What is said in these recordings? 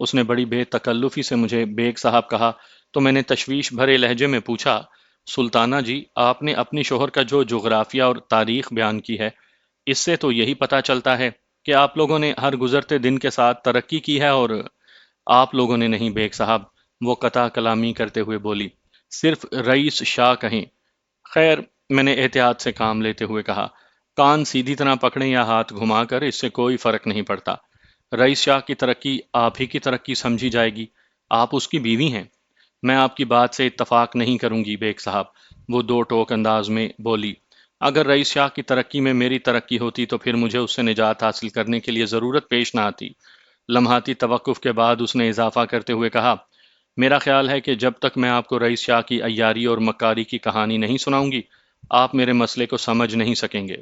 اس نے بڑی بے تکلفی سے مجھے بیگ صاحب کہا تو میں نے تشویش بھرے لہجے میں پوچھا، سلطانہ جی، آپ نے اپنی شوہر کا جو جغرافیہ اور تاریخ بیان کی ہے، اس سے تو یہی پتہ چلتا ہے کہ آپ لوگوں نے ہر گزرتے دن کے ساتھ ترقی کی ہے، اور آپ لوگوں نے نہیں بیگ صاحب، وہ قطع کلامی کرتے ہوئے بولی، صرف رئیس شاہ کہیں۔ خیر، میں نے احتیاط سے کام لیتے ہوئے کہا، کان سیدھی طرح پکڑیں یا ہاتھ گھما کر، اس سے کوئی فرق نہیں پڑتا۔ رئیس شاہ کی ترقی آپ ہی کی ترقی سمجھی جائے گی، آپ اس کی بیوی ہیں۔ میں آپ کی بات سے اتفاق نہیں کروں گی بیگ صاحب، وہ دو ٹوک انداز میں بولی۔ اگر رئیس شاہ کی ترقی میں میری ترقی ہوتی تو پھر مجھے اس سے نجات حاصل کرنے کے لیے ضرورت پیش نہ آتی۔ لمحاتی توقف کے بعد اس نے اضافہ کرتے ہوئے کہا، میرا خیال ہے کہ جب تک میں آپ کو رئیس شاہ کی عیاری اور مکاری کی کہانی نہیں سناؤں گی، آپ میرے مسئلے کو سمجھ نہیں سکیں گے۔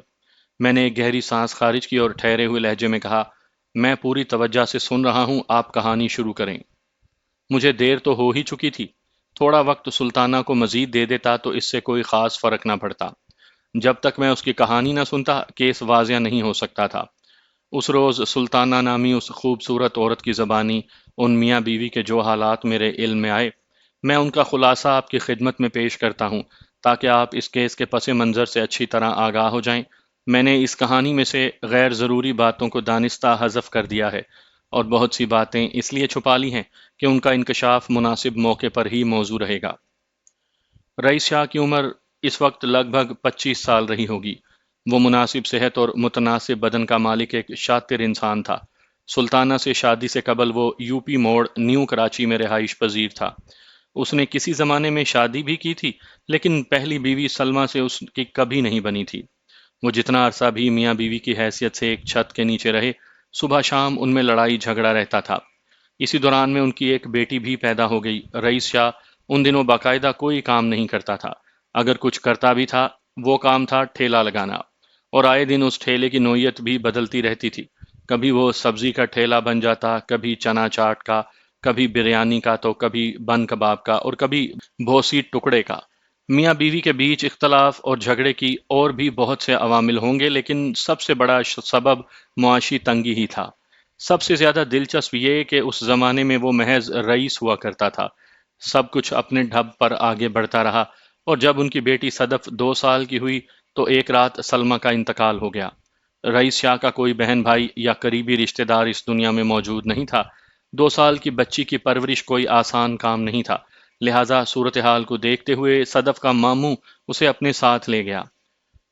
میں نے ایک گہری سانس خارج کی اور ٹھہرے ہوئے لہجے میں کہا، میں پوری توجہ سے سن رہا ہوں، آپ کہانی شروع کریں۔ مجھے دیر تو ہو ہی چکی تھی، تھوڑا وقت سلطانہ کو مزید دے دیتا تو اس سے کوئی خاص فرق نہ پڑتا۔ جب تک میں اس کی کہانی نہ سنتا کیس واضح نہیں ہو سکتا تھا۔ اس روز سلطانہ نامی اس خوبصورت عورت کی زبانی ان میاں بیوی کے جو حالات میرے علم میں آئے، میں ان کا خلاصہ آپ کی خدمت میں پیش کرتا ہوں تاکہ آپ اس کیس کے پس منظر سے اچھی طرح آگاہ ہو جائیں۔ میں نے اس کہانی میں سے غیر ضروری باتوں کو دانستہ حذف کر دیا ہے اور بہت سی باتیں اس لیے چھپا لی ہیں کہ ان کا انکشاف مناسب موقع پر ہی موزوں رہے گا۔ رئیس شاہ کی عمر اس وقت لگ بھگ 25 سال رہی ہوگی۔ وہ مناسب صحت اور متناسب بدن کا مالک ایک شاطر انسان تھا۔ سلطانہ سے شادی سے قبل وہ یو پی موڑ نیو کراچی میں رہائش پذیر تھا۔ اس نے کسی زمانے میں شادی بھی کی تھی، لیکن پہلی بیوی سلمہ سے اس کی کبھی نہیں بنی تھی۔ وہ جتنا عرصہ بھی میاں بیوی کی حیثیت سے ایک چھت کے نیچے رہے، صبح شام ان میں لڑائی جھگڑا رہتا تھا۔ اسی دوران میں ان کی ایک بیٹی بھی پیدا ہو گئی۔ رئیس شاہ ان دنوں باقاعدہ کوئی کام نہیں کرتا تھا، اگر کچھ کرتا بھی تھا وہ کام تھا ٹھیلا لگانا، اور آئے دن اس ٹھیلے کی نوعیت بھی بدلتی رہتی تھی۔ کبھی وہ سبزی کا ٹھیلا بن جاتا، کبھی چنا چاٹ کا، کبھی بریانی کا، تو کبھی بن کباب کا، اور کبھی بھوسی ٹکڑے کا۔ میاں بیوی کے بیچ اختلاف اور جھگڑے کی اور بھی بہت سے عوامل ہوں گے، لیکن سب سے بڑا سبب معاشی تنگی ہی تھا۔ سب سے زیادہ دلچسپ یہ کہ اس زمانے میں وہ محض رئیس ہوا کرتا تھا۔ سب کچھ اپنے ڈھب پر آگے بڑھتا رہا، اور جب ان کی بیٹی صدف 2 سال کی ہوئی تو ایک رات سلمہ کا انتقال ہو گیا۔ رئیس شاہ کا کوئی بہن بھائی یا قریبی رشتہ دار اس دنیا میں موجود نہیں تھا۔ 2 سال کی بچی کی پرورش کوئی آسان کام نہیں تھا، لہٰذا صورتحال کو دیکھتے ہوئے صدف کا ماموں اسے اپنے ساتھ لے گیا۔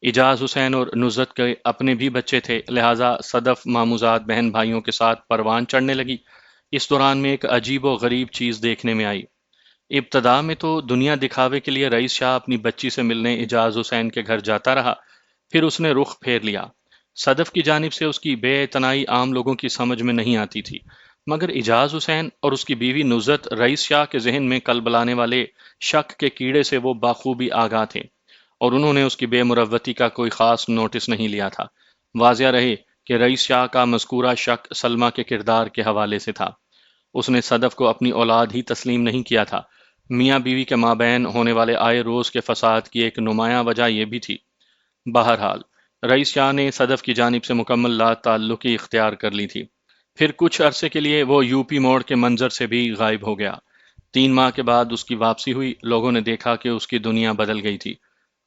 اجاز حسین اور نصرت کے اپنے بھی بچے تھے، لہٰذا صدف ماموزاد بہن بھائیوں کے ساتھ پروان چڑھنے لگی۔ اس دوران میں ایک عجیب و غریب چیز دیکھنے میں آئی۔ ابتدا میں تو دنیا دکھاوے کے لیے رئیس شاہ اپنی بچی سے ملنے اجاز حسین کے گھر جاتا رہا، پھر اس نے رخ پھیر لیا۔ صدف کی جانب سے اس کی بے اعتنائی عام لوگوں کی سمجھ میں نہیں آتی تھی، مگر اجاز حسین اور اس کی بیوی نصرت رئیس شاہ کے ذہن میں کل بلانے والے شک کے کیڑے سے وہ بخوبی آگاہ تھے، اور انہوں نے اس کی بے مروتی کا کوئی خاص نوٹس نہیں لیا تھا۔ واضح رہے کہ رئیس شاہ کا مذکورہ شک سلمہ کے کردار کے حوالے سے تھا۔ اس نے صدف کو اپنی اولاد ہی تسلیم نہیں کیا تھا، میاں بیوی کے مابین ہونے والے آئے روز کے فساد کی ایک نمایاں وجہ یہ بھی تھی۔ بہرحال رئیس شاہ نے صدف کی جانب سے مکمل لا تعلقی اختیار کر لی تھی۔ پھر کچھ عرصے کے لیے وہ یو پی موڑ کے منظر سے بھی غائب ہو گیا۔ 3 ماہ کے بعد اس کی واپسی ہوئی، لوگوں نے دیکھا کہ اس کی دنیا بدل گئی تھی۔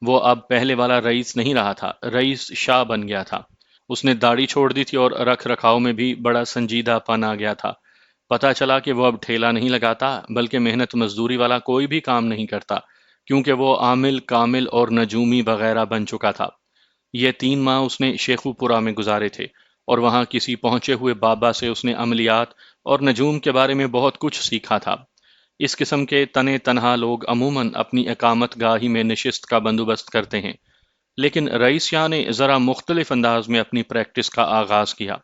وہ اب پہلے والا رئیس نہیں رہا تھا، رئیس شاہ بن گیا تھا۔ اس نے داڑھی چھوڑ دی تھی اور رکھ رکھاؤ میں بھی بڑا سنجیدہ پن آ گیا تھا۔ پتہ چلا کہ وہ اب ٹھیلا نہیں لگاتا، بلکہ محنت مزدوری والا کوئی بھی کام نہیں کرتا، کیونکہ وہ عامل، کامل اور نجومی وغیرہ بن چکا تھا۔ یہ 3 ماہ اس نے شیخو پورہ میں گزارے تھے، اور وہاں کسی پہنچے ہوئے بابا سے اس نے عملیات اور نجوم کے بارے میں بہت کچھ سیکھا تھا۔ اس قسم کے تنے تنہا لوگ عموماً اپنی اقامت گاہی میں نشست کا بندوبست کرتے ہیں، لیکن رئیس شاہ نے ذرا مختلف انداز میں اپنی پریکٹس کا آغاز کیا۔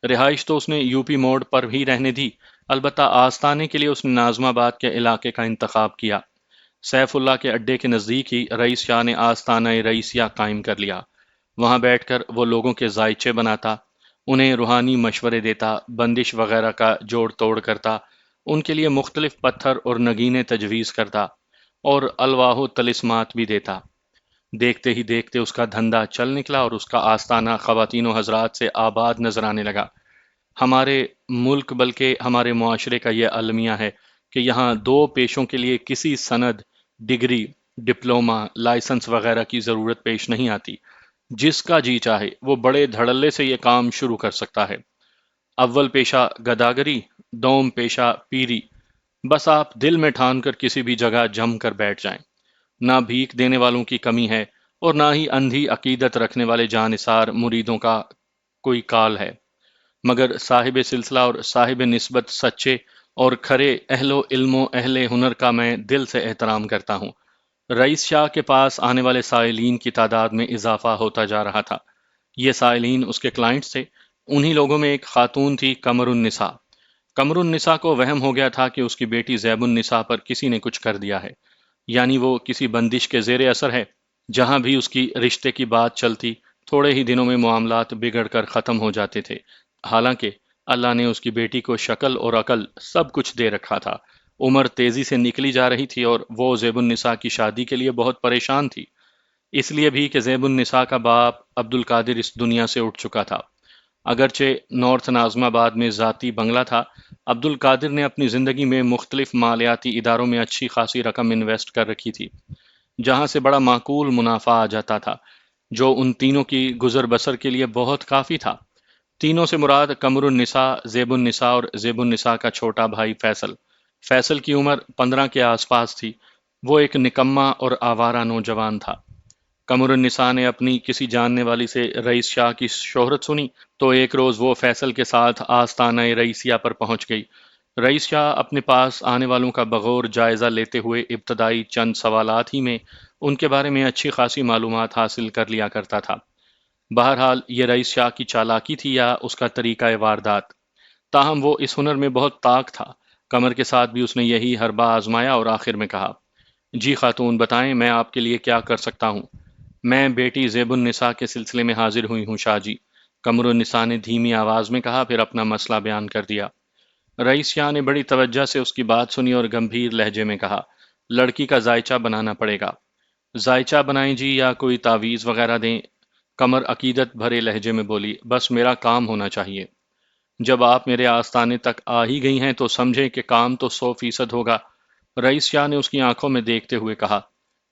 رہائش تو اس نے یو پی موڑ پر ہی رہنے دی، البتہ آستانے کے لیے اس نے ناظم آباد کے علاقے کا انتخاب کیا۔ سیف اللہ کے اڈے کے نزدیک ہی رئیس شاہ نے آستانہ رئیسیہ قائم کر لیا۔ وہاں بیٹھ کر وہ لوگوں کے ذائچے بناتا، انہیں روحانی مشورے دیتا، بندش وغیرہ کا جوڑ توڑ کرتا، ان کے لیے مختلف پتھر اور نگینے تجویز کرتا، اور الواح و طلسمات بھی دیتا۔ دیکھتے ہی دیکھتے اس کا دھندا چل نکلا اور اس کا آستانہ خواتین و حضرات سے آباد نظر آنے لگا۔ ہمارے ملک بلکہ ہمارے معاشرے کا یہ المیہ ہے کہ یہاں دو پیشوں کے لیے کسی سند، ڈگری، ڈپلومہ، لائسنس وغیرہ کی ضرورت پیش نہیں آتی۔ جس کا جی چاہے وہ بڑے دھڑلے سے یہ کام شروع کر سکتا ہے۔ اول پیشہ گداگری، دوم پیشہ پیری۔ بس آپ دل میں ٹھان کر کسی بھی جگہ جم کر بیٹھ جائیں۔ نہ بھیک دینے والوں کی کمی ہے اور نہ ہی اندھی عقیدت رکھنے والے جانثار مریدوں کا کوئی کال ہے، مگر صاحب سلسلہ اور صاحب نسبت سچے اور کھرے اہل و علم و اہل ہنر کا میں دل سے احترام کرتا ہوں۔ رئیس شاہ کے پاس آنے والے سائلین کی تعداد میں اضافہ ہوتا جا رہا تھا۔ یہ سائلین اس کے کلائنٹس تھے۔ انہی لوگوں میں ایک خاتون تھی، قمر النساء۔ قمر النساء کو وہم ہو گیا تھا کہ اس کی بیٹی زیب النساء پر کسی نے کچھ کر دیا ہے، یعنی وہ کسی بندش کے زیر اثر ہے۔ جہاں بھی اس کی رشتے کی بات چلتی، تھوڑے ہی دنوں میں معاملات بگڑ کر ختم ہو جاتے تھے، حالانکہ اللہ نے اس کی بیٹی کو شکل اور عقل سب کچھ دے رکھا تھا۔ عمر تیزی سے نکلی جا رہی تھی اور وہ زیب النساء کی شادی کے لیے بہت پریشان تھی، اس لیے بھی کہ زیب النساء کا باپ عبد القادر اس دنیا سے اٹھ چکا تھا۔ اگرچہ نارتھ نازم آباد میں ذاتی بنگلہ تھا، عبد القادر نے اپنی زندگی میں مختلف مالیاتی اداروں میں اچھی خاصی رقم انویسٹ کر رکھی تھی، جہاں سے بڑا معقول منافع آ جاتا تھا، جو ان تینوں کی گزر بسر کے لیے بہت کافی تھا۔ تینوں سے مراد قمر النساء، زیب النساء اور زیب النساء کا چھوٹا بھائی فیصل۔ فیصل کی عمر 15 کے آس پاس تھی۔ وہ ایک نکما اور آوارہ نوجوان تھا۔ قمر النساء نے اپنی کسی جاننے والی سے رئیس شاہ کی شہرت سنی تو ایک روز وہ فیصل کے ساتھ آستانہ رئیسیہ پر پہنچ گئی۔ رئیس شاہ اپنے پاس آنے والوں کا بغور جائزہ لیتے ہوئے ابتدائی چند سوالات ہی میں ان کے بارے میں اچھی خاصی معلومات حاصل کر لیا کرتا تھا۔ بہرحال یہ رئیس شاہ کی چالاکی تھی یا اس کا طریقہ واردات، تاہم وہ اس ہنر میں بہت طاق تھا۔ قمر کے ساتھ بھی اس نے یہی حربہ آزمایا اور آخر میں کہا، جی خاتون، بتائیں میں آپ کے لیے کیا کر سکتا ہوں؟ میں بیٹی زیب النساء کے سلسلے میں حاضر ہوئی ہوں شاہ جی، قمر النساء نے دھیمی آواز میں کہا، پھر اپنا مسئلہ بیان کر دیا۔ رئیس شاہ نے بڑی توجہ سے اس کی بات سنی اور گمبھیر لہجے میں کہا، لڑکی کا زائچہ بنانا پڑے گا۔ زائچہ بنائیں جی، یا کوئی تعویذ وغیرہ دیں؟ قمر عقیدت بھرے لہجے میں بولی، بس میرا کام ہونا چاہیے۔ جب آپ میرے آستانے تک آ ہی گئی ہیں تو سمجھیں کہ کام تو 100% ہوگا۔ رئیس شاہ نے اس کی آنکھوں میں دیکھتے ہوئے کہا،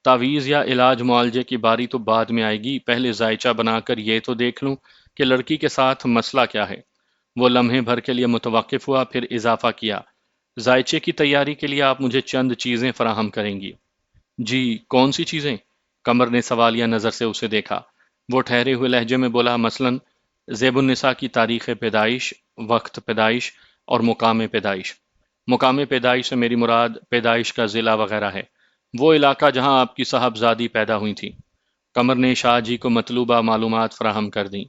تعویذ یا علاج معالجے کی باری تو بعد میں آئے گی، پہلے زائچہ بنا کر یہ تو دیکھ لوں کہ لڑکی کے ساتھ مسئلہ کیا ہے۔ وہ لمحے بھر کے لیے متوقف ہوا، پھر اضافہ کیا، زائچے کی تیاری کے لیے آپ مجھے چند چیزیں فراہم کریں گی۔ جی، کون سی چیزیں؟ قمر نے سوالیہ نظر سے اسے دیکھا۔ وہ ٹھہرے ہوئے لہجے میں بولا، مثلاً زیب النساء کی تاریخ پیدائش، وقت پیدائش اور مقام پیدائش۔ مقام پیدائش سے میری مراد پیدائش کا ضلع وغیرہ ہے، وہ علاقہ جہاں آپ کی صاحبزادی پیدا ہوئی تھی۔ قمر نے شاہ جی کو مطلوبہ معلومات فراہم کر دیں۔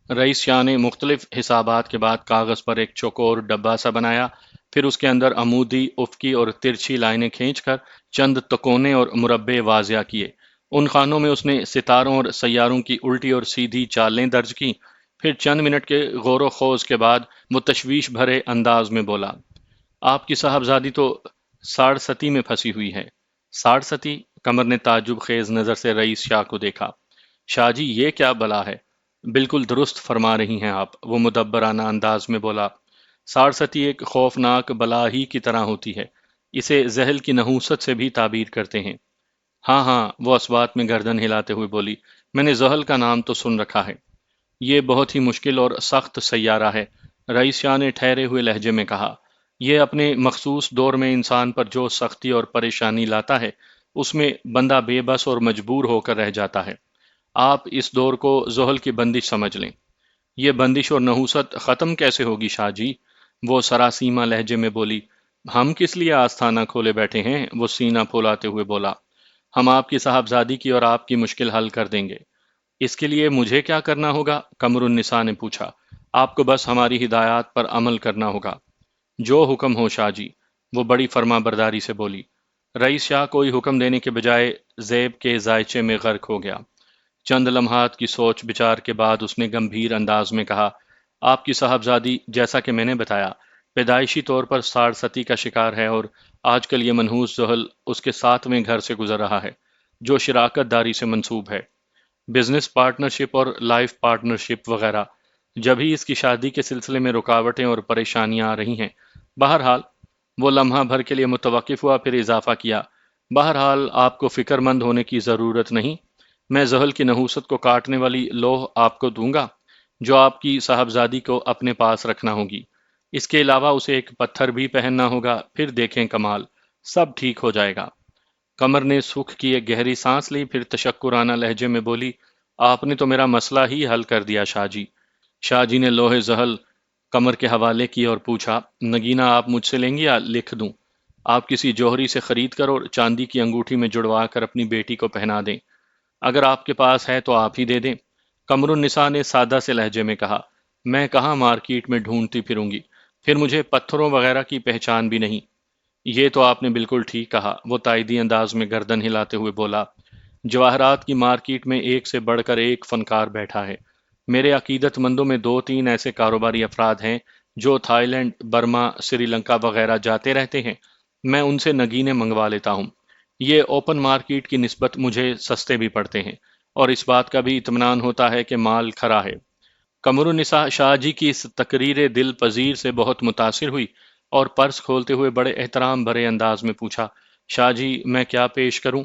رئیس شاہ نے مختلف حسابات کے بعد کاغذ پر ایک چوکور ڈبہ سا بنایا، پھر اس کے اندر عمودی، افقی اور ترچھی لائنیں کھینچ کر چند تکونے اور مربع واضح کیے۔ ان خانوں میں اس نے ستاروں اور سیاروں کی الٹی اور سیدھی چالیں درج کی۔ پھر چند منٹ کے غور و خوض کے بعد وہ تشویش بھرے انداز میں بولا، آپ کی صاحبزادی تو ساڑھستی میں پھنسی ہوئی ہے۔ ساڑھستی؟ قمر نے تعجب خیز نظر سے رئیس شاہ کو دیکھا۔ شاہ جی، یہ کیا بلا ہے؟ بالکل درست فرما رہی ہیں آپ، وہ مدبرانہ انداز میں بولا۔ ساڑھستی ایک خوفناک بلا ہی کی طرح ہوتی ہے، اسے زحل کی نحوست سے بھی تعبیر کرتے ہیں۔ ہاں ہاں، وہ اسبات میں گردن ہلاتے ہوئے بولی، میں نے زحل کا نام تو سن رکھا ہے۔ یہ بہت ہی مشکل اور سخت سیارہ ہے، رئیس شاہ نے ٹھہرے ہوئے لہجے میں کہا۔ یہ اپنے مخصوص دور میں انسان پر جو سختی اور پریشانی لاتا ہے، اس میں بندہ بے بس اور مجبور ہو کر رہ جاتا ہے۔ آپ اس دور کو زحل کی بندش سمجھ لیں۔ یہ بندش اور نحوست ختم کیسے ہوگی شاہ جی؟ وہ سراسیمہ لہجے میں بولی۔ ہم کس لیے آستانہ کھولے بیٹھے ہیں؟ وہ سینہ پھولاتے ہوئے بولا، ہم آپ کی صاحبزادی کی اور آپ کی مشکل حل کر دیں گے۔ اس کے لیے مجھے کیا کرنا ہوگا؟ قمر النساء نے پوچھا۔ آپ کو بس ہماری ہدایات پر عمل کرنا ہوگا۔ جو حکم ہو شاہ جی، وہ بڑی فرما برداری سے بولی۔ رئیس شاہ کوئی حکم دینے کے بجائے زیب کے زائچے میں غرق ہو گیا۔ چند لمحات کی سوچ بچار کے بعد اس نے گمبھیر انداز میں کہا، آپ کی صاحبزادی جیسا کہ میں نے بتایا پیدائشی طور پر ساڑھستی کا شکار ہے، اور آج کل یہ منحوس زحل اس کے 7ویں گھر سے گزر رہا ہے، جو شراکت داری سے منسوب ہے، بزنس پارٹنرشپ اور لائف پارٹنرشپ وغیرہ۔ جب ہی اس کی شادی کے سلسلے میں رکاوٹیں اور پریشانیاں آ رہی ہیں۔ بہرحال وہ لمحہ بھر کے لیے متوقف ہوا، پھر اضافہ کیا، بہرحال آپ کو فکر مند ہونے کی ضرورت نہیں، میں زحل کی نحوست کو کاٹنے والی لوح آپ کو دوں گا جو آپ کی صاحبزادی کو اپنے پاس رکھنا ہوگی۔ اس کے علاوہ اسے ایک پتھر بھی پہننا ہوگا، پھر دیکھیں کمال، سب ٹھیک ہو جائے گا۔ قمر نے سکھ کی ایک گہری سانس لی، پھر تشکرانہ لہجے میں بولی، آپ نے تو میرا مسئلہ ہی حل کر دیا شاہ جی۔ شاہ جی نے لوح زحل قمر کے حوالے کی اور پوچھا، نگینہ آپ مجھ سے لیں گی یا لکھ دوں؟ آپ کسی جوہری سے خرید کر اور چاندی کی انگوٹھی میں جڑوا کر اپنی بیٹی کو پہنا دیں، اگر آپ کے پاس ہے تو آپ ہی دے دیں۔ قمر النساء نے سادہ سے لہجے میں کہا، میں کہاں مارکیٹ میں ڈھونڈتی پھروں گی، پھر مجھے پتھروں وغیرہ کی پہچان بھی نہیں۔ یہ تو آپ نے بالکل ٹھیک کہا، وہ تائیدی انداز میں گردن ہلاتے ہوئے بولا، جواہرات کی مارکیٹ میں ایک سے بڑھ کر ایک فنکار بیٹھا ہے۔ میرے عقیدت مندوں میں دو تین ایسے کاروباری افراد ہیں جو Thai land, Burma, Sri Lanka وغیرہ جاتے رہتے ہیں، میں ان سے نگینے منگوا لیتا ہوں۔ یہ اوپن مارکیٹ کی نسبت مجھے سستے بھی پڑتے ہیں، اور اس بات کا بھی اطمینان ہوتا ہے کہ مال کھرا ہے۔ قمر النساء شاہ جی کی اس تقریر دل پذیر سے بہت متاثر ہوئی اور پرس کھولتے ہوئے بڑے احترام بھرے انداز میں پوچھا، شاہ جی میں کیا پیش کروں؟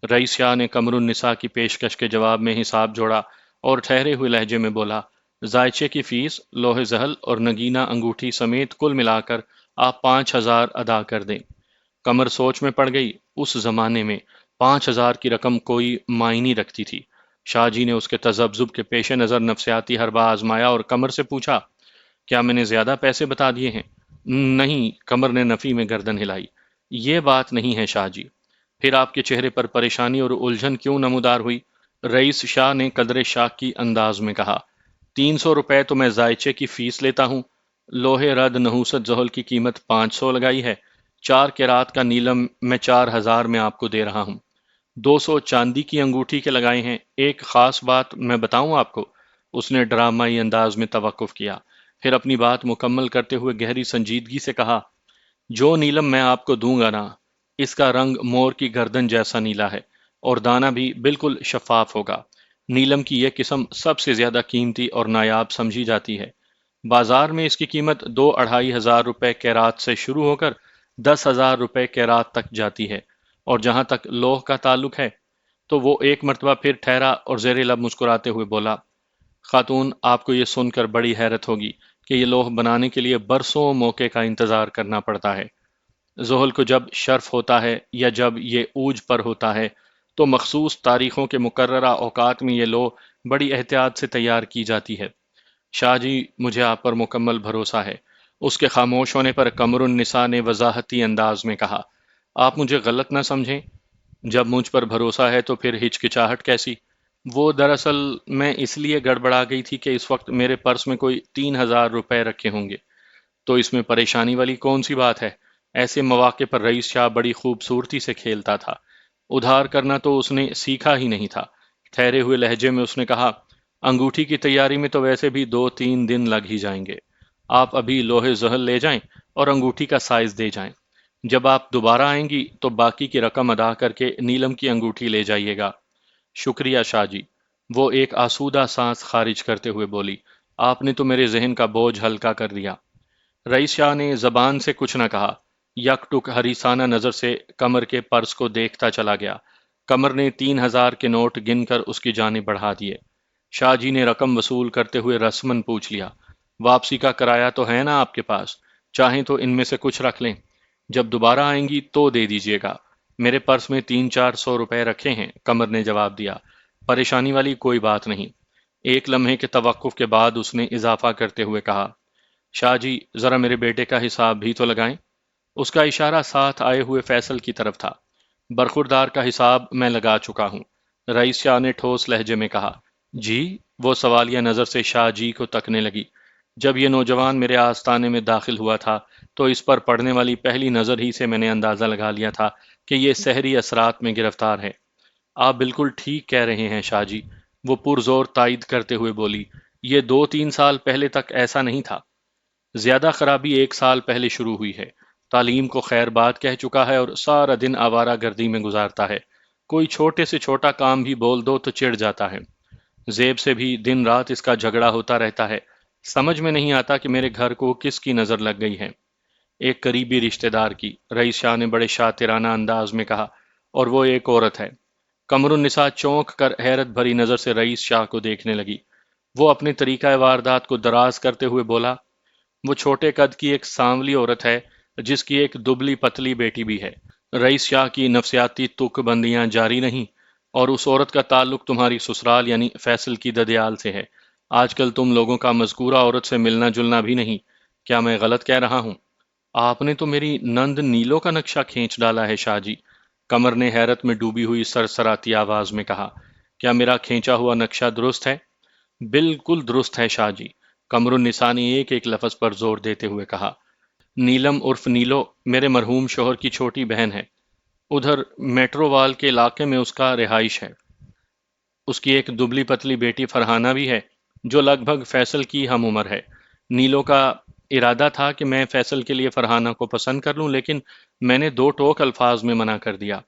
رئیس شاہ نے قمر النساء کی پیشکش کے جواب میں حساب جوڑا اور ٹھہرے ہوئے لہجے میں بولا، ذائچے کی فیس، لوح زحل اور نگینہ انگوٹھی سمیت کل ملا کر آپ 5,000 ادا کر دیں۔ قمر سوچ میں پڑ گئی، اس زمانے میں 5,000 کی رقم کوئی معنی رکھتی تھی۔ شاہ جی نے اس کے تذبذب کے پیش نظر نفسیاتی حربہ آزمایا اور قمر سے پوچھا، کیا میں نے زیادہ پیسے بتا دیے ہیں؟ نہیں، قمر نے نفی میں گردن ہلائی، یہ بات نہیں ہے شاہ جی۔ پھر آپ کے چہرے پر پریشانی اور الجھن کیوں نمودار ہوئی؟ رئیس شاہ نے قدر شاکی انداز میں کہا، 300 روپے تو میں ذائچے کی فیس لیتا ہوں، لوہے رد نحوست زحل کی قیمت 500 لگائی ہے، 4 کیرات کا نیلم میں 4,000 میں آپ کو دے رہا ہوں، 200 چاندی کی انگوٹھی کے لگائے ہیں۔ ایک خاص بات میں بتاؤں آپ کو؟ اس نے ڈرامائی انداز میں توقف کیا، پھر اپنی بات مکمل کرتے ہوئے گہری سنجیدگی سے کہا، جو نیلم میں آپ کو دوں گا نا، اس کا رنگ مور کی گردن جیسا نیلا ہے اور دانہ بھی بالکل شفاف ہوگا۔ نیلم کی یہ قسم سب سے زیادہ قیمتی اور نایاب سمجھی جاتی ہے۔ بازار میں اس کی قیمت 2,500 روپے کیرات سے شروع ہو کر 10,000 روپے کیرات تک جاتی ہے، اور جہاں تک لوح کا تعلق ہے تو وہ ایک مرتبہ پھر ٹھہرا اور زیر لب مسکراتے ہوئے بولا، خاتون آپ کو یہ سن کر بڑی حیرت ہوگی کہ یہ لوح بنانے کے لیے برسوں موقع کا انتظار کرنا پڑتا ہے۔ زحل کو جب شرف ہوتا ہے یا جب یہ اوج پر ہوتا ہے تو مخصوص تاریخوں کے مقررہ اوقات میں یہ لوح بڑی احتیاط سے تیار کی جاتی ہے۔ شاہ جی مجھے آپ پر مکمل بھروسہ ہے۔ اس کے خاموش ہونے پر قمر النساء نے وضاحتی انداز میں کہا، آپ مجھے غلط نہ سمجھیں، جب مجھ پر بھروسہ ہے تو پھر ہچکچاہٹ کیسی؟ وہ دراصل میں اس لیے گڑبڑا گئی تھی کہ اس وقت میرے پرس میں کوئی 3,000 روپے رکھے ہوں گے، تو اس میں پریشانی والی کون سی بات ہے؟ ایسے مواقع پر رئیس شاہ بڑی خوبصورتی سے کھیلتا تھا، ادھار کرنا تو اس نے سیکھا ہی نہیں تھا۔ ٹھہرے ہوئے لہجے میں اس نے کہا، انگوٹھی کی تیاری میں تو ویسے بھی 2-3 دن لگ ہی جائیں گے، آپ ابھی لوہے زحل لے جائیں اور انگوٹھی کا سائز دے جائیں، جب آپ دوبارہ آئیں گی تو باقی کی رقم ادا کر کے نیلم کی انگوٹھی لے جائیے گا۔ شکریہ شاہ جی، وہ ایک آسودہ سانس خارج کرتے ہوئے بولی، آپ نے تو میرے ذہن کا بوجھ ہلکا کر دیا۔ رئیس شاہ نے زبان سے کچھ نہ کہا، یک ٹک حریصانہ نظر سے قمر کے پرس کو دیکھتا چلا گیا۔ قمر نے 3,000 کے نوٹ گن کر اس کی جانب بڑھا دیے۔ شاہ جی نے رقم وصول کرتے ہوئے رسمن پوچھ لیا، واپسی کا کرایہ تو ہے نا آپ کے پاس؟ چاہیں تو ان میں سے کچھ رکھ لیں، جب دوبارہ آئیں گی تو دے دیجیے گا۔ میرے پرس میں 300-400 روپے رکھے ہیں، قمر نے جواب دیا، پریشانی والی کوئی بات نہیں۔ ایک لمحے کے توقف کے بعد اس نے اضافہ کرتے ہوئے کہا، شاہ جی ذرا میرے بیٹے کا حساب بھی تو لگائیں۔ اس کا اشارہ ساتھ آئے ہوئے فیصل کی طرف تھا۔ برخوردار کا حساب میں لگا چکا ہوں، رئیس شاہ نے ٹھوس لہجے میں کہا۔ جی؟ وہ سوالیہ نظر سے شاہ جی کو تکنے لگی۔ جب یہ نوجوان میرے آستانے میں داخل ہوا تھا تو اس پر پڑنے والی پہلی نظر ہی سے میں نے اندازہ لگا لیا تھا کہ یہ سحری اثرات میں گرفتار ہے۔ آپ بالکل ٹھیک کہہ رہے ہیں شاہ جی، وہ پرزور تائید کرتے ہوئے بولی، یہ 2-3 سال پہلے تک ایسا نہیں تھا۔ زیادہ خرابی 1 سال پہلے شروع ہوئی ہے۔ تعلیم کو خیر بات کہہ چکا ہے اور سارا دن آوارہ گردی میں گزارتا ہے۔ کوئی چھوٹے سے کام بھی بول دو تو چڑ جاتا ہے۔ زیب سے بھی دن رات اس کا جھگڑا ہوتا رہتا ہے۔ سمجھ میں نہیں آتا کہ میرے گھر کو کس کی نظر لگ گئی ہے۔ ایک قریبی رشتہ دار کی، رئیس شاہ نے بڑے شاطرانہ انداز میں کہا، اور وہ ایک عورت ہے۔ قمر النساء چونک کر حیرت بھری نظر سے رئیس شاہ کو دیکھنے لگی۔ وہ اپنے طریقہ واردات کو دراز کرتے ہوئے بولا، وہ چھوٹے قد کی ایک سانولی عورت ہے جس کی ایک دبلی پتلی بیٹی بھی ہے۔ رئیس شاہ کی نفسیاتی تک بندیاں جاری نہیں، اور اس عورت کا تعلق تمہاری سسرال یعنی فیصل کی ددیال سے ہے۔ آج کل تم لوگوں کا مذکورہ عورت سے ملنا جلنا بھی نہیں۔ کیا میں غلط کہہ رہا ہوں؟ آپ نے تو میری نند نیلو کا نقشہ کھینچ ڈالا ہے شاہ جی۔ قمر نے حیرت میں ڈوبی ہوئی سرسراتی آواز میں کہا، کیا میرا کھینچا ہوا نقشہ درست ہے؟ بالکل درست ہے شاہ جی، قمر النساء نے ایک ایک لفظ پر زور دیتے ہوئے کہا۔ نیلم عرف نیلو میرے مرحوم شوہر کی چھوٹی بہن ہے۔ ادھر میٹرو وال کے علاقے میں اس کا رہائش ہے۔ اس کی ایک دبلی پتلی بیٹی فرحانہ بھی ہے جو لگ بھگ فیصل کی ہم عمر ہے۔ نیلو کا ارادہ تھا کہ میں فیصل کے لیے فرحانہ کو پسند کر لوں، لیکن میں نے دو ٹوک الفاظ میں منع کر دیا،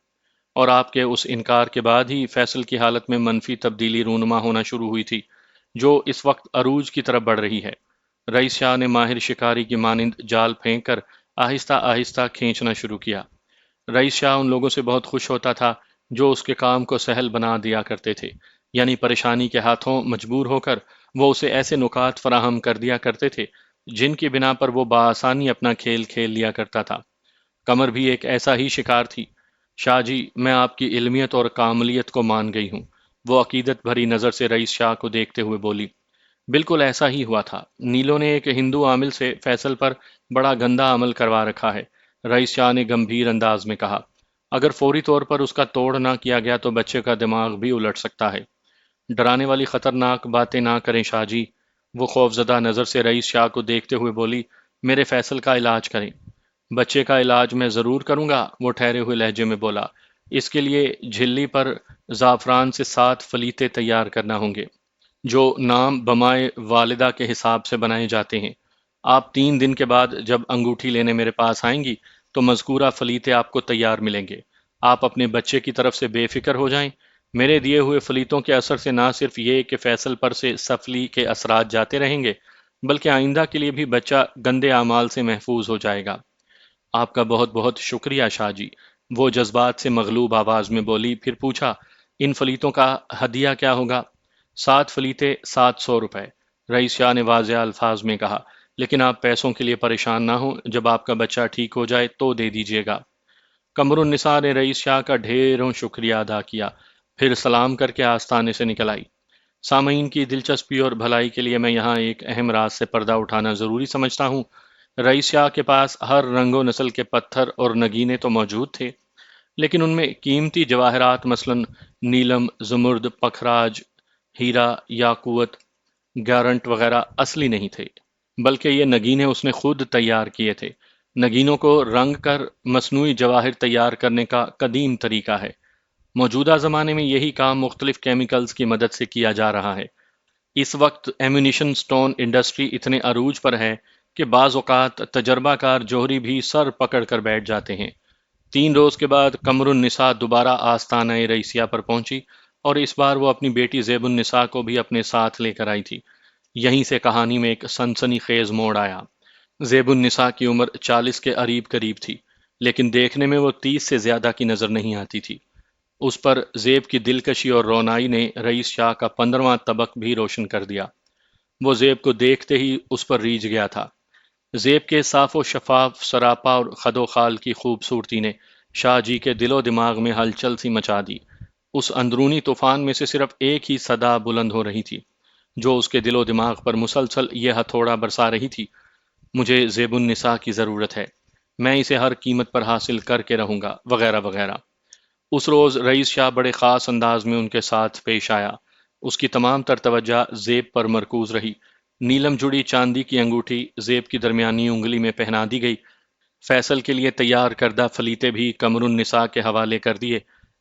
اور آپ کے اس انکار کے بعد ہی فیصل کی حالت میں منفی تبدیلی رونما ہونا شروع ہوئی تھی، جو اس وقت عروج کی طرف بڑھ رہی ہے۔ رئیس شاہ نے ماہر شکاری کی مانند جال پھینک کر آہستہ آہستہ کھینچنا شروع کیا۔ رئیس شاہ ان لوگوں سے بہت خوش ہوتا تھا جو اس کے کام کو سہل بنا دیا کرتے تھے، یعنی پریشانی کے ہاتھوں مجبور ہو کر وہ اسے ایسے نکات فراہم کر دیا کرتے تھے جن کی بنا پر وہ بآسانی اپنا کھیل کھیل لیا کرتا تھا۔ قمر بھی ایک ایسا ہی شکار تھی۔ شاہ جی، میں آپ کی علمیت اور کاملیت کو مان گئی ہوں، وہ عقیدت بھری نظر سے رئیس شاہ کو دیکھتے ہوئے بولی۔ بالکل ایسا ہی ہوا تھا۔ نیلو نے ایک ہندو عامل سے فیصل پر بڑا گندا عمل کروا رکھا ہے، رئیس شاہ نے گمبھیر انداز میں کہا۔ اگر فوری طور پر اس کا توڑ نہ کیا گیا تو بچے کا دماغ بھی الٹ سکتا ہے۔ ڈرانے والی خطرناک باتیں نہ کریں شاہ جی، وہ خوفزدہ نظر سے رئیس شاہ کو دیکھتے ہوئے بولی۔ میرے فیصل کا علاج کریں۔ بچے کا علاج میں ضرور کروں گا، وہ ٹھہرے ہوئے لہجے میں بولا۔ اس کے لیے جھلی پر زعفران سے 7 فلیتے تیار کرنا ہوں گے، جو نام بمائے والدہ کے حساب سے بنائے جاتے ہیں۔ آپ 3 دن کے بعد جب انگوٹھی لینے میرے پاس آئیں گی تو مذکورہ فلیتے آپ کو تیار ملیں گے۔ آپ اپنے بچے کی طرف سے بے فکر ہو جائیں۔ میرے دیے ہوئے فلیتوں کے اثر سے نہ صرف یہ کہ فیصل پر سے سفلی کے اثرات جاتے رہیں گے، بلکہ آئندہ کے لیے بھی بچہ گندے اعمال سے محفوظ ہو جائے گا۔ آپ کا بہت بہت شکریہ شاہ جی، وہ جذبات سے مغلوب آواز میں بولی، پھر پوچھا، ان فلیتوں کا ہدیہ کیا ہوگا؟ 7 فلیتے 700 روپے، رئیس شاہ نے واضح الفاظ میں کہا، لیکن آپ پیسوں کے لیے پریشان نہ ہوں، جب آپ کا بچہ ٹھیک ہو جائے تو دے دیجیے گا۔ قمر النساء نے رئیس شاہ کا ڈھیروں شکریہ ادا کیا، پھر سلام کر کے آستانے سے نکل آئی۔ سامعین کی دلچسپی اور بھلائی کے لیے میں یہاں ایک اہم راز سے پردہ اٹھانا ضروری سمجھتا ہوں۔ رئیس شاہ کے پاس ہر رنگ و نسل کے پتھر اور نگینے تو موجود تھے، لیکن ان میں قیمتی جواہرات مثلاً نیلم، زمرد، پکھراج، ہیرا، یاقوت، گارنٹ وغیرہ اصلی نہیں تھے، بلکہ یہ نگینے اس نے خود تیار کیے تھے۔ نگینوں کو رنگ کر مصنوعی جواہر تیار کرنے کا قدیم طریقہ ہے۔ موجودہ زمانے میں یہی کام مختلف کیمیکلز کی مدد سے کیا جا رہا ہے۔ اس وقت ایمونیشن سٹون انڈسٹری اتنے عروج پر ہے کہ بعض اوقات تجربہ کار جوہری بھی سر پکڑ کر بیٹھ جاتے ہیں۔ 3 روز کے بعد قمر النساء دوبارہ آستانہ رئیسیہ پر پہنچی، اور اس بار وہ اپنی بیٹی زیب النساء کو بھی اپنے ساتھ لے کر آئی تھی۔ یہیں سے کہانی میں ایک سنسنی خیز موڑ آیا۔ زیب النساء کی عمر 40 کے قریب تھی، لیکن دیکھنے میں وہ 30 سے زیادہ کی نظر نہیں آتی تھی۔ اس پر زیب کی دلکشی اور رونائی نے رئیس شاہ کا 15واں طبق بھی روشن کر دیا۔ وہ زیب کو دیکھتے ہی اس پر ریجھ گیا تھا۔ زیب کے صاف و شفاف سراپا اور خد و خال کی خوبصورتی نے شاہ جی کے دل و دماغ میں ہلچل سی مچا دی۔ اس اندرونی طوفان میں سے صرف ایک ہی صدا بلند ہو رہی تھی، جو اس کے دل و دماغ پر مسلسل یہ ہتھوڑا برسا رہی تھی، مجھے زیب النساء کی ضرورت ہے، میں اسے ہر قیمت پر حاصل کر کے رہوں گا، وغیرہ وغیرہ۔ اس روز رئیس شاہ بڑے خاص انداز میں ان کے ساتھ پیش آیا۔ اس کی تمام تر توجہ زیب پر مرکوز رہی۔ نیلم جڑی چاندی کی انگوٹھی زیب کی درمیانی انگلی میں پہنا دی گئی۔ فیصل کے لیے تیار کردہ فلیتے بھی قمر النساء کے حوالے کر دیے،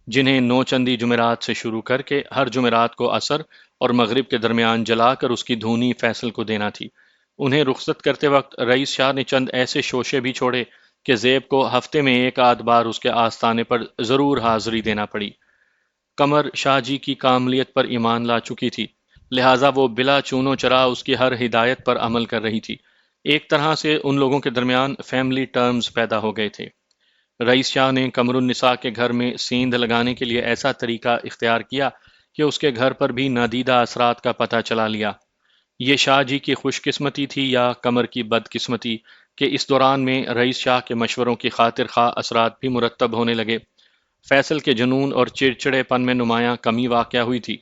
جنہیں 9 چندی جمعرات سے شروع کر کے ہر جمعرات کو عصر اور مغرب کے درمیان جلا کر اس کی دھونی فیصل کو دینا تھی۔ انہیں رخصت کرتے وقت رئیس شاہ نے چند ایسے شوشے بھی چھوڑے کہ زیب کو ہفتے میں ایک آدھ بار اس کے آستانے پر ضرور حاضری دینا پڑی۔ قمر شاہ جی کی کاملیت پر ایمان لا چکی تھی، لہٰذا وہ بلا چون و چرا اس کی ہر ہدایت پر عمل کر رہی تھی۔ ایک طرح سے ان لوگوں کے درمیان فیملی ٹرمز پیدا ہو گئے تھے۔ رئیس شاہ نے قمر النساء کے گھر میں سیندھ لگانے کے لیے ایسا طریقہ اختیار کیا کہ اس کے گھر پر بھی نادیدہ اثرات کا پتہ چلا لیا۔ یہ شاہ جی کی خوش قسمتی تھی یا قمر کی بد قسمتی کہ اس دوران میں رئیس شاہ کے مشوروں کی خاطر خواہ اثرات بھی مرتب ہونے لگے۔ فیصل کے جنون اور چڑچڑے پن میں نمایاں کمی واقع ہوئی تھی،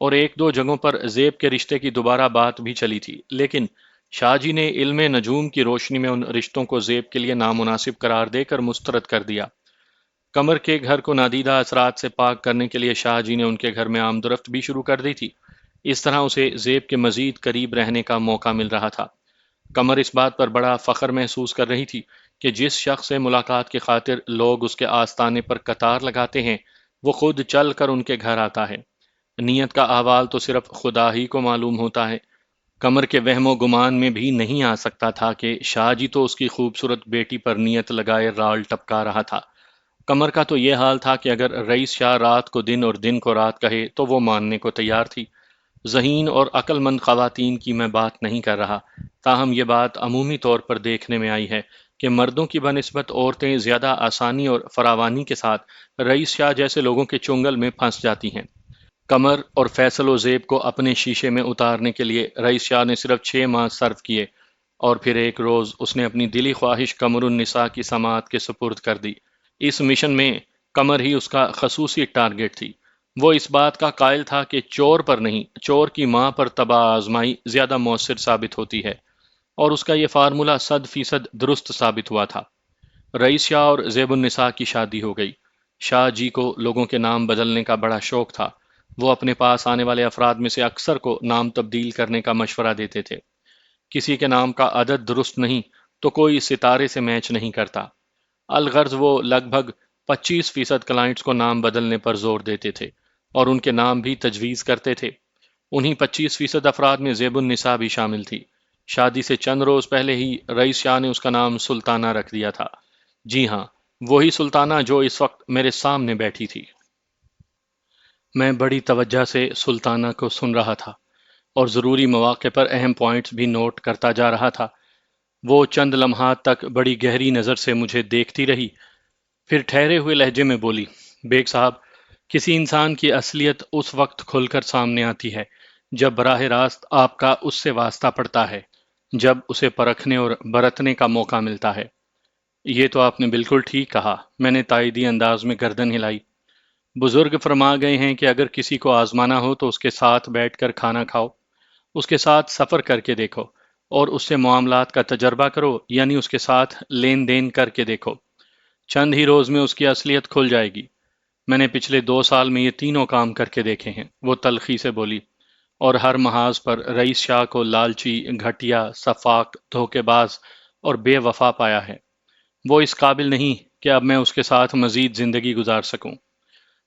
اور ایک دو جگہوں پر زیب کے رشتے کی دوبارہ بات بھی چلی تھی، لیکن شاہ جی نے علم نجوم کی روشنی میں ان رشتوں کو زیب کے لیے نامناسب قرار دے کر مسترد کر دیا۔ قمر کے گھر کو نادیدہ اثرات سے پاک کرنے کے لیے شاہ جی نے ان کے گھر میں آمد و رفت بھی شروع کر دی تھی۔ اس طرح اسے زیب کے مزید قریب رہنے کا موقع مل رہا تھا۔ قمر اس بات پر بڑا فخر محسوس کر رہی تھی کہ جس شخص سے ملاقات کی خاطر لوگ اس کے آستانے پر قطار لگاتے ہیں، وہ خود چل کر ان کے گھر آتا ہے۔ نیت کا احوال تو صرف خدا ہی کو معلوم ہوتا ہے۔ قمر کے وہم و گمان میں بھی نہیں آ سکتا تھا کہ شاہ جی تو اس کی خوبصورت بیٹی پر نیت لگائے رال ٹپکا رہا تھا۔ قمر کا تو یہ حال تھا کہ اگر رئیس شاہ رات کو دن اور دن کو رات کہے تو وہ ماننے کو تیار تھی۔ ذہین اور عقل مند خواتین کی میں بات نہیں کر رہا، تاہم یہ بات عمومی طور پر دیکھنے میں آئی ہے کہ مردوں کی بنسبت عورتیں زیادہ آسانی اور فراوانی کے ساتھ رئیس شاہ جیسے لوگوں کے چنگل میں پھنس جاتی ہیں۔ قمر اور فیصل و زیب کو اپنے شیشے میں اتارنے کے لیے رئیس شاہ نے صرف 6 ماہ صرف کیے، اور پھر ایک روز اس نے اپنی دلی خواہش قمر النساء کی سماعت کے سپرد کر دی۔ اس مشن میں قمر ہی اس کا خصوصی ٹارگٹ تھی۔ وہ اس بات کا قائل تھا کہ چور پر نہیں، چور کی ماں پر تباہ آزمائی زیادہ مؤثر ثابت ہوتی ہے، اور اس کا یہ فارمولہ 100% درست ثابت ہوا تھا۔ رئیس شاہ اور زیب النساء کی شادی ہو گئی۔ شاہ جی کو لوگوں کے نام بدلنے کا بڑا شوق تھا۔ وہ اپنے پاس آنے والے افراد میں سے اکثر کو نام تبدیل کرنے کا مشورہ دیتے تھے۔ کسی کے نام کا عدد درست نہیں تو کوئی ستارے سے میچ نہیں کرتا۔ الغرض وہ لگ بھگ 25% کلائنٹس کو نام بدلنے پر زور دیتے تھے، اور ان کے نام بھی تجویز کرتے تھے۔ انہی 25% افراد میں زیب النساء بھی شامل تھی۔ شادی سے چند روز پہلے ہی رئیس شاہ نے اس کا نام سلطانہ رکھ دیا تھا۔ جی ہاں، وہی سلطانہ جو اس وقت میرے سامنے بیٹھی تھی۔ میں بڑی توجہ سے سلطانہ کو سن رہا تھا، اور ضروری مواقع پر اہم پوائنٹس بھی نوٹ کرتا جا رہا تھا۔ وہ چند لمحات تک بڑی گہری نظر سے مجھے دیکھتی رہی، پھر ٹھہرے ہوئے لہجے میں بولی، بیگ صاحب، کسی انسان کی اصلیت اس وقت کھل کر سامنے آتی ہے جب براہ راست آپ کا اس سے واسطہ پڑتا ہے، جب اسے پرکھنے اور برتنے کا موقع ملتا ہے۔ یہ تو آپ نے بالکل ٹھیک کہا، میں نے تائیدی انداز میں گردن ہلائی۔ بزرگ فرما گئے ہیں کہ اگر کسی کو آزمانا ہو تو اس کے ساتھ بیٹھ کر کھانا کھاؤ، اس کے ساتھ سفر کر کے دیکھو، اور اس سے معاملات کا تجربہ کرو، یعنی اس کے ساتھ لین دین کر کے دیکھو۔ چند ہی روز میں اس کی اصلیت کھل جائے گی۔ میں نے پچھلے 2 سال میں یہ تینوں کام کر کے دیکھے ہیں، وہ تلخی سے بولی، اور ہر محاذ پر رئیس شاہ کو لالچی، گھٹیا، سفاک، دھوکے باز اور بے وفا پایا ہے۔ وہ اس قابل نہیں کہ اب میں اس کے ساتھ مزید زندگی گزار سکوں۔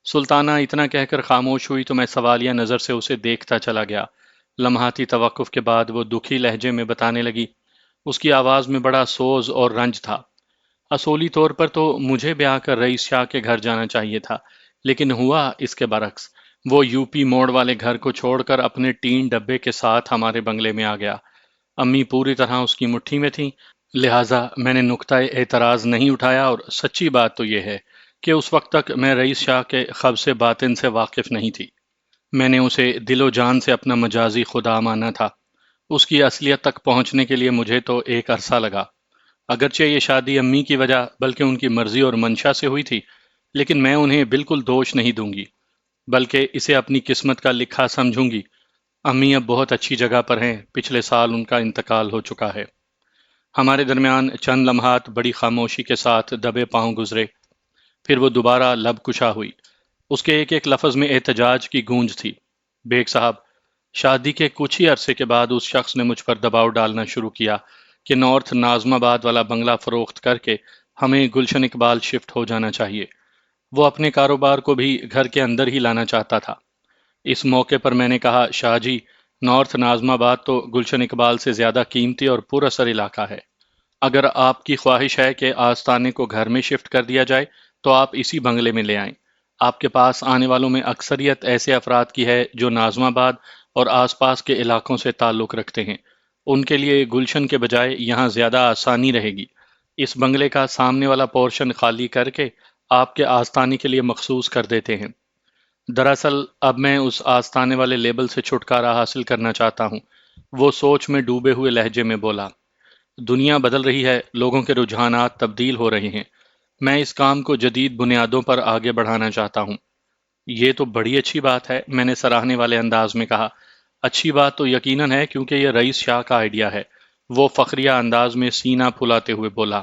سلطانہ اتنا کہہ کر خاموش ہوئی تو میں سوالیہ نظر سے اسے دیکھتا چلا گیا۔ لمحاتی توقف کے بعد وہ دکھی لہجے میں بتانے لگی۔ اس کی آواز میں بڑا سوز اور رنج تھا۔ اصولی طور پر تو مجھے بیاہ کر رئیس شاہ کے گھر جانا چاہیے تھا، لیکن ہوا اس کے برعکس۔ وہ یو پی موڑ والے گھر کو چھوڑ کر اپنے ٹین ڈبے کے ساتھ ہمارے بنگلے میں آ گیا۔ امی پوری طرح اس کی مٹھی میں تھیں، لہٰذا میں نے نقطہ اعتراض نہیں اٹھایا، اور سچی بات تو یہ ہے کہ اس وقت تک میں رئیس شاہ کے خبث باطن سے واقف نہیں تھی۔ میں نے اسے دل و جان سے اپنا مجازی خدا مانا تھا۔ اس کی اصلیت تک پہنچنے کے لیے مجھے تو ایک عرصہ لگا۔ اگرچہ یہ شادی امی کی وجہ بلکہ ان کی مرضی اور منشا سے ہوئی تھی، لیکن میں انہیں بالکل دوش نہیں دوں گی، بلکہ اسے اپنی قسمت کا لکھا سمجھوں گی۔ امی اب بہت اچھی جگہ پر ہیں، پچھلے سال ان کا انتقال ہو چکا ہے۔ ہمارے درمیان چند لمحات بڑی خاموشی کے ساتھ دبے پاؤں گزرے، پھر وہ دوبارہ لب کشا ہوئی۔ اس کے ایک ایک لفظ میں احتجاج کی گونج تھی۔ بیگ صاحب، شادی کے کچھ ہی عرصے کے بعد اس شخص نے مجھ پر دباؤ ڈالنا شروع کیا کہ نارتھ نازم آباد والا بنگلہ فروخت کر کے ہمیں گلشن اقبال شفٹ ہو جانا چاہیے۔ وہ اپنے کاروبار کو بھی گھر کے اندر ہی لانا چاہتا تھا۔ اس موقع پر میں نے کہا، شاہ جی، نارتھ نازم آباد تو گلشن اقبال سے زیادہ قیمتی اور پر اثر علاقہ ہے۔ اگر آپ کی خواہش ہے کہ آستانے کو گھر میں شفٹ کر دیا جائے تو آپ اسی بنگلے میں لے آئیں۔ آپ کے پاس آنے والوں میں اکثریت ایسے افراد کی ہے جو ناظم آباد اور آس پاس کے علاقوں سے تعلق رکھتے ہیں۔ ان کے لیے گلشن کے بجائے یہاں زیادہ آسانی رہے گی۔ اس بنگلے کا سامنے والا پورشن خالی کر کے آپ کے آستانے کے لیے مخصوص کر دیتے ہیں۔ دراصل اب میں اس آستانے والے لیبل سے چھٹکارا حاصل کرنا چاہتا ہوں۔ وہ سوچ میں ڈوبے ہوئے لہجے میں بولا۔ دنیا بدل رہی ہے، لوگوں کے رجحانات تبدیل ہو رہے ہیں۔ میں اس کام کو جدید بنیادوں پر آگے بڑھانا چاہتا ہوں۔ یہ تو بڑی اچھی بات ہے، میں نے سراہنے والے انداز میں کہا۔ اچھی بات تو یقیناً ہے کیونکہ یہ رئیس شاہ کا آئیڈیا ہے، وہ فخریہ انداز میں سینہ پھلاتے ہوئے بولا۔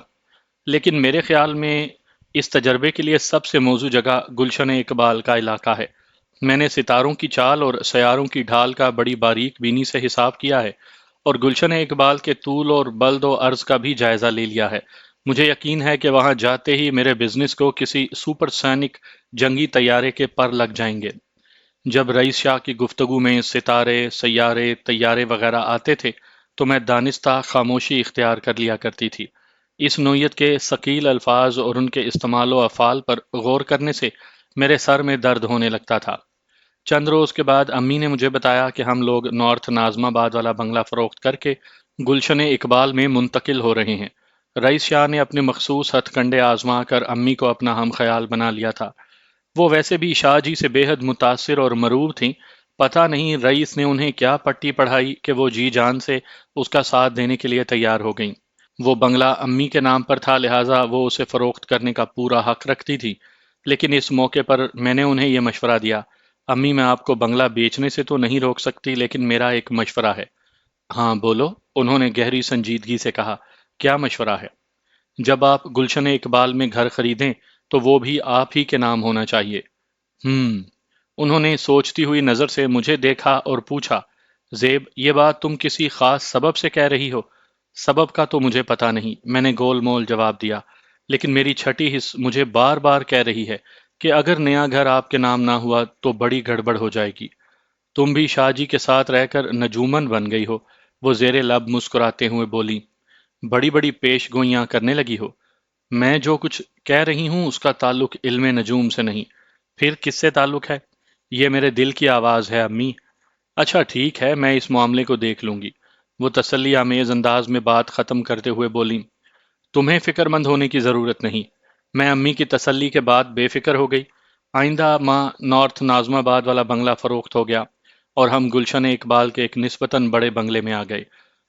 لیکن میرے خیال میں اس تجربے کے لیے سب سے موزوں جگہ گلشن اقبال کا علاقہ ہے۔ میں نے ستاروں کی چال اور سیاروں کی ڈھال کا بڑی باریک بینی سے حساب کیا ہے، اور گلشن اقبال کے طول اور بلد و عرض کا بھی جائزہ لے لیا ہے۔ مجھے یقین ہے کہ وہاں جاتے ہی میرے بزنس کو کسی سپر سینک جنگی طیارے کے پر لگ جائیں گے۔ جب رئیس شاہ کی گفتگو میں ستارے، سیارے، طیارے وغیرہ آتے تھے تو میں دانستہ خاموشی اختیار کر لیا کرتی تھی۔ اس نوعیت کے ثقیل الفاظ اور ان کے استعمال و افعال پر غور کرنے سے میرے سر میں درد ہونے لگتا تھا۔ چند روز کے بعد امی نے مجھے بتایا کہ ہم لوگ نارتھ ناظم آباد والا بنگلہ فروخت کر کے گلشن اقبال میں منتقل ہو رہے ہیں۔ رئیس شاہ نے اپنے مخصوص ہتھ کنڈے آزما کر امی کو اپنا ہم خیال بنا لیا تھا۔ وہ ویسے بھی شاہ جی سے بے حد متاثر اور مرعوب تھیں۔ پتہ نہیں رئیس نے انہیں کیا پٹی پڑھائی کہ وہ جی جان سے اس کا ساتھ دینے کے لیے تیار ہو گئیں۔ وہ بنگلہ امی کے نام پر تھا، لہٰذا وہ اسے فروخت کرنے کا پورا حق رکھتی تھی۔ لیکن اس موقع پر میں نے انہیں یہ مشورہ دیا، امی میں آپ کو بنگلہ بیچنے سے تو نہیں روک سکتی، لیکن میرا ایک مشورہ ہے۔ ہاں بولو، انہوں نے گہری سنجیدگی سے کہا۔ کیا مشورہ ہے؟ جب آپ گلشن اقبال میں گھر خریدیں تو وہ بھی آپ ہی کے نام ہونا چاہیے۔ ہم انہوں نے سوچتی ہوئی نظر سے مجھے دیکھا اور پوچھا، زیب یہ بات تم کسی خاص سبب سے کہہ رہی ہو؟ سبب کا تو مجھے پتا نہیں، میں نے گول مول جواب دیا، لیکن میری چھٹی حص مجھے بار بار کہہ رہی ہے کہ اگر نیا گھر آپ کے نام نہ ہوا تو بڑی گڑبڑ ہو جائے گی۔ تم بھی شاہ جی کے ساتھ رہ کر نجومن بن گئی ہو، وہ زیر لب مسکراتے ہوئے بولی۔ بڑی بڑی پیش گوئیاں کرنے لگی ہو۔ میں جو کچھ کہہ رہی ہوں اس کا تعلق علم نجوم سے نہیں۔ پھر کس سے تعلق ہے؟ یہ میرے دل کی آواز ہے امی۔ اچھا ٹھیک ہے، میں اس معاملے کو دیکھ لوں گی، وہ تسلی آمیز انداز میں بات ختم کرتے ہوئے بولی۔ تمہیں فکر مند ہونے کی ضرورت نہیں۔ میں امی کی تسلی کے بعد بے فکر ہو گئی۔ آئندہ ماہ نارتھ ناظم آباد والا بنگلہ فروخت ہو گیا اور ہم گلشن اقبال کے ایک نسبتاً بڑے بنگلے میں آ گئے۔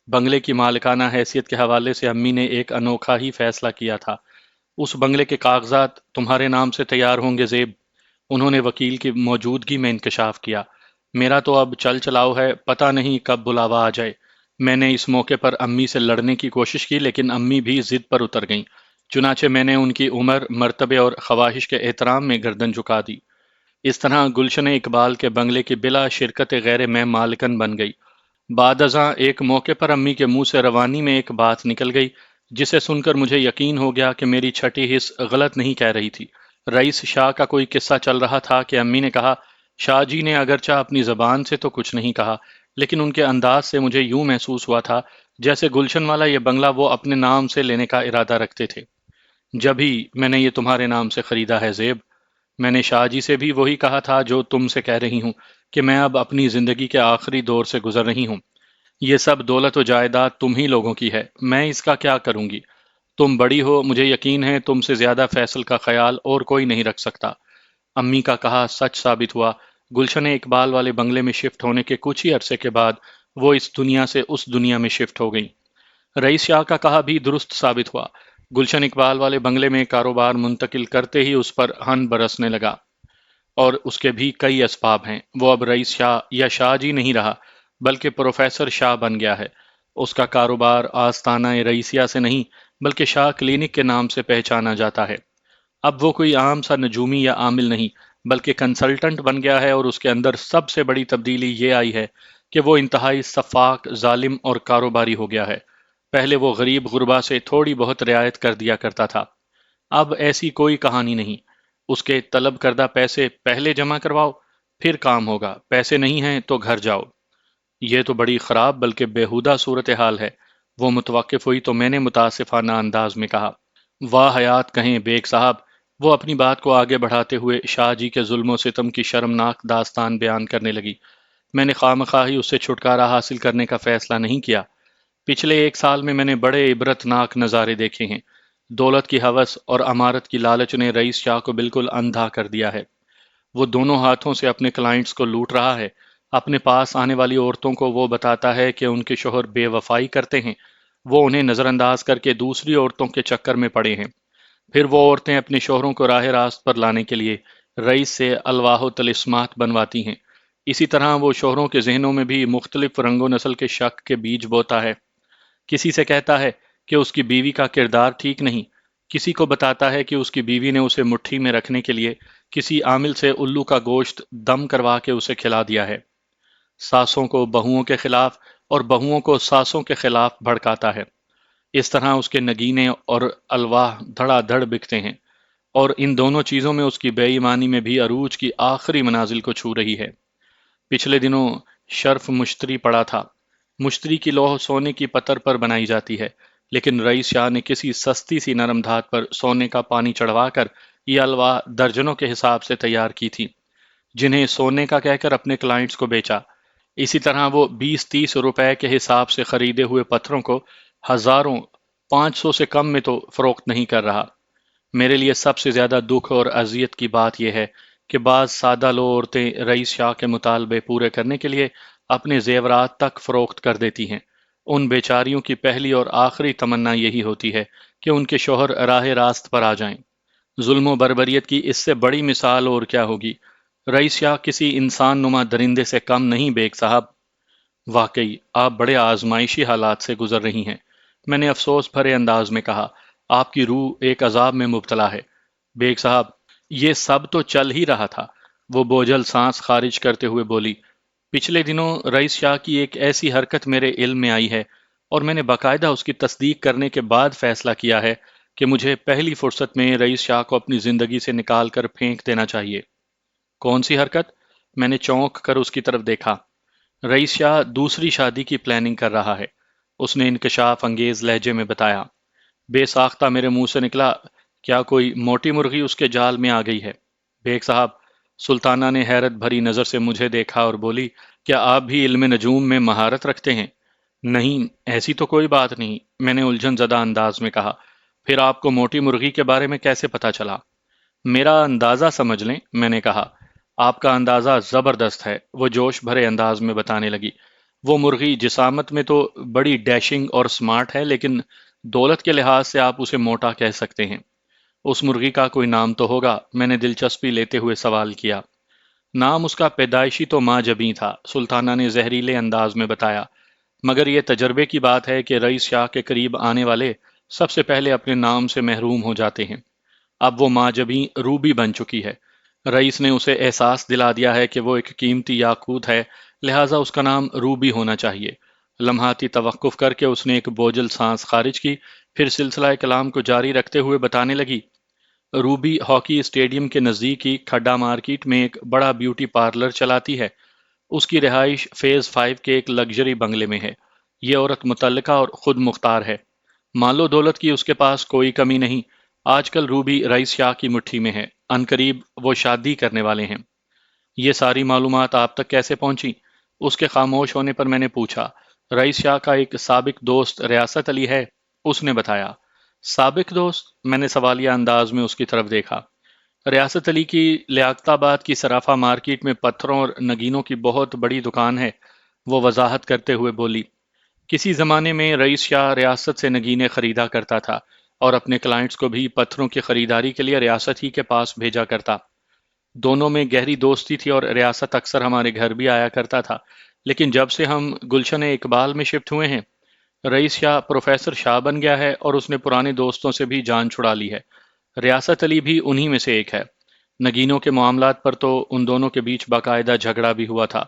بنگلے کی مالکانہ حیثیت کے حوالے سے امی نے ایک انوکھا ہی فیصلہ کیا تھا۔ اس بنگلے کے کاغذات تمہارے نام سے تیار ہوں گے زیب، انہوں نے وکیل کی موجودگی میں انکشاف کیا۔ میرا تو اب چل چلاؤ ہے، پتہ نہیں کب بلاوا آ جائے۔ میں نے اس موقع پر امی سے لڑنے کی کوشش کی، لیکن امی بھی ضد پر اتر گئیں۔ چنانچہ میں نے ان کی عمر، مرتبے اور خواہش کے احترام میں گردن جھکا دی۔ اس طرح گلشن اقبال کے بنگلے کی بلا شرکت غیر میں مالکن بن گئی۔ بعد ازاں ایک موقع پر امی کے منہ سے روانی میں ایک بات نکل گئی جسے سن کر مجھے یقین ہو گیا کہ میری چھٹی حص غلط نہیں کہہ رہی تھی۔ رئیس شاہ کا کوئی قصہ چل رہا تھا کہ امی نے کہا، شاہ جی نے اگرچہ اپنی زبان سے تو کچھ نہیں کہا، لیکن ان کے انداز سے مجھے یوں محسوس ہوا تھا جیسے گلشن والا یہ بنگلہ وہ اپنے نام سے لینے کا ارادہ رکھتے تھے۔ جبھی میں نے یہ تمہارے نام سے خریدا ہے زیب۔ میں نے شاہ جی سے بھی وہی کہا تھا جو تم سے کہہ رہی ہوں کہ میں اب اپنی زندگی کے آخری دور سے گزر رہی ہوں۔ یہ سب دولت و جائیداد تم ہی لوگوں کی ہے، میں اس کا کیا کروں گی؟ تم بڑی ہو، مجھے یقین ہے تم سے زیادہ فیصل کا خیال اور کوئی نہیں رکھ سکتا۔ امی کا کہا سچ ثابت ہوا۔ گلشن اقبال والے بنگلے میں شفٹ ہونے کے کچھ ہی عرصے کے بعد وہ اس دنیا سے اس دنیا میں شفٹ ہو گئیں۔ رئیس شاہ کا کہا بھی درست ثابت ہوا۔ گلشن اقبال والے بنگلے میں کاروبار منتقل کرتے ہی اس پر ہن برسنے لگا، اور اس کے بھی کئی اسباب ہیں۔ وہ اب رئیس شاہ یا شاہ جی نہیں رہا، بلکہ پروفیسر شاہ بن گیا ہے۔ اس کا کاروبار آستانہ رئیسیہ سے نہیں بلکہ شاہ کلینک کے نام سے پہچانا جاتا ہے۔ اب وہ کوئی عام سا نجومی یا عامل نہیں بلکہ کنسلٹنٹ بن گیا ہے، اور اس کے اندر سب سے بڑی تبدیلی یہ آئی ہے کہ وہ انتہائی شفاق، ظالم اور کاروباری ہو گیا ہے۔ پہلے وہ غریب غربا سے تھوڑی بہت رعایت کر دیا کرتا تھا، اب ایسی کوئی کہانی نہیں۔ اس کے طلب کردہ پیسے پہلے جمع کرواؤ، پھر کام ہوگا، پیسے نہیں ہیں تو گھر جاؤ۔ یہ تو بڑی خراب بلکہ بیہودہ صورتحال ہے۔ وہ متوقف ہوئی تو میں نے متاسفانہ انداز میں کہا، واہ حیات کہیں بیگ صاحب، وہ اپنی بات کو آگے بڑھاتے ہوئے شاہ جی کے ظلم و ستم کی شرمناک داستان بیان کرنے لگی۔ میں نے خواہ ہی اس سے چھٹکارا حاصل کرنے کا فیصلہ نہیں کیا۔ پچھلے ایک سال میں نے بڑے عبرت ناک نظارے دیکھے ہیں۔ دولت کی ہوس اور امارت کی لالچ نے رئیس شاہ کو بالکل اندھا کر دیا ہے۔ وہ دونوں ہاتھوں سے اپنے کلائنٹس کو لوٹ رہا ہے۔ اپنے پاس آنے والی عورتوں کو وہ بتاتا ہے کہ ان کے شوہر بے وفائی کرتے ہیں۔ وہ انہیں نظر انداز کر کے دوسری عورتوں کے چکر میں پڑے ہیں۔ پھر وہ عورتیں اپنے شوہروں کو راہ راست پر لانے کے لیے رئیس سے الواح و طلسمات بنواتی ہیں۔ اسی طرح وہ شوہروں کے ذہنوں میں بھی مختلف رنگ و نسل کے شک کے بیج بوتا ہے۔ کسی سے کہتا ہے کہ اس کی بیوی کا کردار ٹھیک نہیں، کسی کو بتاتا ہے کہ اس کی بیوی نے اسے مٹھی میں رکھنے کے لیے کسی عامل سے الو کا گوشت دم کروا کے اسے کھلا دیا ہے۔ ساسوں کو بہوؤں کے خلاف اور بہوؤں کو ساسوں کے خلاف بھڑکاتا ہے۔ اس طرح اس کے نگینے اور الواح دھڑا دھڑ بکتے ہیں، اور ان دونوں چیزوں میں اس کی بے ایمانی میں بھی عروج کی آخری منازل کو چھو رہی ہے۔ پچھلے دنوں شرف مشتری پڑا تھا۔ مشتری کی لوح سونے کی پتر پر بنائی جاتی ہے، لیکن رئیس شاہ نے کسی سستی سی نرم دھات پر سونے کا پانی چڑھوا کر یہ الوا درجنوں کے حساب سے تیار کی تھی، جنہیں سونے کا کہہ کر اپنے کلائنٹس کو بیچا۔ اسی طرح وہ 20-30 روپے کے حساب سے خریدے ہوئے پتھروں کو ہزاروں، 500 سے کم میں تو فروخت نہیں کر رہا۔ میرے لیے سب سے زیادہ دکھ اور اذیت کی بات یہ ہے کہ بعض سادہ لو عورتیں رئیس شاہ کے مطالبے پورے کرنے کے لیے اپنے زیورات تک فروخت کر دیتی ہیں۔ ان بیچاریوں کی پہلی اور آخری تمنا یہی ہوتی ہے کہ ان کے شوہر راہ راست پر آ جائیں۔ ظلم و بربریت کی اس سے بڑی مثال اور کیا ہوگی؟ رئیس شاہ کسی انسان نما درندے سے کم نہیں بیگ صاحب۔ واقعی آپ بڑے آزمائشی حالات سے گزر رہی ہیں، میں نے افسوس بھرے انداز میں کہا۔ آپ کی روح ایک عذاب میں مبتلا ہے۔ بیگ صاحب، یہ سب تو چل ہی رہا تھا، وہ بوجھل سانس خارج کرتے ہوئے بولی۔ پچھلے دنوں رئیس شاہ کی ایک ایسی حرکت میرے علم میں آئی ہے، اور میں نے باقاعدہ اس کی تصدیق کرنے کے بعد فیصلہ کیا ہے کہ مجھے پہلی فرصت میں رئیس شاہ کو اپنی زندگی سے نکال کر پھینک دینا چاہیے۔ کون سی حرکت؟ میں نے چونک کر اس کی طرف دیکھا۔ رئیس شاہ دوسری شادی کی پلاننگ کر رہا ہے، اس نے انکشاف انگیز لہجے میں بتایا۔ بے ساختہ میرے منہ سے نکلا، کیا کوئی موٹی مرغی اس کے جال میں آ گئی ہے؟ بیگ صاحب، سلطانہ نے حیرت بھری نظر سے مجھے دیکھا اور بولی، کیا آپ بھی علم نجوم میں مہارت رکھتے ہیں؟ نہیں، ایسی تو کوئی بات نہیں، میں نے الجھن زدہ انداز میں کہا۔ پھر آپ کو موٹی مرغی کے بارے میں کیسے پتا چلا؟ میرا اندازہ سمجھ لیں، میں نے کہا۔ آپ کا اندازہ زبردست ہے، وہ جوش بھرے انداز میں بتانے لگی۔ وہ مرغی جسامت میں تو بڑی ڈیشنگ اور سمارٹ ہے، لیکن دولت کے لحاظ سے آپ اسے موٹا کہہ سکتے ہیں۔ اس مرغی کا کوئی نام تو ہوگا، میں نے دلچسپی لیتے ہوئے سوال کیا۔ نام اس کا پیدائشی تو ماں جبیں تھا، سلطانہ نے زہریلے انداز میں بتایا، مگر یہ تجربے کی بات ہے کہ رئیس شاہ کے قریب آنے والے سب سے پہلے اپنے نام سے محروم ہو جاتے ہیں۔ اب وہ ماں جبیں روبی بن چکی ہے۔ رئیس نے اسے احساس دلا دیا ہے کہ وہ ایک قیمتی یاقوت ہے، لہٰذا اس کا نام روبی ہونا چاہیے۔ لمحاتی توقف کر کے اس نے ایک بوجھل سانس خارج کی، پھر سلسلہ کلام کو جاری رکھتے ہوئے بتانے لگی، روبی ہاکی اسٹیڈیم کے نزدیک ہی کھڈا مارکیٹ میں ایک بڑا بیوٹی پارلر چلاتی ہے۔ اس کی رہائش فیز 5 کے ایک لگژری بنگلے میں ہے۔ یہ عورت متعلقہ اور خود مختار ہے۔ مال و دولت کی اس کے پاس کوئی کمی نہیں۔ آج کل روبی رئیس شاہ کی مٹھی میں ہے، عنقریب وہ شادی کرنے والے ہیں۔ یہ ساری معلومات آپ تک کیسے پہنچی؟ اس کے خاموش ہونے پر میں نے پوچھا۔ رئیس شاہ کا ایک سابق دوست ریاست علی ہے، اس نے بتایا۔ سابق دوست؟ میں نے سوالیہ انداز میں اس کی طرف دیکھا۔ ریاست علی کی لیاقت آباد کی صرافہ مارکیٹ میں پتھروں اور نگینوں کی بہت بڑی دکان ہے، وہ وضاحت کرتے ہوئے بولی۔ کسی زمانے میں رئیس شاہ ریاست سے نگینے خریدا کرتا تھا، اور اپنے کلائنٹس کو بھی پتھروں کی خریداری کے لیے ریاست ہی کے پاس بھیجا کرتا۔ دونوں میں گہری دوستی تھی اور ریاست اکثر ہمارے گھر بھی آیا کرتا تھا، لیکن جب سے ہم گلشن اقبال میں شفٹ ہوئے ہیں، رئیس شاہ پروفیسر شاہ بن گیا ہے اور اس نے پرانے دوستوں سے بھی جان چھڑا لی ہے۔ ریاست علی بھی انہی میں سے ایک ہے۔ نگینوں کے معاملات پر تو ان دونوں کے بیچ باقاعدہ جھگڑا بھی ہوا تھا۔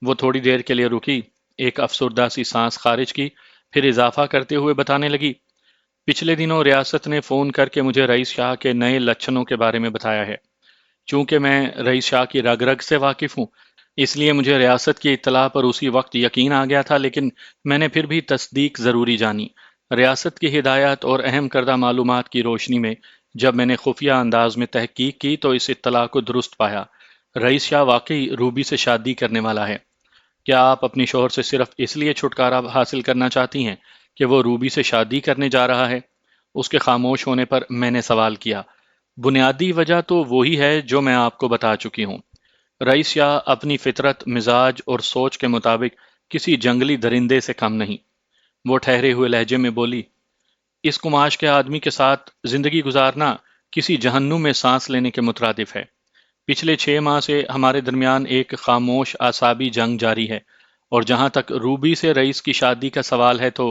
وہ تھوڑی دیر کے لیے رکی، ایک افسردہ سی سانس خارج کی، پھر اضافہ کرتے ہوئے بتانے لگی، پچھلے دنوں ریاست نے فون کر کے مجھے رئیس شاہ کے نئے لچھنوں کے بارے میں بتایا ہے۔ چونکہ میں رئیس شاہ کی رگ رگ سے واقف ہوں، اس لیے مجھے ریاست کی اطلاع پر اسی وقت یقین آ گیا تھا، لیکن میں نے پھر بھی تصدیق ضروری جانی۔ ریاست کی ہدایات اور اہم کردہ معلومات کی روشنی میں جب میں نے خفیہ انداز میں تحقیق کی تو اس اطلاع کو درست پایا۔ رئیس شاہ واقعی روبی سے شادی کرنے والا ہے۔ کیا آپ اپنی شوہر سے صرف اس لیے چھٹکارا حاصل کرنا چاہتی ہیں کہ وہ روبی سے شادی کرنے جا رہا ہے؟ اس کے خاموش ہونے پر میں نے سوال کیا۔ بنیادی وجہ تو وہی ہے جو میں آپ کو بتا چکی ہوں۔ رئیس شاہ اپنی فطرت، مزاج اور سوچ کے مطابق کسی جنگلی درندے سے کم نہیں۔ وہ ٹھہرے ہوئے لہجے میں بولی، اس کماش کے آدمی کے ساتھ زندگی گزارنا کسی جہنم میں سانس لینے کے مترادف ہے۔ پچھلے 6 ماہ سے ہمارے درمیان ایک خاموش اعصابی جنگ جاری ہے، اور جہاں تک روبی سے رئیس کی شادی کا سوال ہے تو…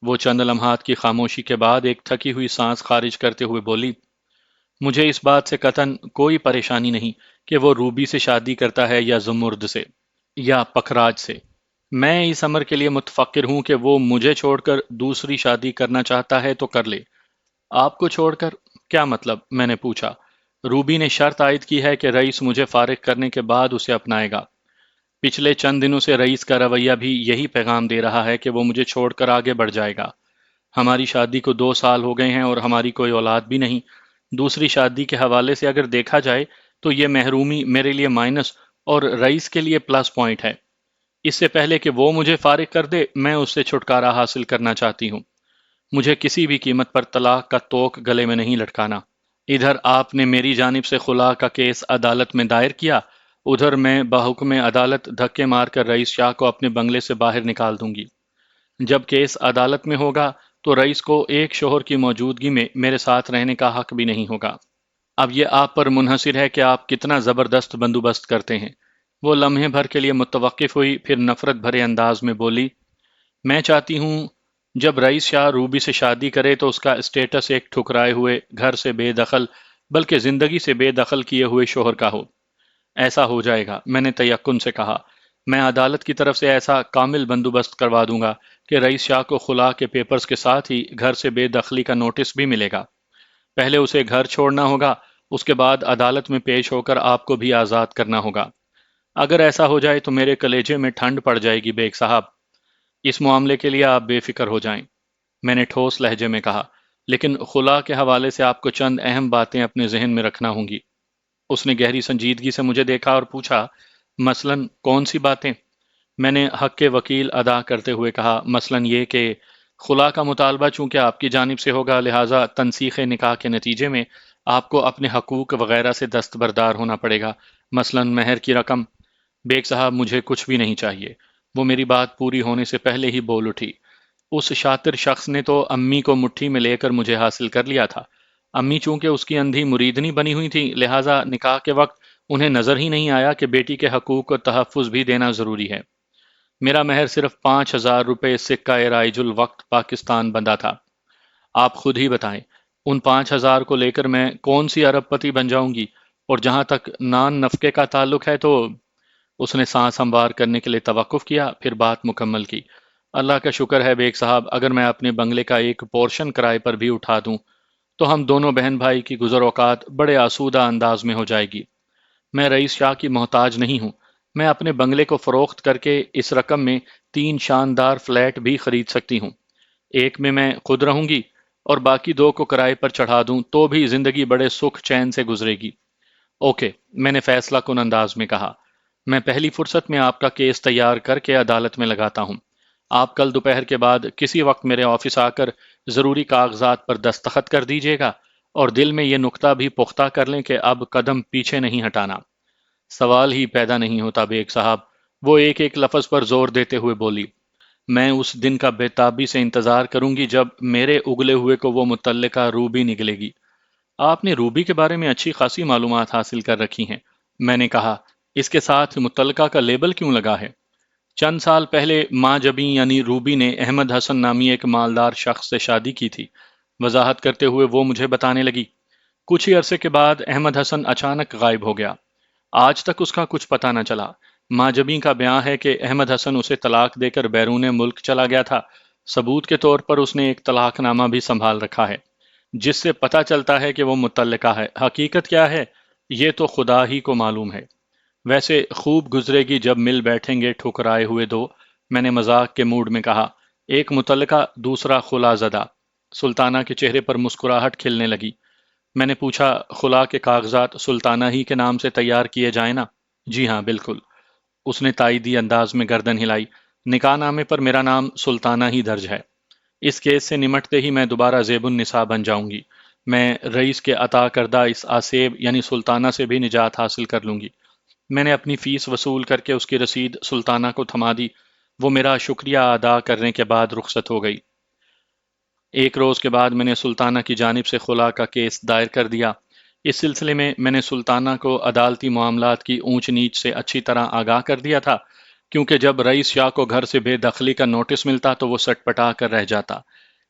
وہ چند لمحات کی خاموشی کے بعد ایک تھکی ہوئی سانس خارج کرتے ہوئے بولی، مجھے اس بات سے قطعاً کوئی پریشانی نہیں کہ وہ روبی سے شادی کرتا ہے یا زمرد سے یا پکھراج سے۔ میں اس امر کے لیے متفکر ہوں کہ وہ مجھے چھوڑ کر دوسری شادی کرنا چاہتا ہے تو کر لے۔ آپ کو چھوڑ کر کیا مطلب؟ میں نے پوچھا۔ روبی نے شرط عائد کی ہے کہ رئیس مجھے فارغ کرنے کے بعد اسے اپنائے گا۔ پچھلے چند دنوں سے رئیس کا رویہ بھی یہی پیغام دے رہا ہے کہ وہ مجھے چھوڑ کر آگے بڑھ جائے گا۔ ہماری شادی کو 2 سال ہو گئے ہیں اور ہماری کوئی اولاد بھی نہیں۔ دوسری شادی کے حوالے سے اگر دیکھا جائے تو یہ محرومی میرے لیے مائنس اور رئیس کے لیے پلس پوائنٹ ہے۔ اس سے پہلے کہ وہ مجھے فارغ کر دے، میں اس سے چھٹکارا حاصل کرنا چاہتی ہوں۔ مجھے کسی بھی قیمت پر طلاق کا توق گلے میں نہیں لٹکانا۔ ادھر آپ نے میری جانب سے خلا کا کیس عدالت میں دائر کیا، ادھر میں بحکم عدالت دھکے مار کر رئیس شاہ کو اپنے بنگلے سے باہر نکال دوں گی۔ جب کیس عدالت میں ہوگا تو رئیس کو ایک شوہر کی موجودگی میں میرے ساتھ رہنے کا حق بھی نہیں ہوگا۔ اب یہ آپ پر منحصر ہے کہ آپ کتنا زبردست بندوبست کرتے ہیں۔ وہ لمحے بھر کے لیے متوقف ہوئی، پھر نفرت بھرے انداز میں بولی، میں چاہتی ہوں جب رئیس شاہ روبی سے شادی کرے تو اس کا اسٹیٹس ایک ٹھکرائے ہوئے، گھر سے بے دخل، بلکہ زندگی سے بے دخل کیے ہوئے شوہر کا ہو۔ ایسا ہو جائے گا، میں نے تیقن سے کہا۔ میں عدالت کی طرف سے ایسا کامل بندوبست کروا دوں گا کہ رئیس شاہ کو خلا کے پیپرز کے ساتھ ہی گھر سے بے دخلی کا نوٹس بھی ملے گا۔ پہلے اسے گھر چھوڑنا ہوگا، اس کے بعد عدالت میں پیش ہو کر آپ کو بھی آزاد کرنا ہوگا۔ اگر ایسا ہو جائے تو میرے کلیجے میں ٹھنڈ پڑ جائے گی بیگ صاحب۔ اس معاملے کے لیے آپ بے فکر ہو جائیں، میں نے ٹھوس لہجے میں کہا، لیکن خلا کے حوالے سے آپ کو چند اہم باتیں اپنے ذہن میں رکھنا ہوں گی۔ اس نے گہری سنجیدگی سے مجھے دیکھا اور پوچھا، مثلاً کون سی باتیں؟ میں نے حق کے وکیل ادا کرتے ہوئے کہا، مثلاً یہ کہ خلا کا مطالبہ چونکہ آپ کی جانب سے ہوگا، لہٰذا تنسیخ نکاح کے نتیجے میں آپ کو اپنے حقوق وغیرہ سے دستبردار ہونا پڑے گا، مثلاً مہر کی رقم۔ بیگ صاحب مجھے کچھ بھی نہیں چاہیے۔ وہ میری بات پوری ہونے سے پہلے ہی بول اٹھی، اس شاطر شخص نے تو امی کو مٹھی میں لے کر مجھے حاصل کر لیا تھا۔ امی چونکہ اس کی اندھی مریدنی بنی ہوئی تھی، لہٰذا نکاح کے وقت انہیں نظر ہی نہیں آیا کہ بیٹی کے حقوق کو تحفظ بھی دینا ضروری ہے۔ میرا مہر صرف 5,000 روپے سکہ رائج الوقت پاکستان بندہ تھا۔ آپ خود ہی بتائیں، ان 5,000 کو لے کر میں کون سی ارب پتی بن جاؤں گی؟ اور جہاں تک نان نفقے کا تعلق ہے تو… اس نے سانس ہموار کرنے کے لیے توقف کیا، پھر بات مکمل کی۔ اللہ کا شکر ہے بیگ صاحب، اگر میں اپنے بنگلے کا ایک پورشن کرائے پر بھی اٹھا دوں تو ہم دونوں بہن بھائی کی گزر اوقات بڑے آسودہ انداز میں ہو جائے گی۔ میں رئیس شاہ کی محتاج نہیں ہوں۔ میں اپنے بنگلے کو فروخت کر کے اس رقم میں 3 شاندار فلیٹ بھی خرید سکتی ہوں۔ ایک میں خود رہوں گی اور باقی 2 کو کرائے پر چڑھا دوں تو بھی زندگی بڑے سکھ چین سے گزرے گی۔ اوکے، میں نے فیصلہ کن انداز میں کہا، میں پہلی فرصت میں آپ کا کیس تیار کر کے عدالت میں لگاتا ہوں۔ آپ کل دوپہر کے بعد کسی وقت میرے آفس آ کر ضروری کاغذات پر دستخط کر دیجیے گا، اور دل میں یہ نقطہ بھی پختہ کر لیں کہ اب قدم پیچھے نہیں ہٹانا۔ سوال ہی پیدا نہیں ہوتا بیگ صاحب، وہ ایک ایک لفظ پر زور دیتے ہوئے بولی۔ میں اس دن کا بے تابی سے انتظار کروں گی جب میرے اگلے ہوئے کو وہ متعلقہ روبی نکلے گی۔ آپ نے روبی کے بارے میں اچھی خاصی معلومات حاصل کر رکھی ہیں، میں نے کہا۔ اس کے ساتھ متعلقہ کا لیبل کیوں لگا ہے؟ چند سال پہلے ماں جبیں یعنی روبی نے احمد حسن نامی ایک مالدار شخص سے شادی کی تھی، وضاحت کرتے ہوئے وہ مجھے بتانے لگی۔ کچھ ہی عرصے کے بعد احمد حسن اچانک غائب ہو گیا۔ آج تک اس کا کچھ پتہ نہ چلا۔ ماں جبیں کا بیان ہے کہ احمد حسن اسے طلاق دے کر بیرون ملک چلا گیا تھا۔ ثبوت کے طور پر اس نے ایک طلاق نامہ بھی سنبھال رکھا ہے، جس سے پتہ چلتا ہے کہ وہ متعلقہ ہے۔ حقیقت کیا ہے یہ تو خدا ہی کو معلوم ہے۔ ویسے خوب گزرے گی جب مل بیٹھیں گے ٹھکرائے ہوئے دو، میں نے مذاق کے موڈ میں کہا۔ ایک متعلقہ، دوسرا خلا زدہ۔ سلطانہ کے چہرے پر مسکراہٹ کھلنے لگی۔ میں نے پوچھا، خلا کے کاغذات سلطانہ ہی کے نام سے تیار کیے جائیں نا؟ جی ہاں بالکل۔ اس نے تائیدی انداز میں گردن ہلائی۔ نکاح نامے پر میرا نام سلطانہ ہی درج ہے۔ اس کیس سے نمٹتے ہی میں دوبارہ زیب النساء بن جاؤں گی۔ میں رئیس کے عطا کردہ اس آسیب یعنی سلطانہ سے بھی نجات حاصل کر لوں گی۔ میں نے اپنی فیس وصول کر کے اس کی رسید سلطانہ کو تھما دی۔ وہ میرا شکریہ ادا کرنے کے بعد رخصت ہو گئی۔ ایک روز کے بعد میں نے سلطانہ کی جانب سے خلا کا کیس دائر کر دیا۔ اس سلسلے میں نے سلطانہ کو عدالتی معاملات کی اونچ نیچ سے اچھی طرح آگاہ کر دیا تھا، کیونکہ جب رئیس شاہ کو گھر سے بے دخلی کا نوٹس ملتا تو وہ سٹ پٹا کر رہ جاتا۔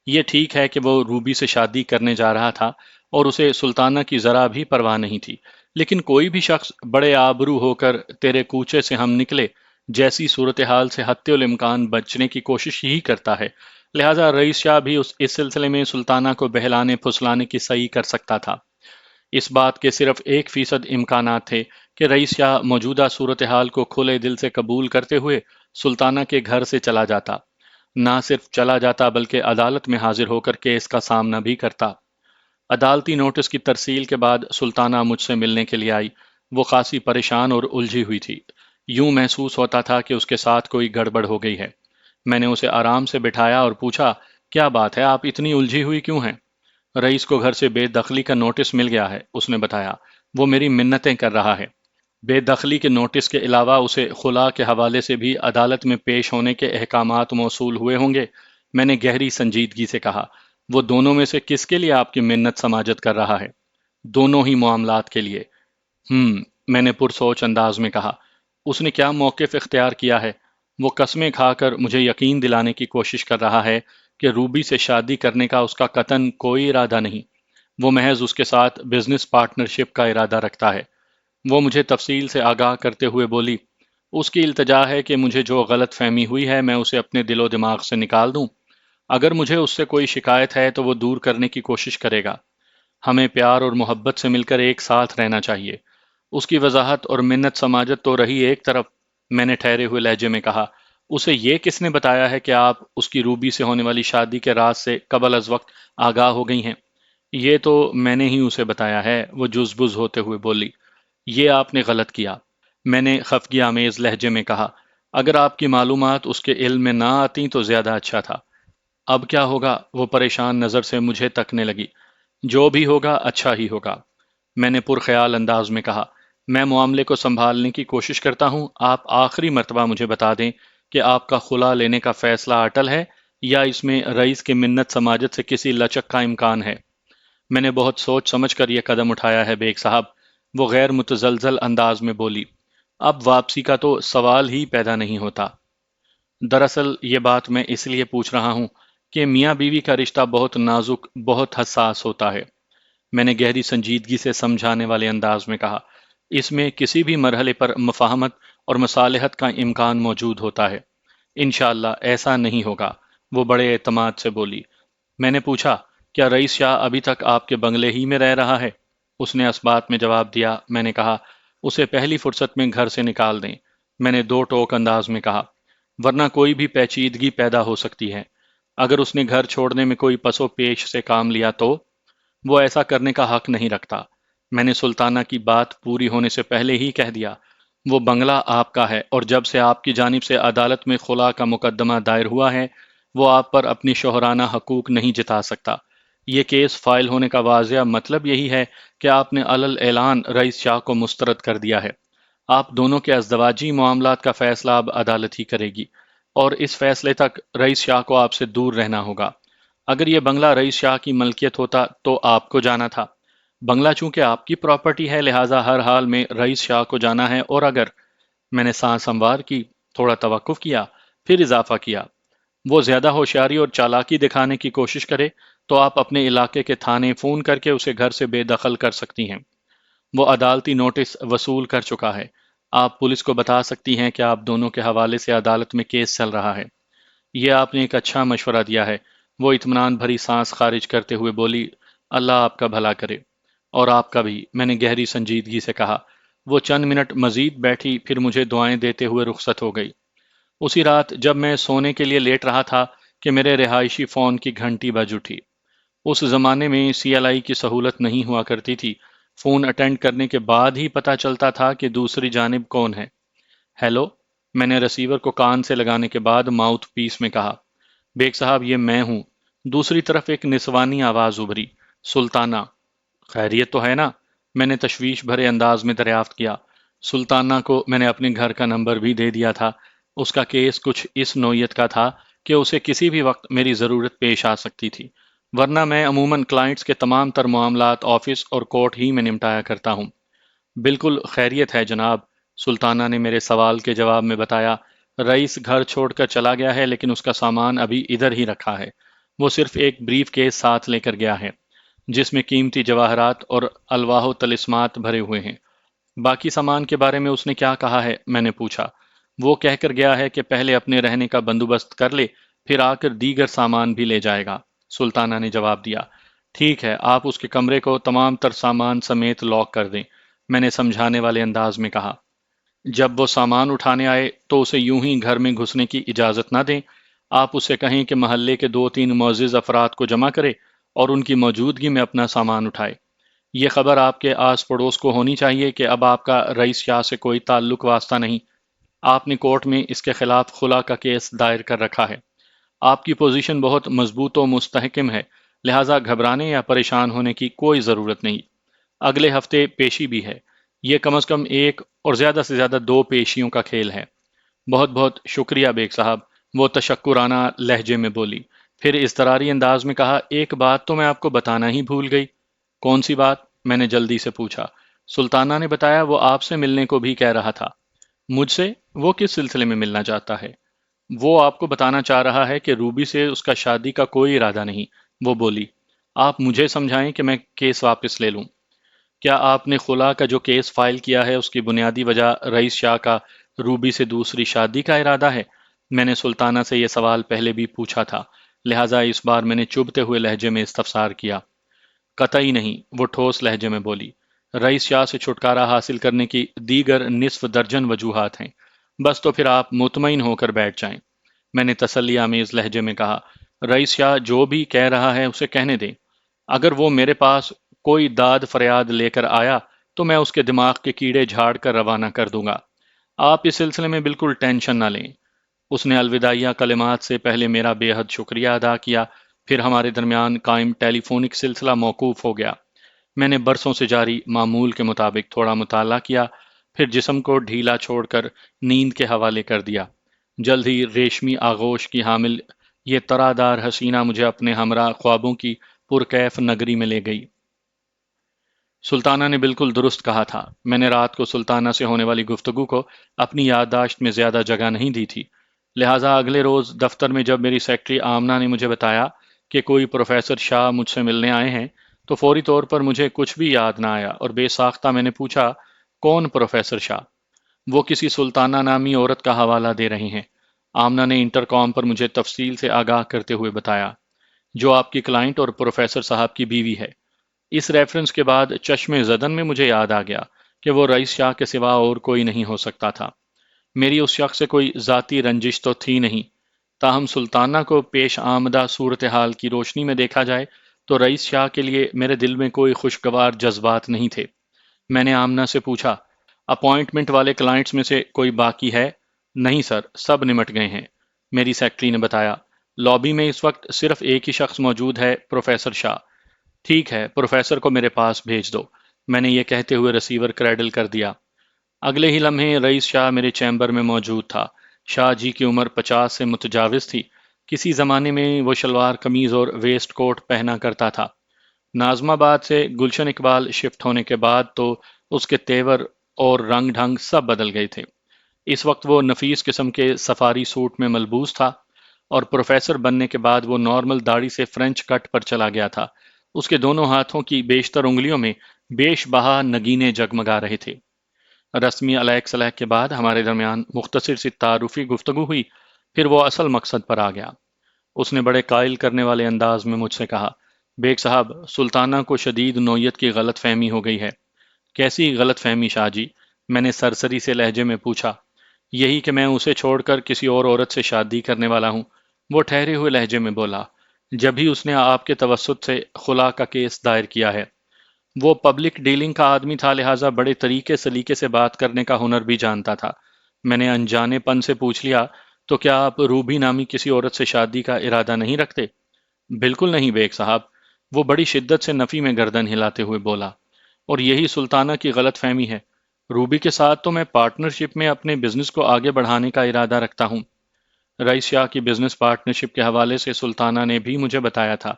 یہ ٹھیک ہے کہ وہ روبی سے شادی کرنے جا رہا تھا اور اسے سلطانہ کی ذرا بھی پرواہ نہیں تھی، لیکن کوئی بھی شخص بڑے آبرو ہو کر تیرے کوچے سے ہم نکلے جیسی صورتحال سے حتی الامکان بچنے کی کوشش ہی کرتا ہے۔ لہذا رئیس شاہ بھی اس سلسلے میں سلطانہ کو بہلانے پھسلانے کی صحیح کر سکتا تھا۔ اس بات کے صرف 1% امکانات تھے کہ رئیس شاہ موجودہ صورتحال کو کھلے دل سے قبول کرتے ہوئے سلطانہ کے گھر سے چلا جاتا۔ نہ صرف چلا جاتا بلکہ عدالت میں حاضر ہو کر کیس کا سامنا بھی کرتا۔ عدالتی نوٹس کی ترسیل کے بعد سلطانہ مجھ سے ملنے کے لیے آئی۔ وہ خاصی پریشان اور الجھی ہوئی تھی۔ یوں محسوس ہوتا تھا کہ اس کے ساتھ کوئی گڑبڑ ہو گئی ہے۔ میں نے اسے آرام سے بٹھایا اور پوچھا، کیا بات ہے، آپ اتنی الجھی ہوئی کیوں ہیں؟ رئیس کو گھر سے بے دخلی کا نوٹس مل گیا ہے، اس نے بتایا۔ وہ میری منتیں کر رہا ہے۔ بے دخلی کے نوٹس کے علاوہ اسے خلا کے حوالے سے بھی عدالت میں پیش ہونے کے احکامات موصول ہوئے ہوں گے۔ میں نے گہری سنجیدگی سے کہا، وہ دونوں میں سے کس کے لیے آپ کی منت سماجت کر رہا ہے؟ دونوں ہی معاملات کے لیے۔ میں نے پرسوچ انداز میں کہا۔ اس نے کیا موقف اختیار کیا ہے؟ وہ قسمیں کھا کر مجھے یقین دلانے کی کوشش کر رہا ہے کہ روبی سے شادی کرنے کا اس کا قطعاً کوئی ارادہ نہیں۔ وہ محض اس کے ساتھ بزنس پارٹنرشپ کا ارادہ رکھتا ہے۔ وہ مجھے تفصیل سے آگاہ کرتے ہوئے بولی، اس کی التجا ہے کہ مجھے جو غلط فہمی ہوئی ہے میں اسے اپنے دل و دماغ سے نکال دوں۔ اگر مجھے اس سے کوئی شکایت ہے تو وہ دور کرنے کی کوشش کرے گا۔ ہمیں پیار اور محبت سے مل کر ایک ساتھ رہنا چاہیے۔ اس کی وضاحت اور منت سماجت تو رہی ایک طرف، میں نے ٹھہرے ہوئے لہجے میں کہا، اسے یہ کس نے بتایا ہے کہ آپ اس کی روبی سے ہونے والی شادی کے راز سے قبل از وقت آگاہ ہو گئی ہیں؟ یہ تو میں نے ہی اسے بتایا ہے، وہ جزبز ہوتے ہوئے بولی۔ یہ آپ نے غلط کیا، میں نے خفگی آمیز لہجے میں کہا۔ اگر آپ کی معلومات اس کے علم میں نہ آتی تو زیادہ اچھا تھا۔ اب کیا ہوگا؟ وہ پریشان نظر سے مجھے تکنے لگی۔ جو بھی ہوگا اچھا ہی ہوگا، میں نے پرخیال انداز میں کہا۔ میں معاملے کو سنبھالنے کی کوشش کرتا ہوں، آپ آخری مرتبہ مجھے بتا دیں کہ آپ کا خلا لینے کا فیصلہ اٹل ہے یا اس میں رئیس کی منت سماجت سے کسی لچک کا امکان ہے؟ میں نے بہت سوچ سمجھ کر یہ قدم اٹھایا ہے بیگ صاحب، وہ غیر متزلزل انداز میں بولی۔ اب واپسی کا تو سوال ہی پیدا نہیں ہوتا۔ دراصل یہ بات میں اس لیے پوچھ رہا ہوں کہ میاں بیوی کا رشتہ بہت نازک، بہت حساس ہوتا ہے، میں نے گہری سنجیدگی سے سمجھانے والے انداز میں کہا۔ اس میں کسی بھی مرحلے پر مفاہمت اور مصالحت کا امکان موجود ہوتا ہے۔ انشاءاللہ ایسا نہیں ہوگا، وہ بڑے اعتماد سے بولی۔ میں نے پوچھا، کیا رئیس شاہ ابھی تک آپ کے بنگلے ہی میں رہ رہا ہے؟ اس نے اس بات میں جواب دیا۔ میں نے کہا، اسے پہلی فرصت میں گھر سے نکال دیں، میں نے دو ٹوک انداز میں کہا، ورنہ کوئی بھی پیچیدگی پیدا ہو سکتی ہے۔ اگر اس نے گھر چھوڑنے میں کوئی پس و پیش سے کام لیا تو وہ ایسا کرنے کا حق نہیں رکھتا۔ میں نے سلطانہ کی بات پوری ہونے سے پہلے ہی کہہ دیا، وہ بنگلہ آپ کا ہے اور جب سے آپ کی جانب سے عدالت میں خلا کا مقدمہ دائر ہوا ہے وہ آپ پر اپنی شوہرانہ حقوق نہیں جتا سکتا۔ یہ کیس فائل ہونے کا واضح مطلب یہی ہے کہ آپ نے علل اعلان رئیس شاہ کو مسترد کر دیا ہے۔ آپ دونوں کے ازدواجی معاملات کا فیصلہ اب عدالت ہی کرے گی، اور اس فیصلے تک رئیس شاہ کو آپ سے دور رہنا ہوگا۔ اگر یہ بنگلہ رئیس شاہ کی ملکیت ہوتا تو آپ کو جانا تھا۔ بنگلہ چونکہ آپ کی پراپرٹی ہے لہٰذا ہر حال میں رئیس شاہ کو جانا ہے، اور اگر میں نے سانس ہموار کی، تھوڑا توقف کیا، پھر اضافہ کیا، وہ زیادہ ہوشیاری اور چالاکی دکھانے کی کوشش کرے تو آپ اپنے علاقے کے تھانے فون کر کے اسے گھر سے بے دخل کر سکتی ہیں۔ وہ عدالتی نوٹس وصول کر چکا ہے۔ آپ پولیس کو بتا سکتی ہیں کہ آپ دونوں کے حوالے سے عدالت میں کیس چل رہا ہے۔ یہ آپ نے ایک اچھا مشورہ دیا ہے، وہ اطمینان بھری سانس خارج کرتے ہوئے بولی۔ اللہ آپ کا بھلا کرے، اور آپ کا بھی، میں نے گہری سنجیدگی سے کہا۔ وہ چند منٹ مزید بیٹھی پھر مجھے دعائیں دیتے ہوئے رخصت ہو گئی۔ اسی رات جب میں سونے کے لیے لیٹ رہا تھا کہ میرے رہائشی فون کی گھنٹی بج اٹھی۔ اس زمانے میں سی ایل آئی کی سہولت نہیں ہوا کرتی تھی۔ فون اٹینڈ کرنے کے بعد ہی پتہ چلتا تھا کہ دوسری جانب کون ہے۔ ہیلو، میں نے ریسیور کو کان سے لگانے کے بعد ماؤتھ پیس میں کہا۔ بیگ صاحب، یہ میں ہوں۔ دوسری طرف ایک نسوانی آواز ابھری، سلطانہ۔ خیریت تو ہے نا؟ میں نے تشویش بھرے انداز میں دریافت کیا۔ سلطانہ کو میں نے اپنے گھر کا نمبر بھی دے دیا تھا۔ اس کا کیس کچھ اس نوعیت کا تھا کہ اسے کسی بھی وقت میری ضرورت پیش آ سکتی تھی، ورنہ میں عموماً کلائنٹس کے تمام تر معاملات آفس اور کورٹ ہی میں نمٹایا کرتا ہوں۔ بالکل خیریت ہے جناب، سلطانہ نے میرے سوال کے جواب میں بتایا۔ رئیس گھر چھوڑ کر چلا گیا ہے، لیکن اس کا سامان ابھی ادھر ہی رکھا ہے۔ وہ صرف ایک بریف کیس ساتھ لے کر گیا ہے جس میں قیمتی جواہرات اور الواح و طلسمات بھرے ہوئے ہیں۔ باقی سامان کے بارے میں اس نے کیا کہا ہے؟ میں نے پوچھا۔ وہ کہہ کر گیا ہے کہ پہلے اپنے رہنے کا بندوبست کر لے، پھر آ کر دیگر سامان بھی لے جائے گا، سلطانہ نے جواب دیا۔ ٹھیک ہے، آپ اس کے کمرے کو تمام تر سامان سمیت لاک کر دیں، میں نے سمجھانے والے انداز میں کہا۔ جب وہ سامان اٹھانے آئے تو اسے یوں ہی گھر میں گھسنے کی اجازت نہ دیں۔ آپ اسے کہیں کہ محلے کے 2-3 معزز افراد کو جمع کرے اور ان کی موجودگی میں اپنا سامان اٹھائے۔ یہ خبر آپ کے آس پڑوس کو ہونی چاہیے کہ اب آپ کا رئیس شاہ سے کوئی تعلق واسطہ نہیں۔ آپ نے کورٹ میں اس کے خلاف خلا کا کیس دائر کر رکھا ہے۔ آپ کی پوزیشن بہت مضبوط و مستحکم ہے، لہٰذا گھبرانے یا پریشان ہونے کی کوئی ضرورت نہیں۔ اگلے ہفتے پیشی بھی ہے۔ یہ کم از کم ایک اور زیادہ سے زیادہ 2 پیشیوں کا کھیل ہے۔ بہت بہت شکریہ بیگ صاحب، وہ تشکرانہ لہجے میں بولی۔ پھر اضطراری انداز میں کہا، ایک بات تو میں آپ کو بتانا ہی بھول گئی۔ کون سی بات؟ میں نے جلدی سے پوچھا۔ سلطانہ نے بتایا وہ آپ سے ملنے کو بھی کہہ رہا تھا۔ مجھ سے؟ وہ کس سلسلے میں ملنا چاہتا ہے؟ وہ آپ کو بتانا چاہ رہا ہے کہ روبی سے اس کا شادی کا کوئی ارادہ نہیں، وہ بولی۔ آپ مجھے سمجھائیں کہ میں کیس واپس لے لوں۔ کیا آپ نے خلا کا جو کیس فائل کیا ہے اس کی بنیادی وجہ رئیس شاہ کا روبی سے دوسری شادی کا ارادہ ہے؟ میں نے سلطانہ سے یہ سوال پہلے بھی پوچھا تھا، لہٰذا اس بار میں نے چبھتے ہوئے لہجے میں استفسار کیا۔ قطعی نہیں، وہ ٹھوس لہجے میں بولی۔ رئیس شاہ سے چھٹکارا حاصل کرنے کی دیگر نصف درجن وجوہات ہیں، بس تو پھر آپ مطمئن ہو کر بیٹھ جائیں، میں نے تسلی آمیز لہجے میں کہا۔ رئیس شاہ جو بھی کہہ رہا ہے اسے کہنے دیں۔ اگر وہ میرے پاس کوئی داد فریاد لے کر آیا تو میں اس کے دماغ کے کیڑے جھاڑ کر روانہ کر دوں گا۔ آپ اس سلسلے میں بالکل ٹینشن نہ لیں۔ اس نے الوداعیہ کلمات سے پہلے میرا بے حد شکریہ ادا کیا، پھر ہمارے درمیان قائم ٹیلی فونک سلسلہ موقوف ہو گیا۔ میں نے برسوں سے جاری معمول کے مطابق تھوڑا مطالعہ کیا، پھر جسم کو ڈھیلا چھوڑ کر نیند کے حوالے کر دیا۔ جلد ہی ریشمی آغوش کی حامل یہ ترادار حسینہ مجھے اپنے ہمراہ خوابوں کی پرکیف نگری میں لے گئی۔ سلطانہ نے بالکل درست کہا تھا۔ میں نے رات کو سلطانہ سے ہونے والی گفتگو کو اپنی یادداشت میں زیادہ جگہ نہیں دی تھی، لہٰذا اگلے روز دفتر میں جب میری سیکرٹری آمنہ نے مجھے بتایا کہ کوئی پروفیسر شاہ مجھ سے ملنے آئے ہیں تو فوری طور پر مجھے کچھ بھی یاد نہ آیا اور بے ساختہ میں نے پوچھا، کون پروفیسر شاہ؟ وہ کسی سلطانہ نامی عورت کا حوالہ دے رہے ہیں، آمنہ نے انٹر کام پر مجھے تفصیل سے آگاہ کرتے ہوئے بتایا، جو آپ کی کلائنٹ اور پروفیسر صاحب کی بیوی ہے۔ اس ریفرنس کے بعد چشم زدن میں مجھے یاد آ گیا کہ وہ رئیس شاہ کے سوا اور کوئی نہیں ہو سکتا تھا۔ میری اس شخص سے کوئی ذاتی رنجش تو تھی نہیں، تاہم سلطانہ کو پیش آمدہ صورتحال کی روشنی میں دیکھا جائے تو رئیس شاہ کے لیے میرے دل میں کوئی خوشگوار جذبات نہیں تھے۔ میں نے آمنہ سے پوچھا، اپوائنٹمنٹ والے کلائنٹس میں سے کوئی باقی ہے؟ نہیں سر، سب نمٹ گئے ہیں، میری سیکرٹری نے بتایا۔ لابی میں اس وقت صرف ایک ہی شخص موجود ہے، پروفیسر شاہ۔ ٹھیک ہے، پروفیسر کو میرے پاس بھیج دو، میں نے یہ کہتے ہوئے ریسیور کریڈل کر دیا۔ اگلے ہی لمحے رئیس شاہ میرے چیمبر میں موجود تھا۔ شاہ جی کی عمر 50 سے متجاوز تھی۔ کسی زمانے میں وہ شلوار قمیض اور ویسٹ کوٹ پہنا کرتا تھا۔ ناظم آباد سے گلشن اقبال شفٹ ہونے کے بعد تو اس کے تیور اور رنگ ڈھنگ سب بدل گئے تھے۔ اس وقت وہ نفیس قسم کے سفاری سوٹ میں ملبوس تھا اور پروفیسر بننے کے بعد وہ نارمل داڑھی سے فرنچ کٹ پر چلا گیا تھا۔ اس کے دونوں ہاتھوں کی بیشتر انگلیوں میں بیش بہا نگینے جگمگا رہے تھے۔ رسمی علیک سلیک کے بعد ہمارے درمیان مختصر سی تعارفی گفتگو ہوئی، پھر وہ اصل مقصد پر آ گیا۔ اس نے بڑے قائل کرنے والے انداز میں مجھ سے کہا، بیگ صاحب، سلطانہ کو شدید نوعیت کی غلط فہمی ہو گئی ہے۔ کیسی غلط فہمی شاہ جی؟ میں نے سرسری سے لہجے میں پوچھا۔ یہی کہ میں اسے چھوڑ کر کسی اور عورت سے شادی کرنے والا ہوں، وہ ٹھہرے ہوئے لہجے میں بولا۔ جب ہی اس نے آپ کے توسط سے خلا کا کیس دائر کیا ہے۔ وہ پبلک ڈیلنگ کا آدمی تھا، لہٰذا بڑے طریقے سلیقے سے بات کرنے کا ہنر بھی جانتا تھا۔ میں نے انجانے پن سے پوچھ لیا، تو کیا آپ روبی نامی کسی عورت سے شادی کا ارادہ نہیں رکھتے؟ بالکل نہیں بیگ صاحب، وہ بڑی شدت سے نفی میں گردن ہلاتے ہوئے بولا، اور یہی سلطانہ کی غلط فہمی ہے۔ روبی کے ساتھ تو میں پارٹنرشپ میں اپنے بزنس کو آگے بڑھانے کا ارادہ رکھتا ہوں۔ رئیس شاہ کی بزنس پارٹنرشپ کے حوالے سے سلطانہ نے بھی مجھے بتایا تھا۔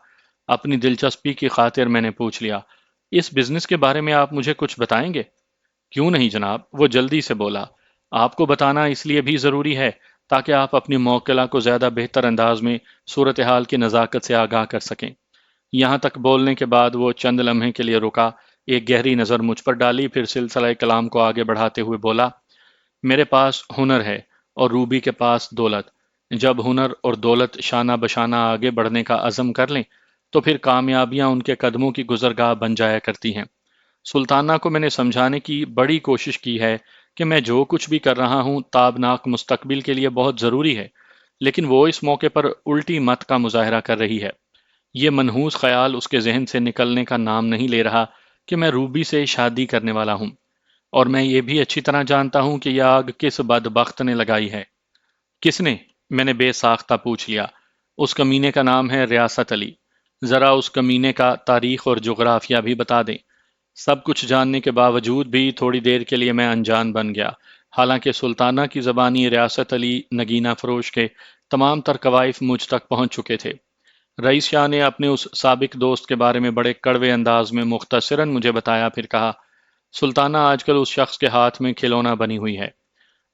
اپنی دلچسپی کی خاطر میں نے پوچھ لیا، اس بزنس کے بارے میں آپ مجھے کچھ بتائیں گے؟ کیوں نہیں جناب، وہ جلدی سے بولا۔ آپ کو بتانا اس لیے بھی ضروری ہے تاکہ آپ اپنی موکلہ کو زیادہ بہتر انداز میں صورتحال کی نزاکت سے آگاہ کر سکیں۔ یہاں تک بولنے کے بعد وہ چند لمحے کے لیے رکا، ایک گہری نظر مجھ پر ڈالی، پھر سلسلہ کلام کو آگے بڑھاتے ہوئے بولا، میرے پاس ہنر ہے اور روبی کے پاس دولت۔ جب ہنر اور دولت شانہ بشانہ آگے بڑھنے کا عزم کر لیں تو پھر کامیابیاں ان کے قدموں کی گزرگاہ بن جایا کرتی ہیں۔ سلطانہ کو میں نے سمجھانے کی بڑی کوشش کی ہے کہ میں جو کچھ بھی کر رہا ہوں تابناک مستقبل کے لیے بہت ضروری ہے، لیکن وہ اس موقع پر الٹی مت کا مظاہرہ کر رہی ہے۔ یہ منحوس خیال اس کے ذہن سے نکلنے کا نام نہیں لے رہا کہ میں روبی سے شادی کرنے والا ہوں، اور میں یہ بھی اچھی طرح جانتا ہوں کہ یہ آگ کس بدبخت نے لگائی ہے۔ کس نے؟ میں نے بے ساختہ پوچھ لیا۔ اس کمینے کا نام ہے ریاست علی۔ ذرا اس کمینے کا تاریخ اور جغرافیہ بھی بتا دیں۔ سب کچھ جاننے کے باوجود بھی تھوڑی دیر کے لیے میں انجان بن گیا، حالانکہ سلطانہ کی زبانی ریاست علی نگینہ فروش کے تمام تر کوائف مجھ تک پہنچ چکے تھے۔ رئیس شاہ نے اپنے اس سابق دوست کے بارے میں بڑے کڑوے انداز میں مختصراً مجھے بتایا، پھر کہا، سلطانہ آج کل اس شخص کے ہاتھ میں کھلونا بنی ہوئی ہے۔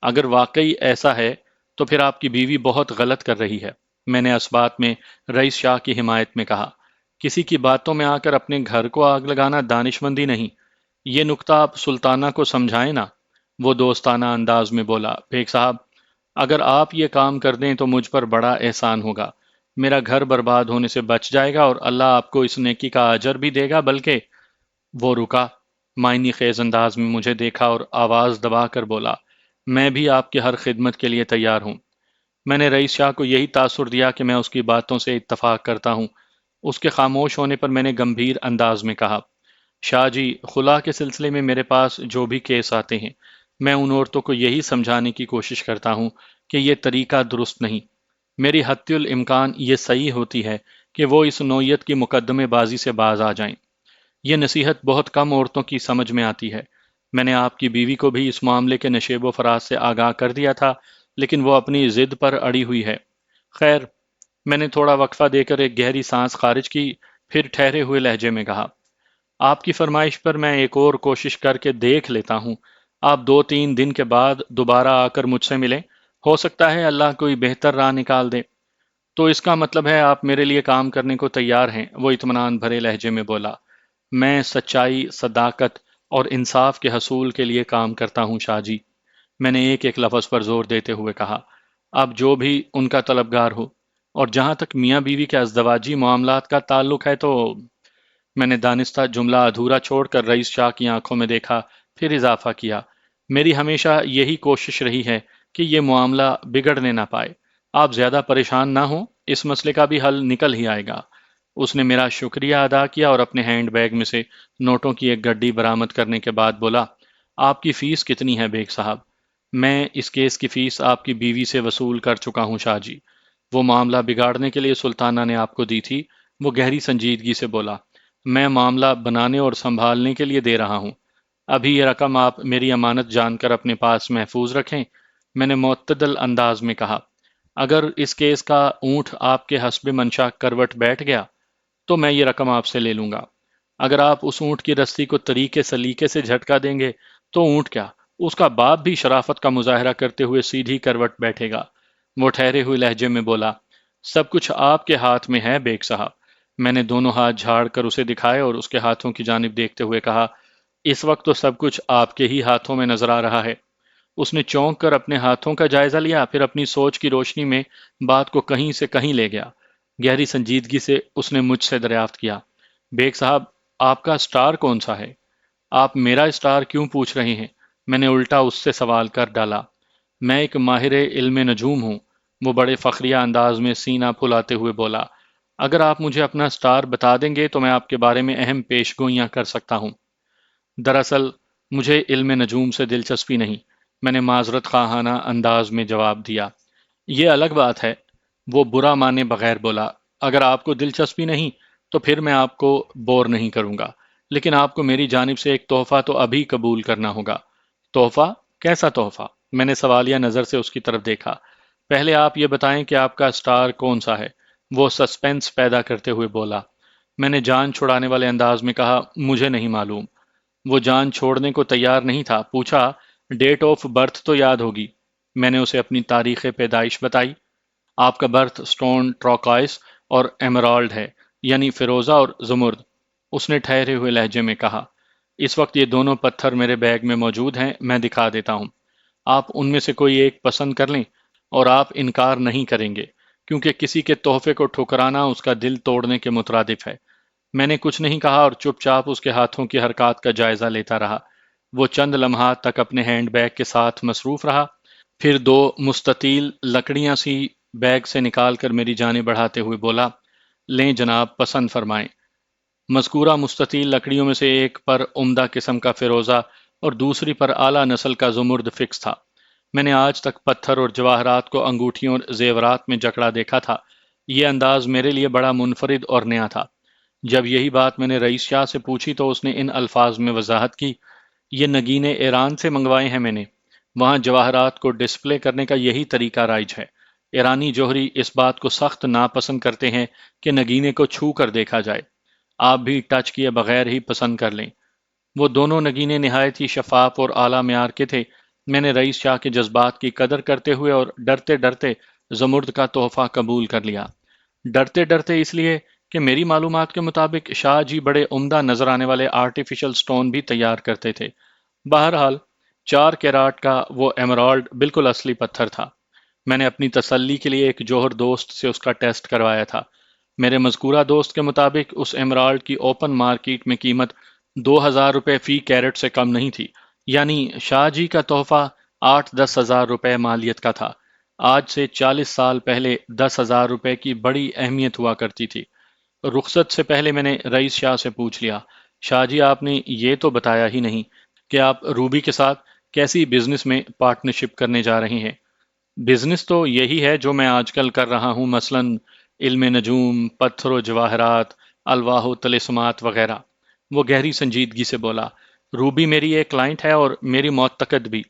اگر واقعی ایسا ہے تو پھر آپ کی بیوی بہت غلط کر رہی ہے، میں نے اس بات میں رئیس شاہ کی حمایت میں کہا۔ کسی کی باتوں میں آ کر اپنے گھر کو آگ لگانا دانشمندی نہیں، یہ نکتہ آپ سلطانہ کو سمجھائیں نا، وہ دوستانہ انداز میں بولا۔ بیگ صاحب، اگر آپ یہ کام کر دیں تو مجھ پر بڑا احسان ہوگا، میرا گھر برباد ہونے سے بچ جائے گا اور اللہ آپ کو اس نیکی کا اجر بھی دے گا، بلکہ… وہ رکا، معنی خیز انداز میں مجھے دیکھا اور آواز دبا کر بولا، میں بھی آپ کی ہر خدمت کے لیے تیار ہوں۔ میں نے رئیس شاہ کو یہی تاثر دیا کہ میں اس کی باتوں سے اتفاق کرتا ہوں۔ اس کے خاموش ہونے پر میں نے گمبھیر انداز میں کہا، شاہ جی، خلا کے سلسلے میں میرے پاس جو بھی کیس آتے ہیں، میں ان عورتوں کو یہی سمجھانے کی کوشش کرتا ہوں کہ یہ طریقہ درست نہیں۔ میری حتی الامکان یہ صحیح ہوتی ہے کہ وہ اس نوعیت کی مقدمے بازی سے باز آ جائیں۔ یہ نصیحت بہت کم عورتوں کی سمجھ میں آتی ہے۔ میں نے آپ کی بیوی کو بھی اس معاملے کے نشیب و فراز سے آگاہ کر دیا تھا، لیکن وہ اپنی ضد پر اڑی ہوئی ہے۔ خیر، میں نے تھوڑا وقفہ دے کر ایک گہری سانس خارج کی، پھر ٹھہرے ہوئے لہجے میں کہا، آپ کی فرمائش پر میں ایک اور کوشش کر کے دیکھ لیتا ہوں۔ آپ 2-3 دن کے بعد دوبارہ آ کر مجھ سے ملیں، ہو سکتا ہے اللہ کوئی بہتر راہ نکال دے۔ تو اس کا مطلب ہے آپ میرے لیے کام کرنے کو تیار ہیں، وہ اطمینان بھرے لہجے میں بولا۔ میں سچائی، صداقت اور انصاف کے حصول کے لیے کام کرتا ہوں شاہ جی، میں نے ایک ایک لفظ پر زور دیتے ہوئے کہا۔ آپ جو بھی ان کا طلبگار ہو، اور جہاں تک میاں بیوی کے ازدواجی معاملات کا تعلق ہے تو… میں نے دانستہ جملہ ادھورا چھوڑ کر رئیس شاہ کی آنکھوں میں دیکھا، پھر اضافہ کیا، میری ہمیشہ یہی کوشش رہی ہے کہ یہ معاملہ بگڑنے نہ پائے۔ آپ زیادہ پریشان نہ ہوں، اس مسئلے کا بھی حل نکل ہی آئے گا۔ اس نے میرا شکریہ ادا کیا اور اپنے ہینڈ بیگ میں سے نوٹوں کی ایک گڈی برآمد کرنے کے بعد بولا، آپ کی فیس کتنی ہے بیگ صاحب؟ میں اس کیس کی فیس آپ کی بیوی سے وصول کر چکا ہوں شاہ جی۔ وہ معاملہ بگاڑنے کے لیے سلطانہ نے آپ کو دی تھی، وہ گہری سنجیدگی سے بولا۔ میں معاملہ بنانے اور سنبھالنے کے لیے دے رہا ہوں۔ ابھی یہ رقم آپ میری امانت جان کر اپنے پاس محفوظ رکھیں، میں نے معتدل انداز میں کہا۔ اگر اس کیس کا اونٹ آپ کے حسب منشا کروٹ بیٹھ گیا تو میں یہ رقم آپ سے لے لوں گا۔ اگر آپ اس اونٹ کی رسی کو طریقے سلیقے سے جھٹکا دیں گے تو اونٹ کیا، اس کا باپ بھی شرافت کا مظاہرہ کرتے ہوئے سیدھی کروٹ بیٹھے گا۔ وہ ٹھہرے ہوئے لہجے میں بولا، سب کچھ آپ کے ہاتھ میں ہے بیگ صاحب۔ میں نے دونوں ہاتھ جھاڑ کر اسے دکھائے اور اس کے ہاتھوں کی جانب دیکھتے ہوئے کہا، اس وقت تو سب کچھ آپ کے ہی ہاتھوں میں نظر آ رہا ہے۔ اس نے چونک کر اپنے ہاتھوں کا جائزہ لیا، پھر اپنی سوچ کی روشنی میں بات کو کہیں سے کہیں لے گیا۔ گہری سنجیدگی سے اس نے مجھ سے دریافت کیا، بیگ صاحب، آپ کا اسٹار کون سا ہے؟ آپ میرا اسٹار کیوں پوچھ رہے ہیں؟ میں نے الٹا اس سے سوال کر ڈالا۔ میں ایک ماہر علم نجوم ہوں، وہ بڑے فخریہ انداز میں سینہ پھلاتے ہوئے بولا۔ اگر آپ مجھے اپنا سٹار بتا دیں گے تو میں آپ کے بارے میں اہم پیش گوئیاں کر سکتا ہوں۔ دراصل مجھے علم نجوم سے دلچسپی نہیں، میں نے معذرت خواہانہ انداز میں جواب دیا۔ یہ الگ بات ہے، وہ برا مانے بغیر بولا۔ اگر آپ کو دلچسپی نہیں تو پھر میں آپ کو بور نہیں کروں گا، لیکن آپ کو میری جانب سے ایک تحفہ تو ابھی قبول کرنا ہوگا۔ تحفہ؟ کیسا تحفہ؟ میں نے سوالیہ نظر سے اس کی طرف دیکھا۔ پہلے آپ یہ بتائیں کہ آپ کا سٹار کون سا ہے، وہ سسپینس پیدا کرتے ہوئے بولا۔ میں نے جان چھڑانے والے انداز میں کہا، مجھے نہیں معلوم۔ وہ جان چھوڑنے کو تیار نہیں تھا، پوچھا، ڈیٹ آف برتھ تو یاد ہوگی؟ میں نے اسے اپنی تاریخ پیدائش بتائی۔ آپ کا برتھ سٹون ٹروکائس اور ایمرالڈ ہے، یعنی فیروزہ اور زمرد، اس نے ٹھہرے ہوئے لہجے میں کہا۔ اس وقت یہ دونوں پتھر میرے بیگ میں موجود ہیں، میں دکھا دیتا ہوں۔ آپ ان میں سے کوئی ایک پسند کر لیں اور آپ انکار نہیں کریں گے، کیونکہ کسی کے تحفے کو ٹھکرانا اس کا دل توڑنے کے مترادف ہے۔ میں نے کچھ نہیں کہا اور چپ چاپ اس کے ہاتھوں کی حرکات کا جائزہ لیتا رہا۔ وہ چند لمحات تک اپنے ہینڈ بیگ کے ساتھ مصروف رہا، پھر دو مستطیل لکڑیاں سی بیگ سے نکال کر میری جانب بڑھاتے ہوئے بولا، لیں جناب، پسند فرمائیں۔ مذکورہ مستطیل لکڑیوں میں سے ایک پر عمدہ قسم کا فیروزہ اور دوسری پر اعلیٰ نسل کا زمرد فکس تھا۔ میں نے آج تک پتھر اور جواہرات کو انگوٹھیوں اور زیورات میں جکڑا دیکھا تھا، یہ انداز میرے لیے بڑا منفرد اور نیا تھا۔ جب یہی بات میں نے رئیس شاہ سے پوچھی تو اس نے ان الفاظ میں وضاحت کی، یہ نگینے ایران سے منگوائے ہیں میں نے، وہاں جواہرات کو ڈسپلے کرنے کا یہی طریقہ رائج ہے۔ ایرانی جوہری اس بات کو سخت ناپسند کرتے ہیں کہ نگینے کو چھو کر دیکھا جائے، آپ بھی ٹچ کیے بغیر ہی پسند کر لیں۔ وہ دونوں نگینے نہایت ہی شفاف اور اعلیٰ معیار کے تھے۔ میں نے رئیس شاہ کے جذبات کی قدر کرتے ہوئے اور ڈرتے ڈرتے زمرد کا تحفہ قبول کر لیا۔ ڈرتے ڈرتے اس لیے کہ میری معلومات کے مطابق شاہ جی بڑے عمدہ نظر آنے والے آرٹیفیشل سٹون بھی تیار کرتے تھے۔ بہرحال 4 کیرات کا وہ ایمرالڈ بالکل اصلی پتھر تھا۔ میں نے اپنی تسلی کے لیے ایک جوہر دوست سے اس کا ٹیسٹ کروایا تھا۔ میرے مذکورہ دوست کے مطابق اس ایمرالڈ کی اوپن مارکیٹ میں قیمت 2,000 روپے فی کیرٹ سے کم نہیں تھی، یعنی شاہ جی کا تحفہ 8-10 ہزار روپے مالیت کا تھا۔ آج سے 40 سال پہلے 10,000 روپے کی بڑی اہمیت ہوا کرتی تھی۔ رخصت سے پہلے میں نے رئیس شاہ سے پوچھ لیا، شاہ جی آپ نے یہ تو بتایا ہی نہیں کہ آپ روبی کے ساتھ کیسی بزنس میں پارٹنرشپ کرنے جا رہے ہیں؟ بزنس تو یہی ہے جو میں آج کل کر رہا ہوں، مثلا علم نجوم، پتھر و جواہرات، الواح و طلسمات وغیرہ۔ وہ گہری سنجیدگی سے بولا، روبی میری ایک کلائنٹ ہے اور میری معتقد بھی۔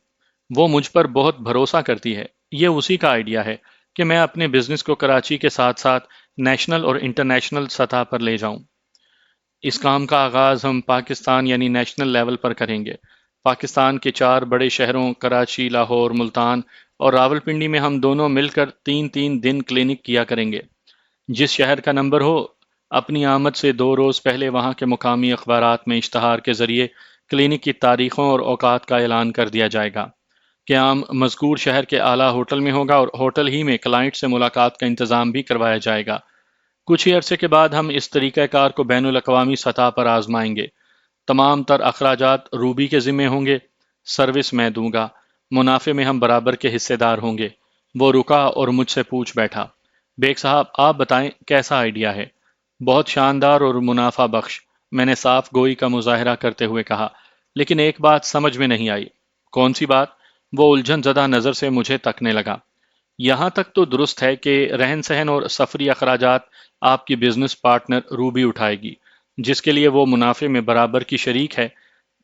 وہ مجھ پر بہت بھروسہ کرتی ہے۔ یہ اسی کا آئیڈیا ہے کہ میں اپنے بزنس کو کراچی کے ساتھ ساتھ نیشنل اور انٹرنیشنل سطح پر لے جاؤں۔ اس کام کا آغاز ہم پاکستان یعنی نیشنل لیول پر کریں گے۔ پاکستان کے 4 بڑے شہروں کراچی، لاہور، ملتان اور راولپنڈی میں ہم دونوں مل کر 3 دن کلینک کیا کریں گے۔ جس شہر کا نمبر ہو، اپنی آمد سے 2 روز پہلے وہاں کے مقامی اخبارات میں اشتہار کے ذریعے کلینک کی تاریخوں اور اوقات کا اعلان کر دیا جائے گا۔ قیام مذکور شہر کے اعلیٰ ہوٹل میں ہوگا اور ہوٹل ہی میں کلائنٹ سے ملاقات کا انتظام بھی کروایا جائے گا۔ کچھ ہی عرصے کے بعد ہم اس طریقہ کار کو بین الاقوامی سطح پر آزمائیں گے۔ تمام تر اخراجات روبی کے ذمے ہوں گے، سروس میں دوں گا، منافع میں ہم برابر کے حصے دار ہوں گے۔ وہ رکا اور مجھ سے پوچھ بیٹھا، بیگ صاحب آپ بتائیں کیسا آئیڈیا ہے؟ بہت شاندار اور منافع بخش، میں نے صاف گوئی کا مظاہرہ کرتے ہوئے کہا، لیکن ایک بات سمجھ میں نہیں آئی۔ کون سی بات؟ وہ الجھن زدہ نظر سے مجھے تکنے لگا۔ یہاں تک تو درست ہے کہ رہن سہن اور سفری اخراجات آپ کی بزنس پارٹنر روبی اٹھائے گی، جس کے لیے وہ منافع میں برابر کی شریک ہے۔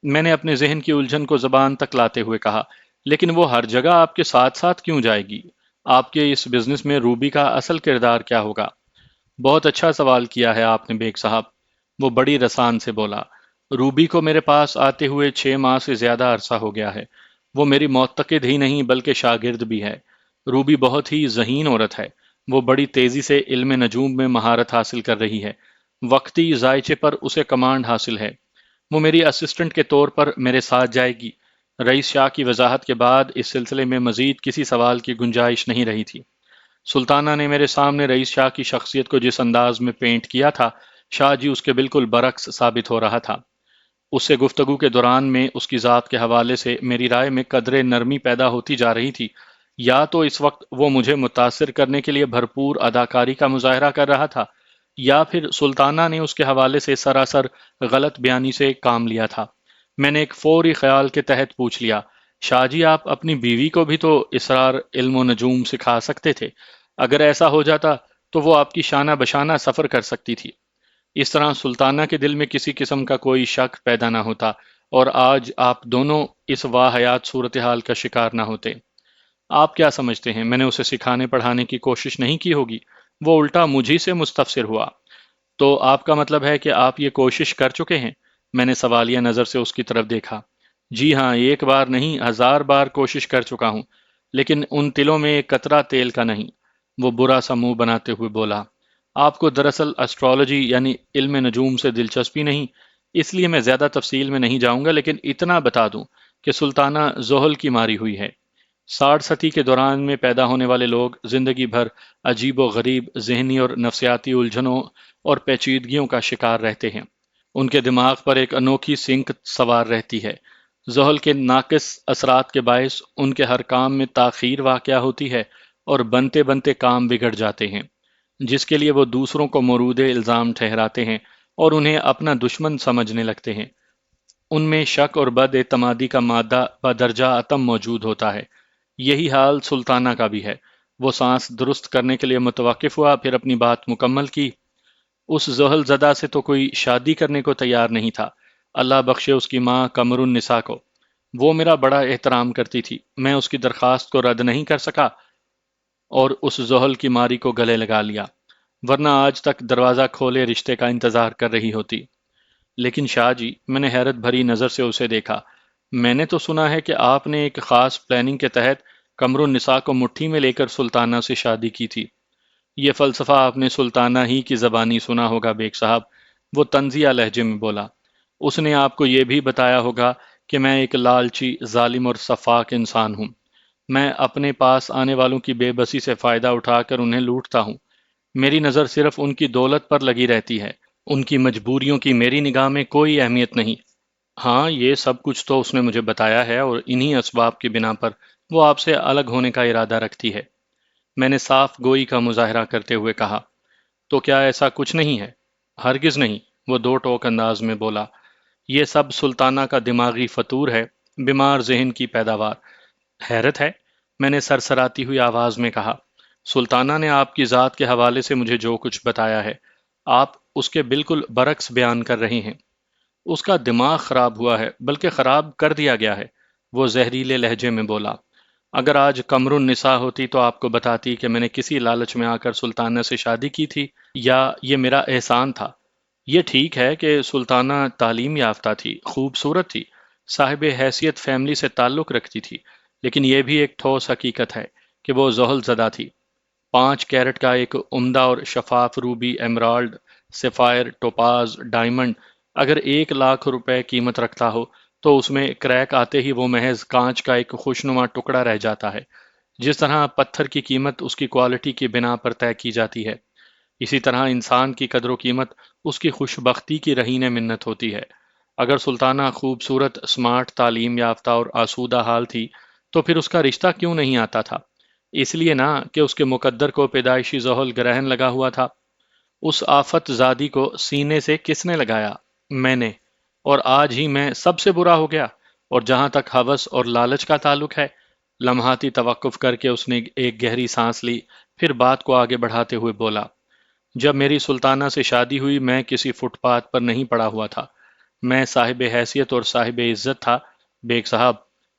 میں نے اپنے ذہن کی الجھن کو زبان تک لاتے ہوئے کہا، لیکن وہ ہر جگہ آپ کے ساتھ ساتھ کیوں جائے گی؟ آپ کے اس بزنس میں روبی کا اصل کردار کیا ہوگا؟ بہت اچھا سوال کیا ہے آپ نے بیگ صاحب، وہ بڑی رسان سے بولا۔ روبی کو میرے پاس آتے ہوئے 6 ماہ سے زیادہ عرصہ ہو گیا ہے۔ وہ میری معتقد ہی نہیں بلکہ شاگرد بھی ہے۔ روبی بہت ہی ذہین عورت ہے، وہ بڑی تیزی سے علم نجوم میں مہارت حاصل کر رہی ہے۔ وقتی ذائچے پر اسے کمانڈ حاصل ہے۔ وہ میری اسسٹنٹ کے طور پر میرے ساتھ جائے گی۔ رئیس شاہ کی وضاحت کے بعد اس سلسلے میں مزید کسی سوال کی گنجائش نہیں رہی تھی۔ سلطانہ نے میرے سامنے رئیس شاہ کی شخصیت کو جس انداز میں پینٹ کیا تھا، شاہ جی اس کے بالکل برعکس ثابت ہو رہا تھا۔ اس سے گفتگو کے دوران میں اس کی ذات کے حوالے سے میری رائے میں قدرے نرمی پیدا ہوتی جا رہی تھی، یا تو اس وقت وہ مجھے متاثر کرنے کے لیے بھرپور اداکاری کا مظاہرہ کر رہا تھا، یا پھر سلطانہ نے اس کے حوالے سے سراسر غلط بیانی سے کام لیا تھا؟ میں نے ایک فوری خیال کے تحت پوچھ لیا، شاہ جی آپ اپنی بیوی کو بھی تو اسرار علم و نجوم سکھا سکتے تھے، اگر ایسا ہو جاتا تو وہ آپ کی شانہ بشانہ سفر کر سکتی تھی۔ اس طرح سلطانہ کے دل میں کسی قسم کا کوئی شک پیدا نہ ہوتا اور آج آپ دونوں اس واحیات صورتحال کا شکار نہ ہوتے۔ آپ کیا سمجھتے ہیں میں نے اسے سکھانے پڑھانے کی کوشش نہیں کی ہوگی؟ وہ الٹا مجھی سے مستفسر ہوا۔ تو آپ کا مطلب ہے کہ آپ یہ کوشش کر چکے ہیں؟ میں نے سوالیہ نظر سے اس کی طرف دیکھا۔ جی ہاں، ایک بار نہیں 1000 بار کوشش کر چکا ہوں، لیکن ان تلوں میں ایک قطرہ تیل کا نہیں۔ وہ برا سا منہ بناتے ہوئے بولا، آپ کو دراصل اسٹرالوجی یعنی علم نجوم سے دلچسپی نہیں، اس لیے میں زیادہ تفصیل میں نہیں جاؤں گا، لیکن اتنا بتا دوں کہ سلطانہ زحل کی ماری ہوئی ہے۔ 60 صدی کے دوران میں پیدا ہونے والے لوگ زندگی بھر عجیب و غریب ذہنی اور نفسیاتی الجھنوں اور پیچیدگیوں کا شکار رہتے ہیں۔ ان کے دماغ پر ایک انوکھی سنک سوار رہتی ہے۔ زحل کے ناقص اثرات کے باعث ان کے ہر کام میں تاخیر واقع ہوتی ہے اور بنتے بنتے کام بگڑ جاتے ہیں، جس کے لیے وہ دوسروں کو مورود الزام ٹھہراتے ہیں اور انہیں اپنا دشمن سمجھنے لگتے ہیں۔ ان میں شک اور بد اعتمادی کا مادہ بدرجہ اتم موجود ہوتا ہے۔ یہی حال سلطانہ کا بھی ہے۔ وہ سانس درست کرنے کے لیے متوقف ہوا، پھر اپنی بات مکمل کی۔ اس زحل زدہ سے تو کوئی شادی کرنے کو تیار نہیں تھا، اللہ بخشے اس کی ماں قمر النساء کو۔ وہ میرا بڑا احترام کرتی تھی، میں اس کی درخواست کو رد نہیں کر سکا اور اس زحل کی ماری کو گلے لگا لیا، ورنہ آج تک دروازہ کھولے رشتے کا انتظار کر رہی ہوتی۔ لیکن شاہ جی، میں نے حیرت بھری نظر سے اسے دیکھا، میں نے تو سنا ہے کہ آپ نے ایک خاص پلاننگ کے تحت قمر النساء کو مٹھی میں لے کر سلطانہ سے شادی کی تھی۔ یہ فلسفہ آپ نے سلطانہ ہی کی زبانی سنا ہوگا بیگ صاحب، وہ طنزیہ لہجے میں بولا۔ اس نے آپ کو یہ بھی بتایا ہوگا کہ میں ایک لالچی، ظالم اور سفاک انسان ہوں۔ میں اپنے پاس آنے والوں کی بے بسی سے فائدہ اٹھا کر انہیں لوٹتا ہوں۔ میری نظر صرف ان کی دولت پر لگی رہتی ہے، ان کی مجبوریوں کی میری نگاہ میں کوئی اہمیت نہیں۔ ہاں، یہ سب کچھ تو اس نے مجھے بتایا ہے اور انہی اسباب کی بنا پر وہ آپ سے الگ ہونے کا ارادہ رکھتی ہے۔ میں نے صاف گوئی کا مظاہرہ کرتے ہوئے کہا، تو کیا ایسا کچھ نہیں ہے؟ ہرگز نہیں، وہ دو ٹوک انداز میں بولا۔ یہ سب سلطانہ کا دماغی فطور ہے، بیمار ذہن کی پیداوار۔ حیرت ہے، میں نے سرسراتی ہوئی آواز میں کہا، سلطانہ نے آپ کی ذات کے حوالے سے مجھے جو کچھ بتایا ہے، آپ اس کے بالکل برعکس بیان کر رہے ہیں۔ اس کا دماغ خراب ہوا ہے، بلکہ خراب کر دیا گیا ہے، وہ زہریلے لہجے میں بولا۔ اگر آج قمر النساء ہوتی تو آپ کو بتاتی کہ میں نے کسی لالچ میں آ کر سلطانہ سے شادی کی تھی، یا یہ میرا احسان تھا۔ یہ ٹھیک ہے کہ سلطانہ تعلیم یافتہ تھی، خوبصورت تھی، صاحب حیثیت فیملی سے تعلق رکھتی تھی، لیکن یہ بھی ایک ٹھوس حقیقت ہے کہ وہ زحل زدہ تھی۔ 5 کیرٹ کا ایک عمدہ اور شفاف روبی، ایمرالڈ، سفائر، ٹوپاز، ڈائمنڈ اگر 1 لاکھ روپے قیمت رکھتا ہو تو اس میں کریک آتے ہی وہ محض کانچ کا ایک خوشنما ٹکڑا رہ جاتا ہے۔ جس طرح پتھر کی قیمت اس کی کوالٹی کی بنا پر طے کی جاتی ہے، اسی طرح انسان کی قدر و قیمت اس کی خوش بختی کی رہین منت ہوتی ہے۔ اگر سلطانہ خوبصورت، اسمارٹ، تعلیم یافتہ اور آسودہ حال تھی تو پھر اس کا رشتہ کیوں نہیں آتا تھا؟ اس لیے نہ کہ اس کے مقدر کو پیدائشی زحل گرہن لگا ہوا تھا۔ اس آفت زادی کو سینے سے کس نے لگایا؟ میں نے، اور آج ہی میں سب سے برا ہو گیا۔ اور جہاں تک ہوس اور لالچ کا تعلق ہے، لمحاتی توقف کر کے اس نے ایک گہری سانس لی، پھر بات کو آگے بڑھاتے ہوئے بولا، جب میری سلطانہ سے شادی ہوئی میں کسی فٹ پاتھ پر نہیں پڑا ہوا تھا، میں صاحب حیثیت اور صاحب عزت تھا۔ بیگ صاحب،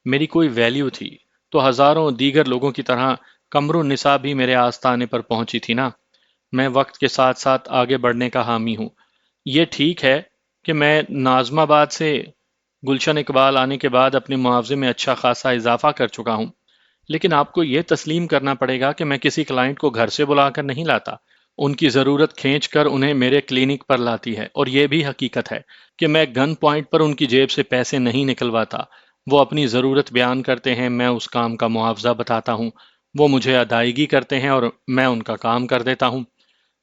میری کوئی ویلیو تھی تو ہزاروں دیگر لوگوں کی طرح قمر النساء بھی میرے آستانے پر پہنچی تھی نا۔ میں وقت کے ساتھ ساتھ آگے بڑھنے کا حامی ہوں۔ یہ ٹھیک ہے کہ میں نازم آباد سے گلشن اقبال آنے کے بعد اپنے معاوضے میں اچھا خاصا اضافہ کر چکا ہوں، لیکن آپ کو یہ تسلیم کرنا پڑے گا کہ میں کسی کلائنٹ کو گھر سے بلا کر نہیں لاتا، ان کی ضرورت کھینچ کر انہیں میرے کلینک پر لاتی ہے۔ اور یہ بھی حقیقت ہے کہ میں گن پوائنٹ پر ان کی جیب سے پیسے نہیں نکلواتا۔ وہ اپنی ضرورت بیان کرتے ہیں، میں اس کام کا معاوضہ بتاتا ہوں، وہ مجھے ادائیگی کرتے ہیں اور میں ان کا کام کر دیتا ہوں۔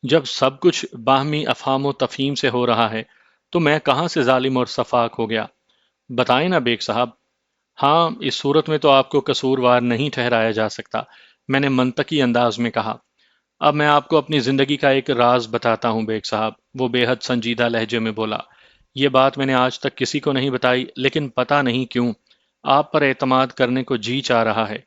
جب سب کچھ باہمی افہام و تفہیم سے ہو رہا ہے تو میں کہاں سے ظالم اور سفاک ہو گیا؟ بتائیں نا بیگ صاحب۔ ہاں، اس صورت میں تو آپ کو قصوروار نہیں ٹھہرایا جا سکتا، میں نے منطقی انداز میں کہا۔ اب میں آپ کو اپنی زندگی کا ایک راز بتاتا ہوں بیگ صاحب، وہ بے حد سنجیدہ لہجے میں بولا۔ یہ بات میں نے آج تک کسی کو نہیں بتائی، لیکن پتہ نہیں کیوں آپ پر اعتماد کرنے کو جی چاہ رہا ہے۔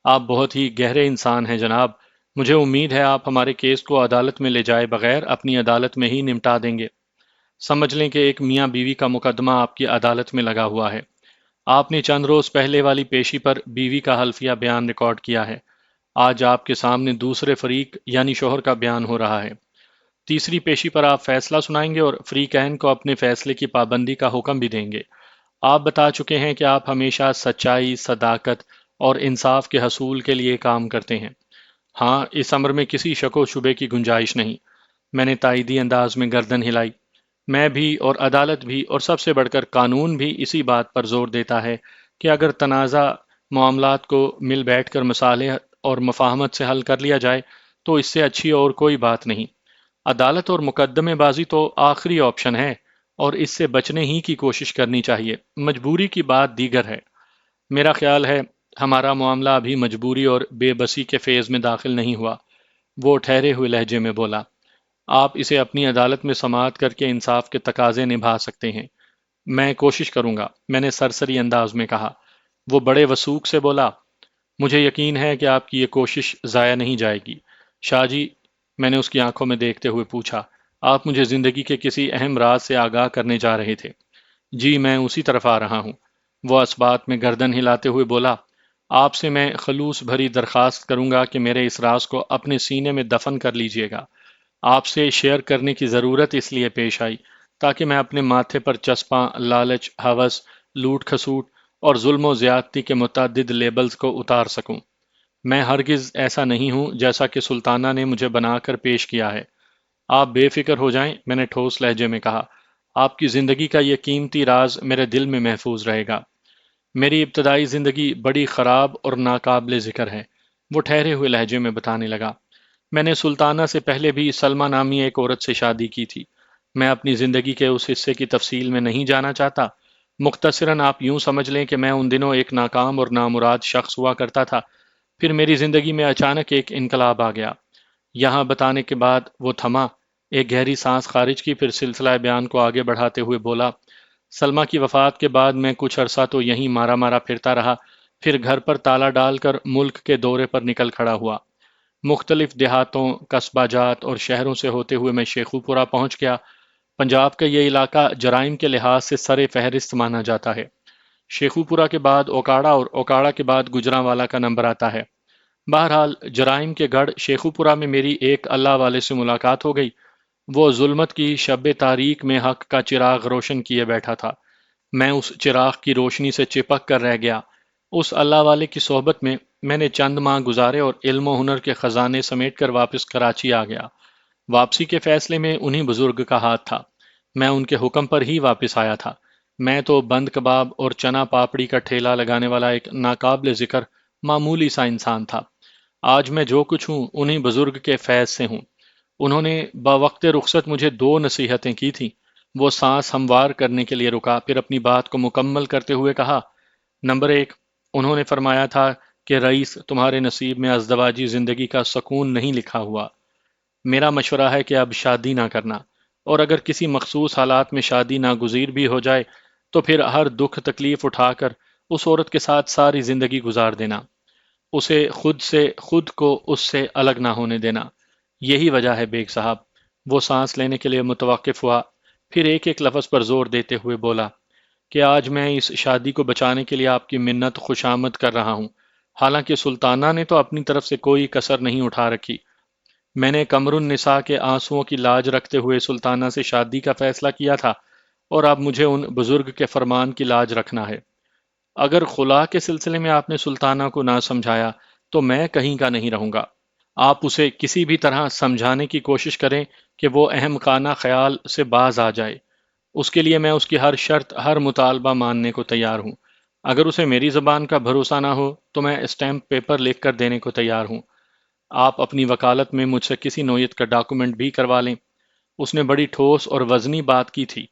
آپ بہت ہی گہرے انسان ہیں جناب۔ مجھے امید ہے آپ ہمارے کیس کو عدالت میں لے جائے بغیر اپنی عدالت میں ہی نمٹا دیں گے۔ سمجھ لیں کہ ایک میاں بیوی کا مقدمہ آپ کی عدالت میں لگا ہوا ہے۔ آپ نے چند روز پہلے والی پیشی پر بیوی کا حلفیہ بیان ریکارڈ کیا ہے۔ آج آپ کے سامنے دوسرے فریق یعنی شوہر کا بیان ہو رہا ہے۔ تیسری پیشی پر آپ فیصلہ سنائیں گے اور فریقین کو اپنے فیصلے کی پابندی کا حکم بھی دیں گے۔ آپ بتا چکے ہیں کہ آپ ہمیشہ سچائی، صداقت اور انصاف کے حصول کے لیے کام کرتے ہیں۔ ہاں، اس امر میں کسی شک و شبے کی گنجائش نہیں۔ میں نے تائیدی انداز میں گردن ہلائی۔ میں بھی اور عدالت بھی اور سب سے بڑھ کر قانون بھی اسی بات پر زور دیتا ہے کہ اگر تنازع معاملات کو مل بیٹھ کر مصالحت اور مفاہمت سے حل کر لیا جائے تو اس سے اچھی اور کوئی بات نہیں۔ عدالت اور مقدمے بازی تو آخری آپشن ہے اور اس سے بچنے ہی کی کوشش کرنی چاہیے۔ مجبوری کی بات دیگر ہے۔ میرا خیال ہے ہمارا معاملہ ابھی مجبوری اور بے بسی کے فیز میں داخل نہیں ہوا، وہ ٹھہرے ہوئے لہجے میں بولا۔ آپ اسے اپنی عدالت میں سماعت کر کے انصاف کے تقاضے نبھا سکتے ہیں۔ میں کوشش کروں گا، میں نے سرسری انداز میں کہا۔ وہ بڑے وثوق سے بولا، مجھے یقین ہے کہ آپ کی یہ کوشش ضائع نہیں جائے گی شاہ جی۔ میں نے اس کی آنکھوں میں دیکھتے ہوئے پوچھا، آپ مجھے زندگی کے کسی اہم راز سے آگاہ کرنے جا رہے تھے؟ جی میں اسی طرف آ رہا ہوں۔ وہ اس بات میں گردن ہلاتے ہوئے بولا، آپ سے میں خلوص بھری درخواست کروں گا کہ میرے اس راز کو اپنے سینے میں دفن کر لیجئے گا۔ آپ سے شیئر کرنے کی ضرورت اس لیے پیش آئی تاکہ میں اپنے ماتھے پر چسپاں لالچ، ہوس، لوٹ کھسوٹ اور ظلم و زیادتی کے متعدد لیبلز کو اتار سکوں۔ میں ہرگز ایسا نہیں ہوں جیسا کہ سلطانہ نے مجھے بنا کر پیش کیا ہے۔ آپ بے فکر ہو جائیں، میں نے ٹھوس لہجے میں کہا۔ آپ کی زندگی کا یہ قیمتی راز میرے دل میں محفوظ رہے گا۔ میری ابتدائی زندگی بڑی خراب اور ناقابل ذکر ہے، وہ ٹھہرے ہوئے لہجے میں بتانے لگا۔ میں نے سلطانہ سے پہلے بھی سلمہ نامی ایک عورت سے شادی کی تھی۔ میں اپنی زندگی کے اس حصے کی تفصیل میں نہیں جانا چاہتا۔ مختصراً آپ یوں سمجھ لیں کہ میں ان دنوں ایک ناکام اور نامراد شخص ہوا کرتا تھا۔ پھر میری زندگی میں اچانک ایک انقلاب آ گیا۔ یہاں بتانے کے بعد وہ تھما، ایک گہری سانس خارج کی، پھر سلسلہ بیان کو آگے بڑھاتے ہوئے بولا، سلمہ کی وفات کے بعد میں کچھ عرصہ تو یہیں مارا مارا پھرتا رہا، پھر گھر پر تالا ڈال کر ملک کے دورے پر نکل کھڑا ہوا۔ مختلف دیہاتوں، قصبہ جات اور شہروں سے ہوتے ہوئے میں شیخو پورہ پہنچ گیا۔ پنجاب کا یہ علاقہ جرائم کے لحاظ سے سر فہرست مانا جاتا ہے۔ شیخو پورہ کے بعد اوکاڑا اور اوکاڑا کے بعد گجرانوالا کا نمبر آتا ہے۔ بہرحال جرائم کے گڑھ شیخو پورہ میں میری ایک اللہ والے سے ملاقات ہو گئی۔ وہ ظلمت کی شب تاریک میں حق کا چراغ روشن کیے بیٹھا تھا۔ میں اس چراغ کی روشنی سے چپک کر رہ گیا۔ اس اللہ والے کی صحبت میں نے چند ماہ گزارے اور علم و ہنر کے خزانے سمیٹ کر واپس کراچی آ گیا۔ واپسی کے فیصلے میں انہی بزرگ کا ہاتھ تھا۔ میں ان کے حکم پر ہی واپس آیا تھا۔ میں تو بند کباب اور چنا پاپڑی کا ٹھیلا لگانے والا ایک ناقابل ذکر معمولی سا انسان تھا۔ آج میں جو کچھ ہوں انہی بزرگ کے فیض سے ہوں۔ انہوں نے بوقت رخصت مجھے دو نصیحتیں کی تھیں۔ وہ سانس ہموار کرنے کے لیے رکا، پھر اپنی بات کو مکمل کرتے ہوئے کہا، نمبر ایک، انہوں نے فرمایا تھا کہ رئیس، تمہارے نصیب میں ازدواجی زندگی کا سکون نہیں لکھا ہوا۔ میرا مشورہ ہے کہ اب شادی نہ کرنا، اور اگر کسی مخصوص حالات میں شادی ناگزیر بھی ہو جائے تو پھر ہر دکھ تکلیف اٹھا کر اس عورت کے ساتھ ساری زندگی گزار دینا، اسے خود کو اس سے الگ نہ ہونے دینا۔ یہی وجہ ہے بیگ صاحب۔ وہ سانس لینے کے لیے متوقف ہوا، پھر ایک ایک لفظ پر زور دیتے ہوئے بولا کہ آج میں اس شادی کو بچانے کے لیے آپ کی منت خوشامد کر رہا ہوں۔ حالانکہ سلطانہ نے تو اپنی طرف سے کوئی کسر نہیں اٹھا رکھی۔ میں نے قمر النساء کے آنسوؤں کی لاج رکھتے ہوئے سلطانہ سے شادی کا فیصلہ کیا تھا، اور اب مجھے ان بزرگ کے فرمان کی لاج رکھنا ہے۔ اگر خلا کے سلسلے میں آپ نے سلطانہ کو نہ سمجھایا تو میں کہیں کا نہیں رہوں گا۔ آپ اسے کسی بھی طرح سمجھانے کی کوشش کریں کہ وہ اہم خانہ خیال سے باز آ جائے۔ اس کے لیے میں اس کی ہر شرط، ہر مطالبہ ماننے کو تیار ہوں۔ اگر اسے میری زبان کا بھروسہ نہ ہو تو میں اسٹیمپ پیپر لکھ کر دینے کو تیار ہوں۔ آپ اپنی وکالت میں مجھ سے کسی نوعیت کا ڈاکومنٹ بھی کروا لیں۔ اس نے بڑی ٹھوس اور وزنی بات کی تھی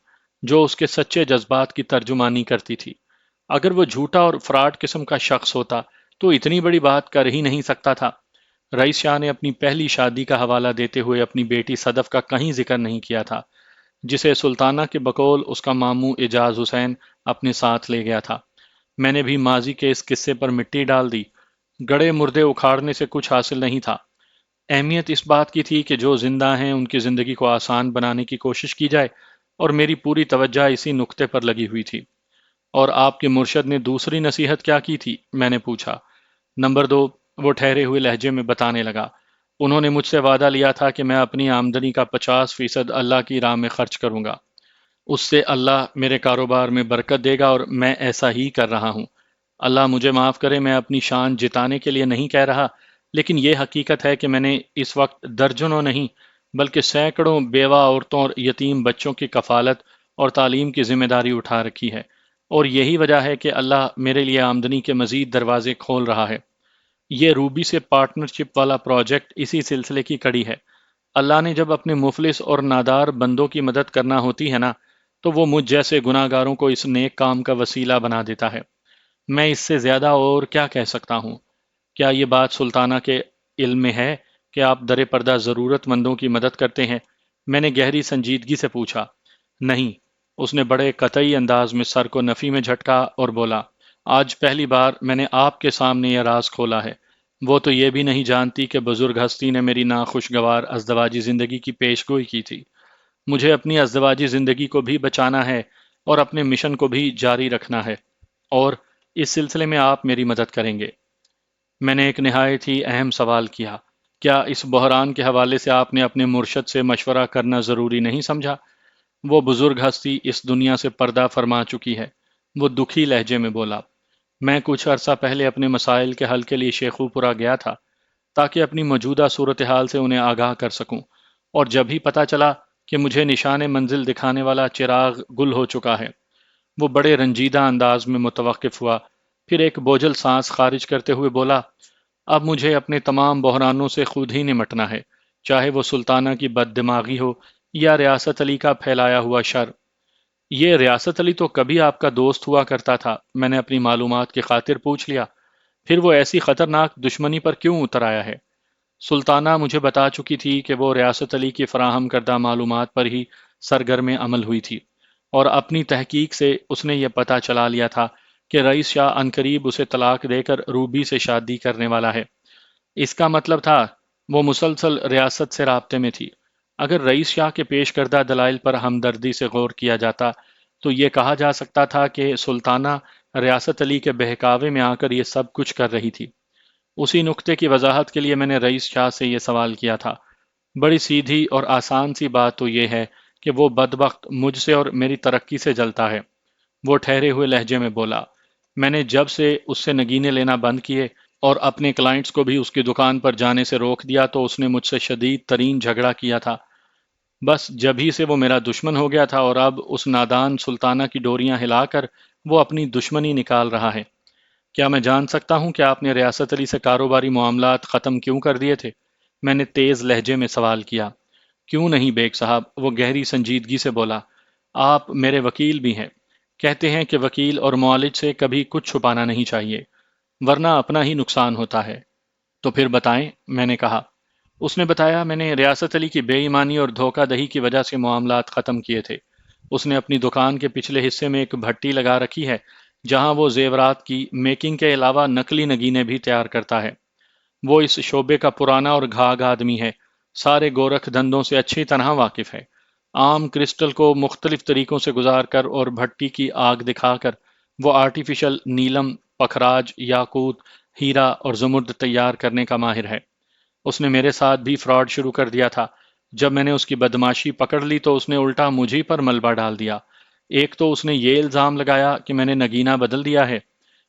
جو اس کے سچے جذبات کی ترجمانی کرتی تھی۔ اگر وہ جھوٹا اور فراڈ قسم کا شخص ہوتا تو اتنی بڑی بات کر ہی نہیں سکتا تھا۔ رئیس شاہ نے اپنی پہلی شادی کا حوالہ دیتے ہوئے اپنی بیٹی صدف کا کہیں ذکر نہیں کیا تھا، جسے سلطانہ کے بقول اس کا ماموں اعجاز حسین اپنے ساتھ لے گیا تھا۔ میں نے بھی ماضی کے اس قصے پر مٹی ڈال دی۔ گڑے مردے اکھاڑنے سے کچھ حاصل نہیں تھا، اہمیت اس بات کی تھی کہ جو زندہ ہیں ان کی زندگی کو آسان بنانے کی کوشش کی جائے، اور میری پوری توجہ اسی نقطے پر لگی ہوئی تھی۔ اور آپ کے مرشد نے دوسری نصیحت کیا کی تھی؟ میں نے پوچھا۔ نمبر دو، وہ ٹھہرے ہوئے لہجے میں بتانے لگا، انہوں نے مجھ سے وعدہ لیا تھا کہ میں اپنی آمدنی کا 50% اللہ کی راہ میں خرچ کروں گا، اس سے اللہ میرے کاروبار میں برکت دے گا، اور میں ایسا ہی کر رہا ہوں۔ اللہ مجھے معاف کرے، میں اپنی شان جتانے کے لیے نہیں کہہ رہا، لیکن یہ حقیقت ہے کہ میں نے اس وقت درجنوں نہیں بلکہ سینکڑوں بیوہ عورتوں اور یتیم بچوں کی کفالت اور تعلیم کی ذمہ داری اٹھا رکھی ہے، اور یہی وجہ ہے کہ اللہ میرے لیے آمدنی کے مزید دروازے کھول رہا ہے۔ یہ روبی سے پارٹنرشپ والا پروجیکٹ اسی سلسلے کی کڑی ہے۔ اللہ نے جب اپنے مفلس اور نادار بندوں کی مدد کرنا ہوتی ہے نا، تو وہ مجھ جیسے گناہ گاروں کو اس نیک کام کا وسیلہ بنا دیتا ہے۔ میں اس سے زیادہ اور کیا کہہ سکتا ہوں؟ کیا یہ بات سلطانہ کے علم میں ہے کہ آپ در پردہ ضرورت مندوں کی مدد کرتے ہیں؟ میں نے گہری سنجیدگی سے پوچھا۔ نہیں، اس نے بڑے قطعی انداز میں سر کو نفی میں جھٹکا اور بولا، آج پہلی بار میں نے آپ کے سامنے یہ راز کھولا ہے۔ وہ تو یہ بھی نہیں جانتی کہ بزرگ ہستی نے میری ناخوشگوار ازدواجی زندگی کی پیش گوئی کی تھی۔ مجھے اپنی ازدواجی زندگی کو بھی بچانا ہے اور اپنے مشن کو بھی جاری رکھنا ہے، اور اس سلسلے میں آپ میری مدد کریں گے۔ میں نے ایک نہایت ہی اہم سوال کیا، کیا اس بحران کے حوالے سے آپ نے اپنے مرشد سے مشورہ کرنا ضروری نہیں سمجھا؟ وہ بزرگ ہستی اس دنیا سے پردہ فرما چکی ہے، وہ دکھی لہجے میں بولا۔ میں کچھ عرصہ پہلے اپنے مسائل کے حل کے لیے شیخو پورہ گیا تھا، تاکہ اپنی موجودہ صورتحال سے انہیں آگاہ کر سکوں، اور جب ہی پتہ چلا کہ مجھے نشان منزل دکھانے والا چراغ گل ہو چکا ہے، وہ بڑے رنجیدہ انداز میں متوقف ہوا، پھر ایک بوجھل سانس خارج کرتے ہوئے بولا، اب مجھے اپنے تمام بحرانوں سے خود ہی نمٹنا ہے، چاہے وہ سلطانہ کی بد دماغی ہو یا ریاست علی کا پھیلایا ہوا شر۔ یہ ریاست علی تو کبھی آپ کا دوست ہوا کرتا تھا، میں نے اپنی معلومات کی خاطر پوچھ لیا، پھر وہ ایسی خطرناک دشمنی پر کیوں اتر آیا ہے؟ سلطانہ مجھے بتا چکی تھی کہ وہ ریاست علی کی فراہم کردہ معلومات پر ہی سرگرم عمل ہوئی تھی، اور اپنی تحقیق سے اس نے یہ پتہ چلا لیا تھا کہ رئیس شاہ عنقریب اسے طلاق دے کر روبی سے شادی کرنے والا ہے۔ اس کا مطلب تھا وہ مسلسل ریاست سے رابطے میں تھی۔ اگر رئیس شاہ کے پیش کردہ دلائل پر ہمدردی سے غور کیا جاتا تو یہ کہا جا سکتا تھا کہ سلطانہ ریاست علی کے بہکاوے میں آ کر یہ سب کچھ کر رہی تھی۔ اسی نقطے کی وضاحت کے لیے میں نے رئیس شاہ سے یہ سوال کیا تھا۔ بڑی سیدھی اور آسان سی بات تو یہ ہے کہ وہ بدبخت مجھ سے اور میری ترقی سے جلتا ہے، وہ ٹھہرے ہوئے لہجے میں بولا۔ میں نے جب سے اس سے نگینے لینا بند کیے اور اپنے کلائنٹس کو بھی اس کی دکان پر جانے سے روک دیا تو اس نے مجھ سے شدید ترین جھگڑا کیا تھا۔ بس جبھی سے وہ میرا دشمن ہو گیا تھا، اور اب اس نادان سلطانہ کی ڈوریاں ہلا کر وہ اپنی دشمنی نکال رہا ہے۔ کیا میں جان سکتا ہوں کہ آپ نے ریاست علی سے کاروباری معاملات ختم کیوں کر دیے تھے؟ میں نے تیز لہجے میں سوال کیا۔ کیوں نہیں بیگ صاحب، وہ گہری سنجیدگی سے بولا، آپ میرے وکیل بھی ہیں۔ کہتے ہیں کہ وکیل اور معالج سے کبھی کچھ چھپانا نہیں چاہیے، ورنہ اپنا ہی نقصان ہوتا ہے۔ تو پھر بتائیں، میں نے کہا۔ اس نے بتایا، میں نے ریاست علی کی بے ایمانی اور دھوکہ دہی کی وجہ سے معاملات ختم کیے تھے۔ اس نے اپنی دکان کے پچھلے حصے میں ایک بھٹی لگا رکھی ہے، جہاں وہ زیورات کی میکنگ کے علاوہ نقلی نگینے بھی تیار کرتا ہے۔ وہ اس شعبے کا پرانا اور گھاگ آدمی ہے، سارے گورکھ دھندوں سے اچھی طرح واقف ہے۔ عام کرسٹل کو مختلف طریقوں سے گزار کر اور بھٹی کی آگ دکھا کر وہ آرٹیفیشل نیلم، پکھراج، یاقوت، ہیرا اور زمرد تیار کرنے کا ماہر ہے۔ اس نے میرے ساتھ بھی فراڈ شروع کر دیا تھا۔ جب میں نے اس کی بدماشی پکڑ لی تو اس نے الٹا مجھے پر ملبہ ڈال دیا۔ ایک تو اس نے یہ الزام لگایا کہ میں نے نگینہ بدل دیا ہے،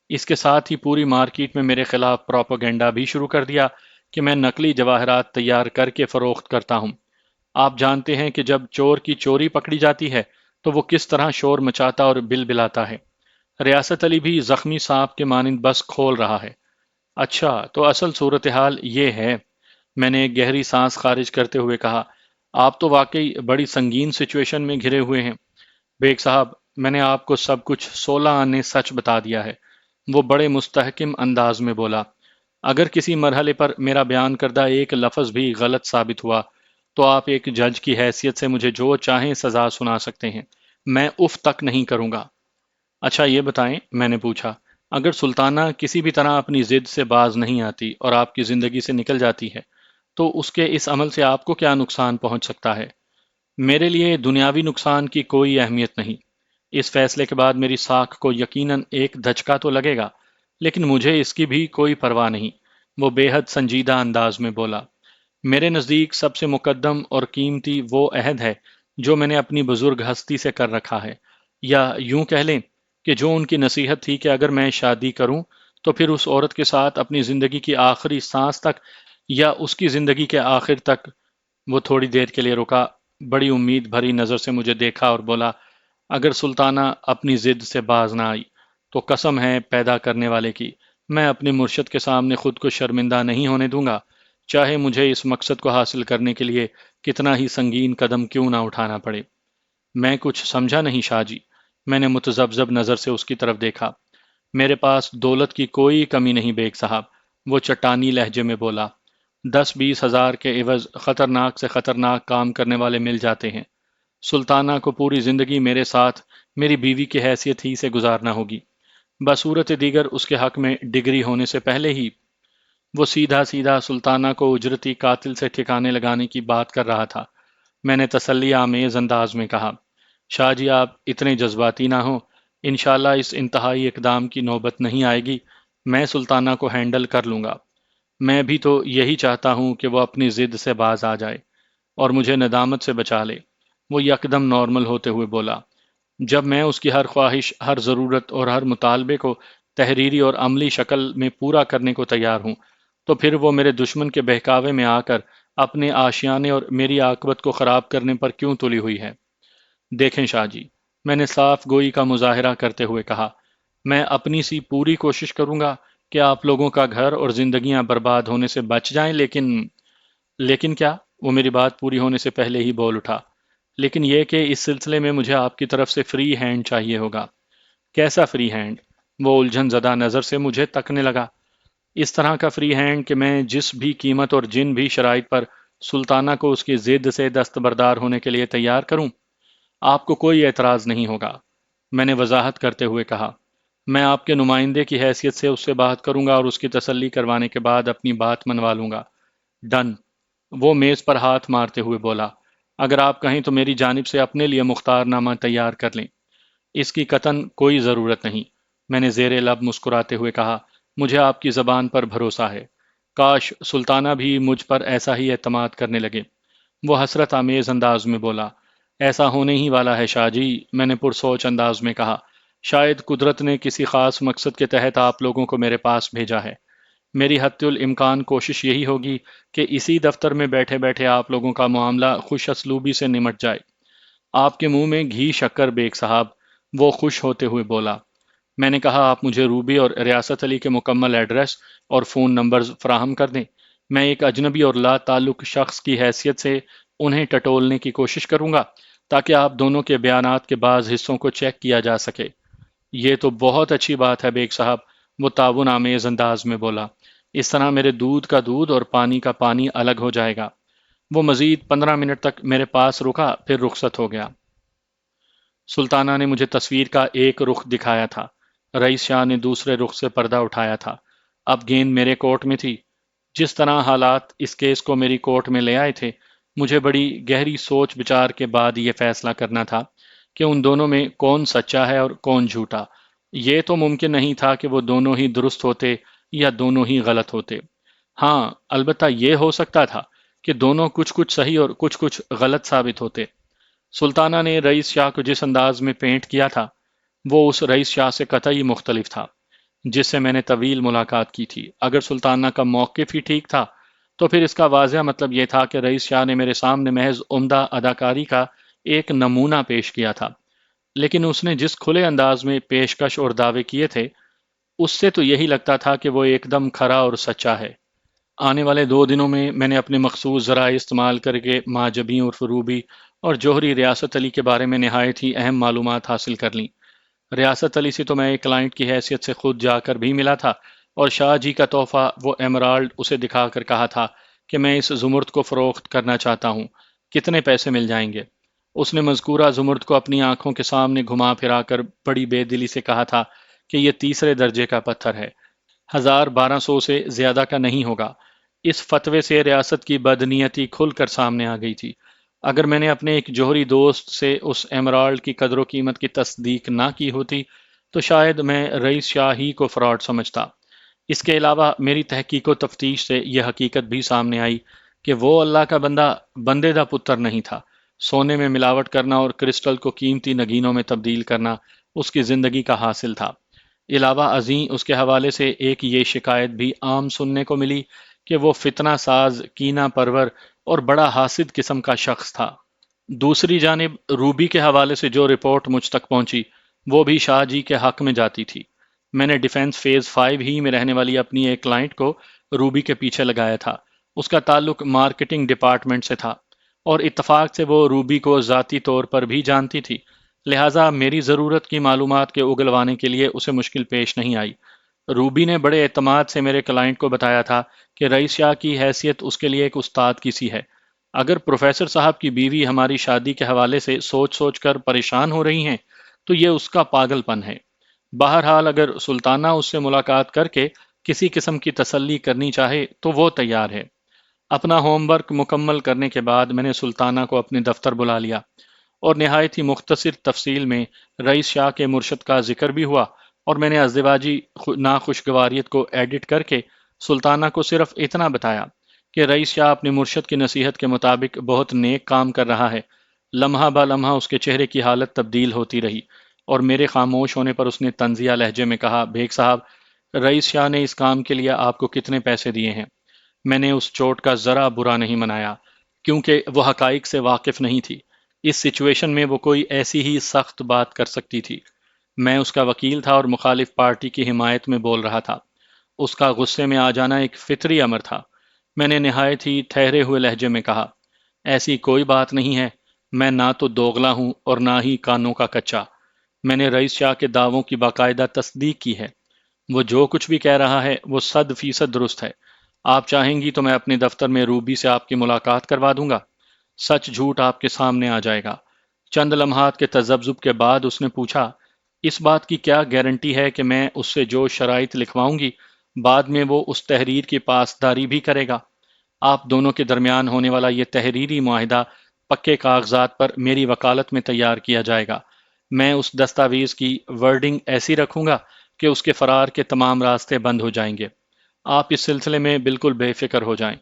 اس کے ساتھ ہی پوری مارکیٹ میں میرے خلاف پروپیگنڈا بھی شروع کر دیا کہ میں نقلی جواہرات تیار کر کے فروخت کرتا ہوں۔ آپ جانتے ہیں کہ جب چور کی چوری پکڑی جاتی ہے تو وہ کس طرح شور مچاتا اور بل بلاتا ہے۔ ریاست علی بھی زخمی سانپ کے مانند بس کھول رہا ہے۔ اچھا، تو اصل صورتحال یہ ہے، میں نے ایک گہری سانس خارج کرتے ہوئے کہا۔ آپ تو واقعی بڑی سنگین سچویشن میں گھرے ہوئے ہیں بیگ صاحب، میں نے آپ کو سب کچھ 16 آنے سچ بتا دیا ہے، وہ بڑے مستحکم انداز میں بولا۔ اگر کسی مرحلے پر میرا بیان کردہ ایک لفظ بھی غلط ثابت ہوا تو آپ ایک جج کی حیثیت سے مجھے جو چاہیں سزا سنا سکتے ہیں، میں اف تک نہیں کروں گا۔ اچھا یہ بتائیں، میں نے پوچھا، اگر سلطانہ کسی بھی طرح اپنی ضد سے باز نہیں آتی اور آپ کی زندگی سے نکل جاتی ہے تو اس کے اس عمل سے آپ کو کیا نقصان پہنچ سکتا ہے؟ میرے لیے دنیاوی نقصان کی کوئی اہمیت نہیں۔ اس فیصلے کے بعد میری ساکھ کو یقیناً ایک دھچکا تو لگے گا، لیکن مجھے اس کی بھی کوئی پرواہ نہیں۔ وہ بے حد سنجیدہ انداز میں بولا، میرے نزدیک سب سے مقدم اور قیمتی وہ عہد ہے جو میں نے اپنی بزرگ ہستی سے کر رکھا ہے، یا یوں کہہ لیں کہ جو ان کی نصیحت تھی کہ اگر میں شادی کروں تو پھر اس عورت کے ساتھ اپنی زندگی کی آخری سانس تک یا اس کی زندگی کے آخر تک۔ وہ تھوڑی دیر کے لیے رکا، بڑی امید بھری نظر سے مجھے دیکھا اور بولا، اگر سلطانہ اپنی ضد سے باز نہ آئی تو قسم ہے پیدا کرنے والے کی، میں اپنے مرشد کے سامنے خود کو شرمندہ نہیں ہونے دوں گا، چاہے مجھے اس مقصد کو حاصل کرنے کے لیے کتنا ہی سنگین قدم کیوں نہ اٹھانا پڑے۔ میں کچھ سمجھا نہیں شاہ جی۔ میں نے متذبذب نظر سے اس کی طرف دیکھا۔ میرے پاس دولت کی کوئی کمی نہیں بیگ صاحب، وہ چٹانی لہجے میں بولا، 10-20 ہزار کے عوض خطرناک سے خطرناک کام کرنے والے مل جاتے ہیں۔ سلطانہ کو پوری زندگی میرے ساتھ میری بیوی کی حیثیت ہی سے گزارنا ہوگی، بصورت دیگر اس کے حق میں ڈگری ہونے سے پہلے ہی۔ وہ سیدھا سیدھا سلطانہ کو اجرتی قاتل سے ٹھکانے لگانے کی بات کر رہا تھا۔ میں نے تسلی آمیز انداز میں کہا، شاہ جی آپ اتنے جذباتی نہ ہوں، انشاءاللہ اس انتہائی اقدام کی نوبت نہیں آئے گی، میں سلطانہ کو ہینڈل کر لوں گا۔ میں بھی تو یہی چاہتا ہوں کہ وہ اپنی ضد سے باز آ جائے اور مجھے ندامت سے بچا لے۔ وہ یکدم نارمل ہوتے ہوئے بولا، جب میں اس کی ہر خواہش، ہر ضرورت اور ہر مطالبے کو تحریری اور عملی شکل میں پورا کرنے کو تیار ہوں، تو پھر وہ میرے دشمن کے بہکاوے میں آ کر اپنے آشیانے اور میری عاقبت کو خراب کرنے پر کیوں تلی ہوئی ہے؟ دیکھیں شاہ جی، میں نے صاف گوئی کا مظاہرہ کرتے ہوئے کہا، میں اپنی سی پوری کوشش کروں گا کہ آپ لوگوں کا گھر اور زندگیاں برباد ہونے سے بچ جائیں، لیکن کیا؟ وہ میری بات پوری ہونے سے پہلے ہی بول اٹھا، لیکن یہ کہ اس سلسلے میں مجھے آپ کی طرف سے فری ہینڈ چاہیے ہوگا۔ کیسا فری ہینڈ؟ وہ الجھن زدہ نظر سے مجھے تکنے لگا۔ اس طرح کا فری ہینڈ کہ میں جس بھی قیمت اور جن بھی شرائط پر سلطانہ کو اس کی ضد سے دستبردار ہونے کے لیے تیار کروں، آپ کو کوئی اعتراض نہیں ہوگا۔ میں نے وضاحت کرتے ہوئے کہا، میں آپ کے نمائندے کی حیثیت سے اس سے بات کروں گا اور اس کی تسلی کروانے کے بعد اپنی بات منوا لوں گا۔ ڈن۔ وہ میز پر ہاتھ مارتے ہوئے بولا، اگر آپ کہیں تو میری جانب سے اپنے لیے مختار نامہ تیار کر لیں۔ اس کی قطعاً کوئی ضرورت نہیں، میں نے زیر لب مسکراتے ہوئے کہا، مجھے آپ کی زبان پر بھروسہ ہے۔ کاش سلطانہ بھی مجھ پر ایسا ہی اعتماد کرنے لگے۔ وہ حسرت آمیز انداز میں بولا، ایسا ہونے ہی والا ہے شاہ جی، میں نے پرسوچ انداز میں کہا، شاید قدرت نے کسی خاص مقصد کے تحت آپ لوگوں کو میرے پاس بھیجا ہے۔ میری حتی الامکان کوشش یہی ہوگی کہ اسی دفتر میں بیٹھے بیٹھے آپ لوگوں کا معاملہ خوش اسلوبی سے نمٹ جائے۔ آپ کے منہ میں گھی شکر بیگ صاحب، وہ خوش ہوتے ہوئے بولا۔ میں نے کہا، آپ مجھے روبی اور ریاست علی کے مکمل ایڈریس اور فون نمبرز فراہم کر دیں۔ میں ایک اجنبی اور لا تعلق شخص کی حیثیت سے انہیں ٹٹولنے کی کوشش کروں گا تاکہ آپ دونوں کے بیانات کے بعض حصوں کو چیک کیا جا سکے۔ یہ تو بہت اچھی بات ہے بیگ صاحب، وہ تعاون آمیز انداز میں بولا، اس طرح میرے دودھ کا دودھ اور پانی کا پانی الگ ہو جائے گا۔ وہ مزید 15 منٹ تک میرے پاس رکا، پھر رخصت ہو گیا۔ سلطانہ نے مجھے تصویر کا ایک رخ دکھایا تھا، رئیس شاہ نے دوسرے رخ سے پردہ اٹھایا تھا۔ اب گیند میرے کورٹ میں تھی۔ جس طرح حالات اس کیس کو میری کورٹ میں لے آئے تھے، مجھے بڑی گہری سوچ بچار کے بعد یہ فیصلہ کرنا تھا کہ ان دونوں میں کون سچا ہے اور کون جھوٹا۔ یہ تو ممکن نہیں تھا کہ وہ دونوں ہی درست ہوتے یا دونوں ہی غلط ہوتے۔ ہاں، البتہ یہ ہو سکتا تھا کہ دونوں کچھ کچھ صحیح اور کچھ کچھ غلط ثابت ہوتے۔ سلطانہ نے رئیس شاہ کو جس انداز میں پینٹ کیا تھا وہ اس رئیس شاہ سے قطعی مختلف تھا جس سے میں نے طویل ملاقات کی تھی۔ اگر سلطانہ کا موقف ہی ٹھیک تھا تو پھر اس کا واضح مطلب یہ تھا کہ رئیس شاہ نے میرے سامنے محض عمدہ اداکاری کا ایک نمونہ پیش کیا تھا، لیکن اس نے جس کھلے انداز میں پیشکش اور دعوے کیے تھے اس سے تو یہی لگتا تھا کہ وہ ایک دم کھرا اور سچا ہے۔ آنے والے 2 دنوں میں نے اپنے مخصوص ذرائع استعمال کر کے ماں جبیں اور فروبی اور جوہری ریاست علی کے بارے میں نہایت ہی اہم معلومات حاصل کر لیں۔ ریاست علی سے تو میں ایک کلائنٹ کی حیثیت سے خود جا کر بھی ملا تھا، اور شاہ جی کا تحفہ وہ ایمرالڈ اسے دکھا کر کہا تھا کہ میں اس زمرد کو فروخت کرنا چاہتا ہوں، کتنے پیسے مل جائیں گے؟ اس نے مذکورہ زمرد کو اپنی آنکھوں کے سامنے گھما پھرا کر بڑی بے دلی سے کہا تھا کہ یہ تیسرے درجے کا پتھر ہے، 1200 سے زیادہ کا نہیں ہوگا۔ اس فتوے سے ریاست کی بدنیتی کھل کر سامنے آ گئی تھی۔ اگر میں نے اپنے ایک جوہری دوست سے اس ایمرالڈ کی قدر و قیمت کی تصدیق نہ کی ہوتی تو شاید میں رئیس شاہ ہی کو فراڈ سمجھتا۔ اس کے علاوہ میری تحقیق و تفتیش سے یہ حقیقت بھی سامنے آئی کہ وہ اللہ کا بندے دا پتر نہیں تھا۔ سونے میں ملاوٹ کرنا اور کرسٹل کو قیمتی نگینوں میں تبدیل کرنا اس کی زندگی کا حاصل تھا۔ علاوہ ازیں اس کے حوالے سے ایک یہ شکایت بھی عام سننے کو ملی کہ وہ فتنہ ساز، کینہ پرور اور بڑا حاسد قسم کا شخص تھا۔ دوسری جانب روبی کے حوالے سے جو رپورٹ مجھ تک پہنچی وہ بھی شاہ جی کے حق میں جاتی تھی۔ میں نے ڈیفنس فیز 5 ہی میں رہنے والی اپنی ایک کلائنٹ کو روبی کے پیچھے لگایا تھا۔ اس کا تعلق مارکیٹنگ ڈپارٹمنٹ سے تھا اور اتفاق سے وہ روبی کو ذاتی طور پر بھی جانتی تھی، لہٰذا میری ضرورت کی معلومات کے اگلوانے کے لیے اسے مشکل پیش نہیں آئی۔ روبی نے بڑے اعتماد سے میرے کلائنٹ کو بتایا تھا کہ رئیس شاہ کی حیثیت اس کے لیے ایک استاد کی سی ہے۔ اگر پروفیسر صاحب کی بیوی ہماری شادی کے حوالے سے سوچ سوچ کر پریشان ہو رہی ہیں تو یہ اس کا پاگل پن ہے۔ بہرحال اگر سلطانہ اس سے ملاقات کر کے کسی قسم کی تسلی کرنی چاہے تو وہ تیار ہے۔ اپنا ہوم ورک مکمل کرنے کے بعد میں نے سلطانہ کو اپنے دفتر بلا لیا اور نہایت ہی مختصر تفصیل میں رئیس شاہ کے مرشد کا ذکر بھی ہوا، اور میں نے ازدواجی ناخوشگواریت کو ایڈٹ کر کے سلطانہ کو صرف اتنا بتایا کہ رئیس شاہ اپنے مرشد کی نصیحت کے مطابق بہت نیک کام کر رہا ہے۔ لمحہ با لمحہ اس کے چہرے کی حالت تبدیل ہوتی رہی اور میرے خاموش ہونے پر اس نے طنزیہ لہجے میں کہا، بیگ صاحب، رئیس شاہ نے اس کام کے لیے آپ کو کتنے پیسے دیے ہیں؟ میں نے اس چوٹ کا ذرا برا نہیں منایا کیونکہ وہ حقائق سے واقف نہیں تھی۔ اس سچویشن میں وہ کوئی ایسی ہی سخت بات کر سکتی تھی۔ میں اس کا وکیل تھا اور مخالف پارٹی کی حمایت میں بول رہا تھا۔ اس کا غصے میں آ جانا ایک فطری امر تھا۔ میں نے نہایت ہی ٹھہرے ہوئے لہجے میں کہا، ایسی کوئی بات نہیں ہے، میں نہ تو دوغلا ہوں اور نہ ہی کانوں کا کچا۔ میں نے رئیس شاہ کے دعووں کی باقاعدہ تصدیق کی ہے۔ وہ جو کچھ بھی کہہ رہا ہے وہ 100% درست ہے۔ آپ چاہیں گی تو میں اپنے دفتر میں روبی سے آپ کی ملاقات کروا دوں گا۔ سچ جھوٹ آپ کے سامنے آ جائے گا۔ چند لمحات کے تذبذب کے بعد اس نے پوچھا، اس بات کی کیا گارنٹی ہے کہ میں اس سے جو شرائط لکھواؤں گی بعد میں وہ اس تحریر کی پاسداری بھی کرے گا؟ آپ دونوں کے درمیان ہونے والا یہ تحریری معاہدہ پکے کاغذات پر میری وکالت میں تیار کیا جائے گا۔ میں اس دستاویز کی ورڈنگ ایسی رکھوں گا کہ اس کے فرار کے تمام راستے بند ہو جائیں گے۔ آپ اس سلسلے میں بالکل بے فکر ہو جائیں۔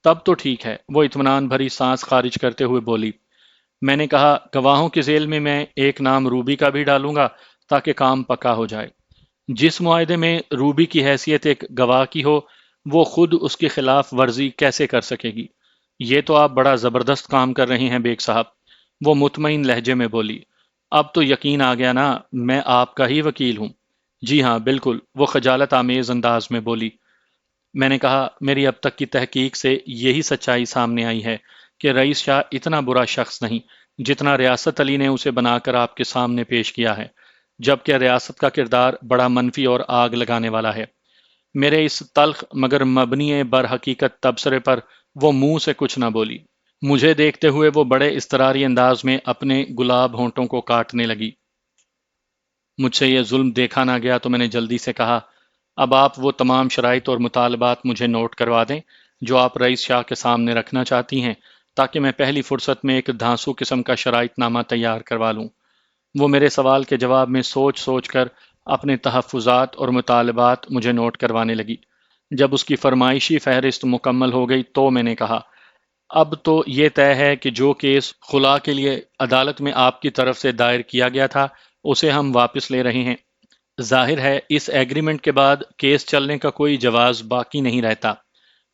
تب تو ٹھیک ہے، وہ اطمینان بھری سانس خارج کرتے ہوئے بولی۔ میں نے کہا، گواہوں کے ذیل میں ایک نام روبی کا بھی ڈالوں گا تاکہ کام پکا ہو جائے۔ جس معاہدے میں روبی کی حیثیت ایک گواہ کی ہو وہ خود اس کی خلاف ورزی کیسے کر سکے گی؟ یہ تو آپ بڑا زبردست کام کر رہے ہیں بیگ صاحب، وہ مطمئن لہجے میں بولی۔ اب تو یقین آ گیا نا، میں آپ کا ہی وکیل ہوں۔ جی ہاں بالکل، وہ خجالت آمیز انداز میں بولی۔ میں نے کہا، میری اب تک کی تحقیق سے یہی سچائی سامنے آئی ہے کہ رئیس شاہ اتنا برا شخص نہیں جتنا ریاست علی نے اسے بنا کر آپ کے سامنے پیش کیا ہے، جبکہ ریاست کا کردار بڑا منفی اور آگ لگانے والا ہے۔ میرے اس تلخ مگر مبنی بر حقیقت تبصرے پر وہ منہ سے کچھ نہ بولی۔ مجھے دیکھتے ہوئے وہ بڑے اضطراری انداز میں اپنے گلاب ہونٹوں کو کاٹنے لگی۔ مجھ سے یہ ظلم دیکھا نہ گیا تو میں نے جلدی سے کہا، اب آپ وہ تمام شرائط اور مطالبات مجھے نوٹ کروا دیں جو آپ رئیس شاہ کے سامنے رکھنا چاہتی ہیں، تاکہ میں پہلی فرصت میں ایک دھانسو قسم کا شرائط نامہ تیار کروا لوں۔ وہ میرے سوال کے جواب میں سوچ سوچ کر اپنے تحفظات اور مطالبات مجھے نوٹ کروانے لگی۔ جب اس کی فرمائشی فہرست مکمل ہو گئی تو میں نے کہا، اب تو یہ طے ہے کہ جو کیس خلا کے لیے عدالت میں آپ کی طرف سے دائر کیا گیا تھا اسے ہم واپس لے رہے ہیں۔ ظاہر ہے اس ایگریمنٹ کے بعد کیس چلنے کا کوئی جواز باقی نہیں رہتا،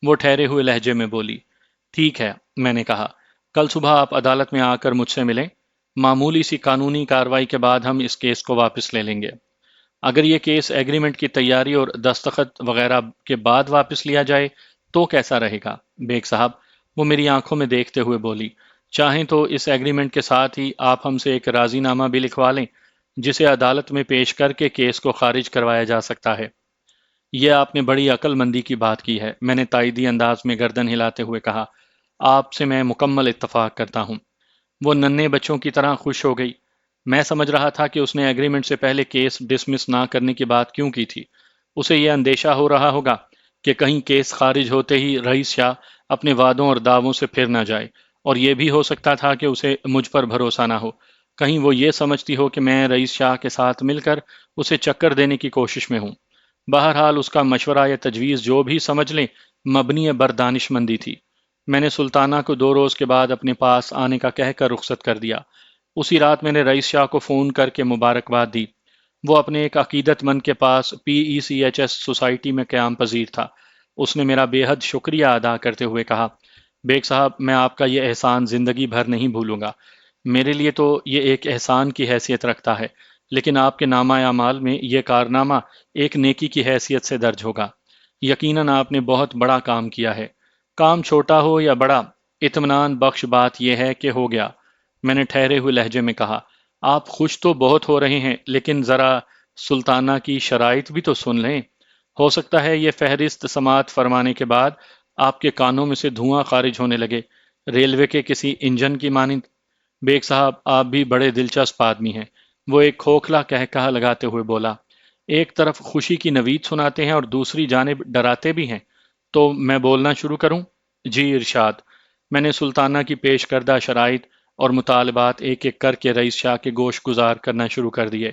وہ ٹھہرے ہوئے لہجے میں بولی۔ ٹھیک ہے، میں نے کہا، کل صبح آپ عدالت میں آ کر مجھ سے ملیں۔ معمولی سی قانونی کارروائی کے بعد ہم اس کیس کو واپس لے لیں گے۔ اگر یہ کیس ایگریمنٹ کی تیاری اور دستخط وغیرہ کے بعد واپس لیا جائے تو کیسا رہے گا بیگ صاحب؟ وہ میری آنکھوں میں دیکھتے ہوئے بولی۔ چاہیں تو اس ایگریمنٹ کے ساتھ ہی آپ ہم سے ایک راضی نامہ بھی لکھوا لیں جسے عدالت میں پیش کر کے کیس کو خارج کروایا جا سکتا ہے۔ یہ آپ نے بڑی عقل مندی کی بات کی ہے، میں نے تائیدی انداز میں گردن ہلاتے ہوئے کہا۔ آپ سے میں مکمل اتفاق کرتا ہوں۔ وہ ننھے بچوں کی طرح خوش ہو گئی۔ میں سمجھ رہا تھا کہ اس نے ایگریمنٹ سے پہلے کیس ڈسمس نہ کرنے کی بات کیوں کی تھی۔ اسے یہ اندیشہ ہو رہا ہوگا کہ کہیں کیس خارج ہوتے ہی رئیس شاہ اپنے وعدوں اور دعووں سے پھر نہ جائے، اور یہ بھی ہو سکتا تھا کہ اسے مجھ پر بھروسہ نہ ہو، کہیں وہ یہ سمجھتی ہو کہ میں رئیس شاہ کے ساتھ مل کر اسے چکر دینے کی کوشش میں ہوں۔ بہرحال اس کا مشورہ یا تجویز جو بھی سمجھ لیں، مبنی بر دانش مندی تھی۔ میں نے سلطانہ کو 2 روز کے بعد اپنے پاس آنے کا کہہ کر رخصت کر دیا۔ اسی رات میں نے رئیس شاہ کو فون کر کے مبارکباد دی۔ وہ اپنے ایک عقیدت مند کے پاس PECHS سوسائٹی میں قیام پذیر تھا۔ اس نے میرا بے حد شکریہ ادا کرتے ہوئے کہا، بیگ صاحب میں آپ کا یہ احسان زندگی بھر نہیں بھولوں گا۔ میرے لیے تو یہ ایک احسان کی حیثیت رکھتا ہے، لیکن آپ کے نامہ اعمال میں یہ کارنامہ ایک نیکی کی حیثیت سے درج ہوگا۔ یقیناً آپ نے بہت بڑا کام کیا ہے۔ کام چھوٹا ہو یا بڑا، اطمینان بخش بات یہ ہے کہ ہو گیا۔ میں نے ٹھہرے ہوئے لہجے میں کہا، آپ خوش تو بہت ہو رہے ہیں، لیکن ذرا سلطانہ کی شرائط بھی تو سن لیں۔ ہو سکتا ہے یہ فہرست سماعت فرمانے کے بعد آپ کے کانوں میں سے دھواں خارج ہونے لگے، ریلوے کے کسی انجن کی مانند۔ بیگ صاحب آپ بھی بڑے دلچسپ آدمی ہیں، وہ ایک کھوکھلا کہا لگاتے ہوئے بولا۔ ایک طرف خوشی کی نوید سناتے ہیں اور دوسری جانب ڈراتے بھی ہیں، تو میں بولنا شروع کروں؟ جی ارشاد۔ میں نے سلطانہ کی پیش کردہ شرائط اور مطالبات ایک ایک کر کے رئیس شاہ کے گوش گزار کرنا شروع کر دیے۔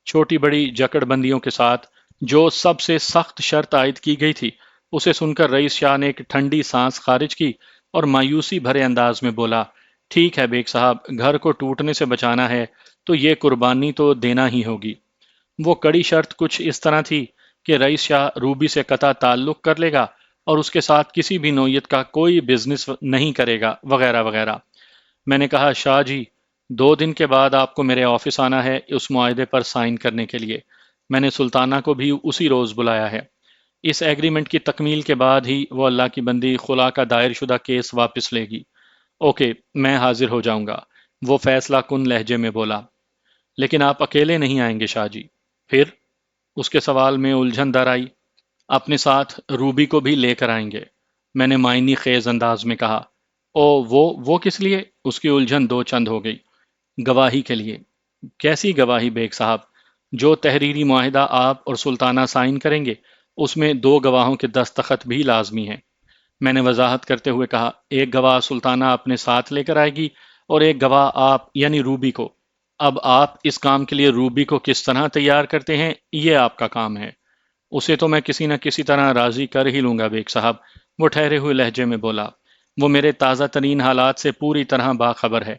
چھوٹی بڑی جکڑ بندیوں کے ساتھ جو سب سے سخت شرط عائد کی گئی تھی، اسے سن کر رئیس شاہ نے ایک ٹھنڈی سانس خارج کی اور مایوسی بھرے انداز میں بولا، ٹھیک ہے بیگ صاحب، گھر کو ٹوٹنے سے بچانا ہے تو یہ قربانی تو دینا ہی ہوگی۔ وہ کڑی شرط کچھ اس طرح تھی کہ رئیس شاہ روبی سے قطع تعلق کر لے گا اور اس کے ساتھ کسی بھی نوعیت کا کوئی بزنس نہیں کرے گا، وغیرہ وغیرہ۔ میں نے کہا، شاہ جی 2 دن کے بعد آپ کو میرے آفس آنا ہے اس معاہدے پر سائن کرنے کے لیے۔ میں نے سلطانہ کو بھی اسی روز بلایا ہے۔ اس ایگریمنٹ کی تکمیل کے بعد ہی وہ اللہ کی بندی خلا کا دائر شدہ کیس واپس لے گی۔ اوکے، میں حاضر ہو جاؤں گا، وہ فیصلہ کن لہجے میں بولا۔ لیکن آپ اکیلے نہیں آئیں گے شاہ جی؟ پھر؟ اس کے سوال میں الجھن در آئی۔ اپنے ساتھ روبی کو بھی لے کر آئیں گے، میں نے معنی خیز انداز میں کہا۔ او وہ کس لیے؟ اس کی الجھن دو چند ہو گئی۔ گواہی کے لیے۔ کیسی گواہی بیگ صاحب؟ جو تحریری معاہدہ آپ اور سلطانہ سائن کریں گے، اس میں 2 گواہوں کے دستخط بھی لازمی ہیں۔ میں نے وضاحت کرتے ہوئے کہا، ایک گواہ سلطانہ اپنے ساتھ لے کر آئے گی اور ایک گواہ آپ یعنی روبی کو۔ اب آپ اس کام کے لیے روبی کو کس طرح تیار کرتے ہیں، یہ آپ کا کام ہے۔ اسے تو میں کسی نہ کسی طرح راضی کر ہی لوں گا بیگ صاحب، وہ ٹھہرے ہوئے لہجے میں بولا۔ وہ میرے تازہ ترین حالات سے پوری طرح باخبر ہے۔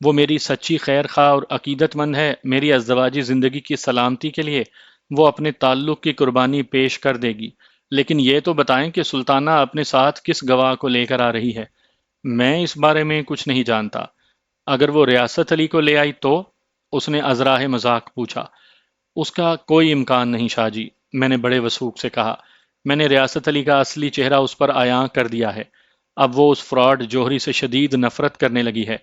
وہ میری سچی خیر خواہ اور عقیدت مند ہے۔ میری ازدواجی زندگی کی سلامتی کے لیے وہ اپنے تعلق کی قربانی پیش کر دے گی، لیکن یہ تو بتائیں کہ سلطانہ اپنے ساتھ کس گواہ کو لے کر آ رہی ہے؟ میں اس بارے میں کچھ نہیں جانتا۔ اگر وہ ریاست علی کو لے آئی تو؟ اس نے ازراہ مذاق پوچھا۔ اس کا کوئی امکان نہیں شاہ جی، میں نے بڑے وثوق سے کہا۔ میں نے ریاست علی کا اصلی چہرہ اس پر عیاں کر دیا ہے۔ اب وہ اس فراڈ جوہری سے شدید نفرت کرنے لگی ہے۔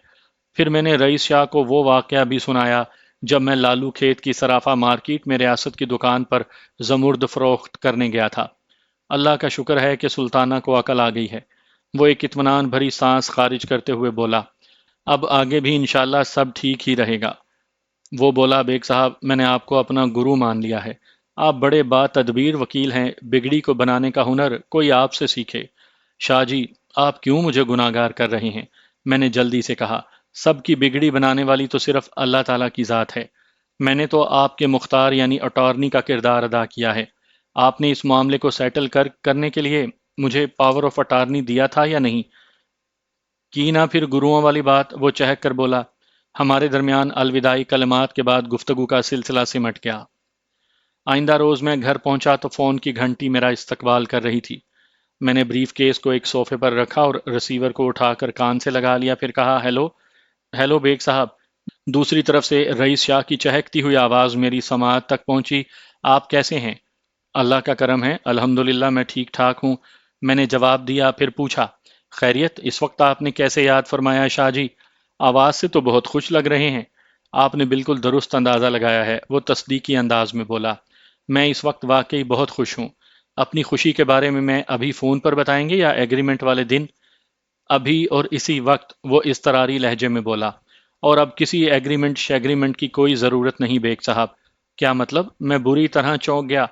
پھر میں نے رئیس شاہ کو وہ واقعہ بھی سنایا جب میں لالو کھیت کی سرافہ مارکیٹ میں ریاست کی دکان پر زمرد فروخت کرنے گیا تھا۔ اللہ کا شکر ہے کہ سلطانہ کو عقل آ گئی ہے۔ وہ ایک اطمینان بھری سانس خارج کرتے ہوئے بولا، اب آگے بھی انشاءاللہ سب ٹھیک ہی رہے گا۔ وہ بولا، بیگ صاحب میں نے آپ کو اپنا گرو مان لیا ہے۔ آپ بڑے با تدبیر وکیل ہیں، بگڑی کو بنانے کا ہنر کوئی آپ سے سیکھے۔ شاہ جی آپ کیوں مجھے گناہگار کر رہے ہیں؟ میں نے جلدی سے کہا، سب کی بگڑی بنانے والی تو صرف اللہ تعالیٰ کی ذات ہے۔ میں نے تو آپ کے مختار یعنی اٹارنی کا کردار ادا کیا ہے۔ آپ نے اس معاملے کو سیٹل کرنے کے لیے مجھے پاور آف اٹارنی دیا تھا یا نہیں؟ کی نہ پھر گروؤں والی بات، وہ چہک کر بولا۔ ہمارے درمیان الوداعی کلمات کے بعد گفتگو کا سلسلہ سمٹ گیا۔ آئندہ روز میں گھر پہنچا تو فون کی گھنٹی میرا استقبال کر رہی تھی۔ میں نے بریف کیس کو ایک صوفے پر رکھا اور ریسیور کو اٹھا کر کان سے لگا لیا، پھر کہا، ہیلو ہیلو بیگ صاحب۔ دوسری طرف سے رئیس شاہ کی چہکتی ہوئی آواز میری سماعت تک پہنچی، آپ کیسے ہیں؟ اللہ کا کرم ہے، الحمدللہ میں ٹھیک ٹھاک ہوں، میں نے جواب دیا، پھر پوچھا، خیریت؟ اس وقت آپ نے کیسے یاد فرمایا شاہ جی؟ آواز سے تو بہت خوش لگ رہے ہیں۔ آپ نے بالکل درست اندازہ لگایا ہے، وہ تصدیقی انداز میں بولا۔ میں اس وقت واقعی بہت خوش ہوں۔ اپنی خوشی کے بارے میں ابھی فون پر بتائیں گے یا ایگریمنٹ والے دن؟ ابھی اور اسی وقت، وہ اضطراری لہجے میں بولا۔ اور اب کسی ایگریمنٹ شیگریمنٹ کی کوئی ضرورت نہیں بیگ صاحب۔ کیا مطلب؟ میں بری طرح چونک گیا۔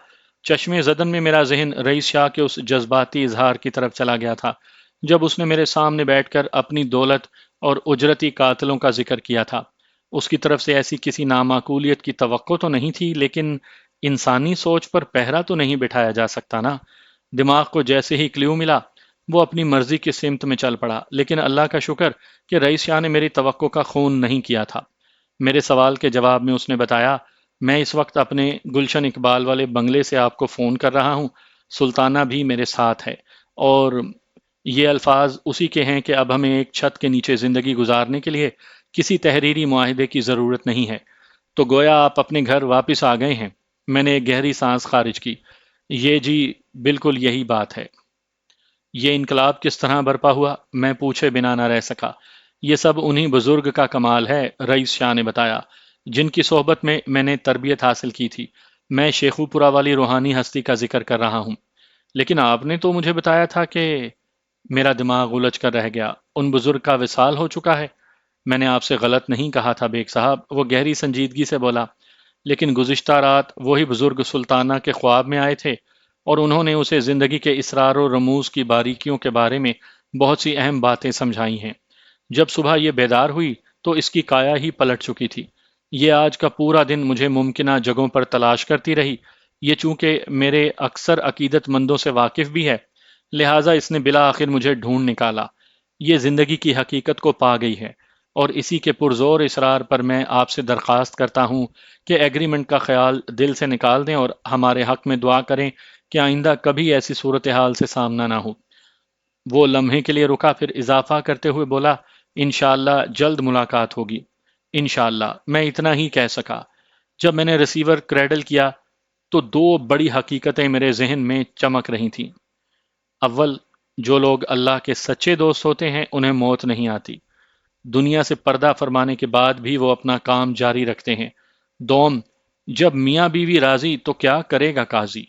چشمے زدن میں میرا ذہن رئیس شاہ کے اس جذباتی اظہار کی طرف چلا گیا تھا جب اس نے میرے سامنے بیٹھ کر اپنی دولت اور اجرتی قاتلوں کا ذکر کیا تھا۔ اس کی طرف سے ایسی کسی نامعقولیت کی توقع تو نہیں تھی، لیکن انسانی سوچ پر پہرا تو نہیں بٹھایا جا سکتا نا۔ دماغ کو جیسے ہی کلیو ملا، وہ اپنی مرضی کی سمت میں چل پڑا، لیکن اللہ کا شکر کہ رئیس شاہ نے میری توقع کا خون نہیں کیا تھا۔ میرے سوال کے جواب میں اس نے بتایا، میں اس وقت اپنے گلشن اقبال والے بنگلے سے آپ کو فون کر رہا ہوں، سلطانہ بھی میرے ساتھ ہے، اور یہ الفاظ اسی کے ہیں کہ اب ہمیں ایک چھت کے نیچے زندگی گزارنے کے لیے کسی تحریری معاہدے کی ضرورت نہیں ہے۔ تو گویا آپ اپنے گھر واپس آ گئے ہیں۔ میں نے ایک گہری سانس خارج کی۔ یہ جی، بالکل یہی بات ہے۔ یہ انقلاب کس طرح برپا ہوا؟ میں پوچھے بنا نہ رہ سکا۔ یہ سب انہی بزرگ کا کمال ہے، رئیس شاہ نے بتایا، جن کی صحبت میں نے تربیت حاصل کی تھی۔ میں شیخو پورہ والی روحانی ہستی کا ذکر کر رہا ہوں۔ لیکن آپ نے تو مجھے بتایا تھا کہ… میرا دماغ الجھ کر رہ گیا۔ ان بزرگ کا وصال ہو چکا ہے؟ میں نے آپ سے غلط نہیں کہا تھا بیگ صاحب، وہ گہری سنجیدگی سے بولا۔ لیکن گزشتہ رات وہی بزرگ سلطانہ کے خواب میں آئے تھے، اور انہوں نے اسے زندگی کے اسرار و رموز کی باریکیوں کے بارے میں بہت سی اہم باتیں سمجھائی ہیں۔ جب صبح یہ بیدار ہوئی تو اس کی کایا ہی پلٹ چکی تھی۔ یہ آج کا پورا دن مجھے ممکنہ جگہوں پر تلاش کرتی رہی۔ یہ چونکہ میرے اکثر عقیدت مندوں سے واقف بھی ہے، لہٰذا اس نے بالآخر مجھے ڈھونڈ نکالا۔ یہ زندگی کی حقیقت کو پا گئی ہے، اور اسی کے پرزور اصرار پر میں آپ سے درخواست کرتا ہوں کہ ایگریمنٹ کا خیال دل سے نکال دیں اور ہمارے حق میں دعا کریں کہ آئندہ کبھی ایسی صورتحال سے سامنا نہ ہو۔ وہ لمحے کے لیے رکا، پھر اضافہ کرتے ہوئے بولا، انشاءاللہ جلد ملاقات ہوگی۔ انشاءاللہ، میں اتنا ہی کہہ سکا۔ جب میں نے ریسیور کریڈل کیا تو دو بڑی حقیقتیں میرے ذہن میں چمک رہی تھیں۔ اول، جو لوگ اللہ کے سچے دوست ہوتے ہیں انہیں موت نہیں آتی، دنیا سے پردہ فرمانے کے بعد بھی وہ اپنا کام جاری رکھتے ہیں۔ دوم، جب میاں بیوی راضی تو کیا کرے گا قاضی۔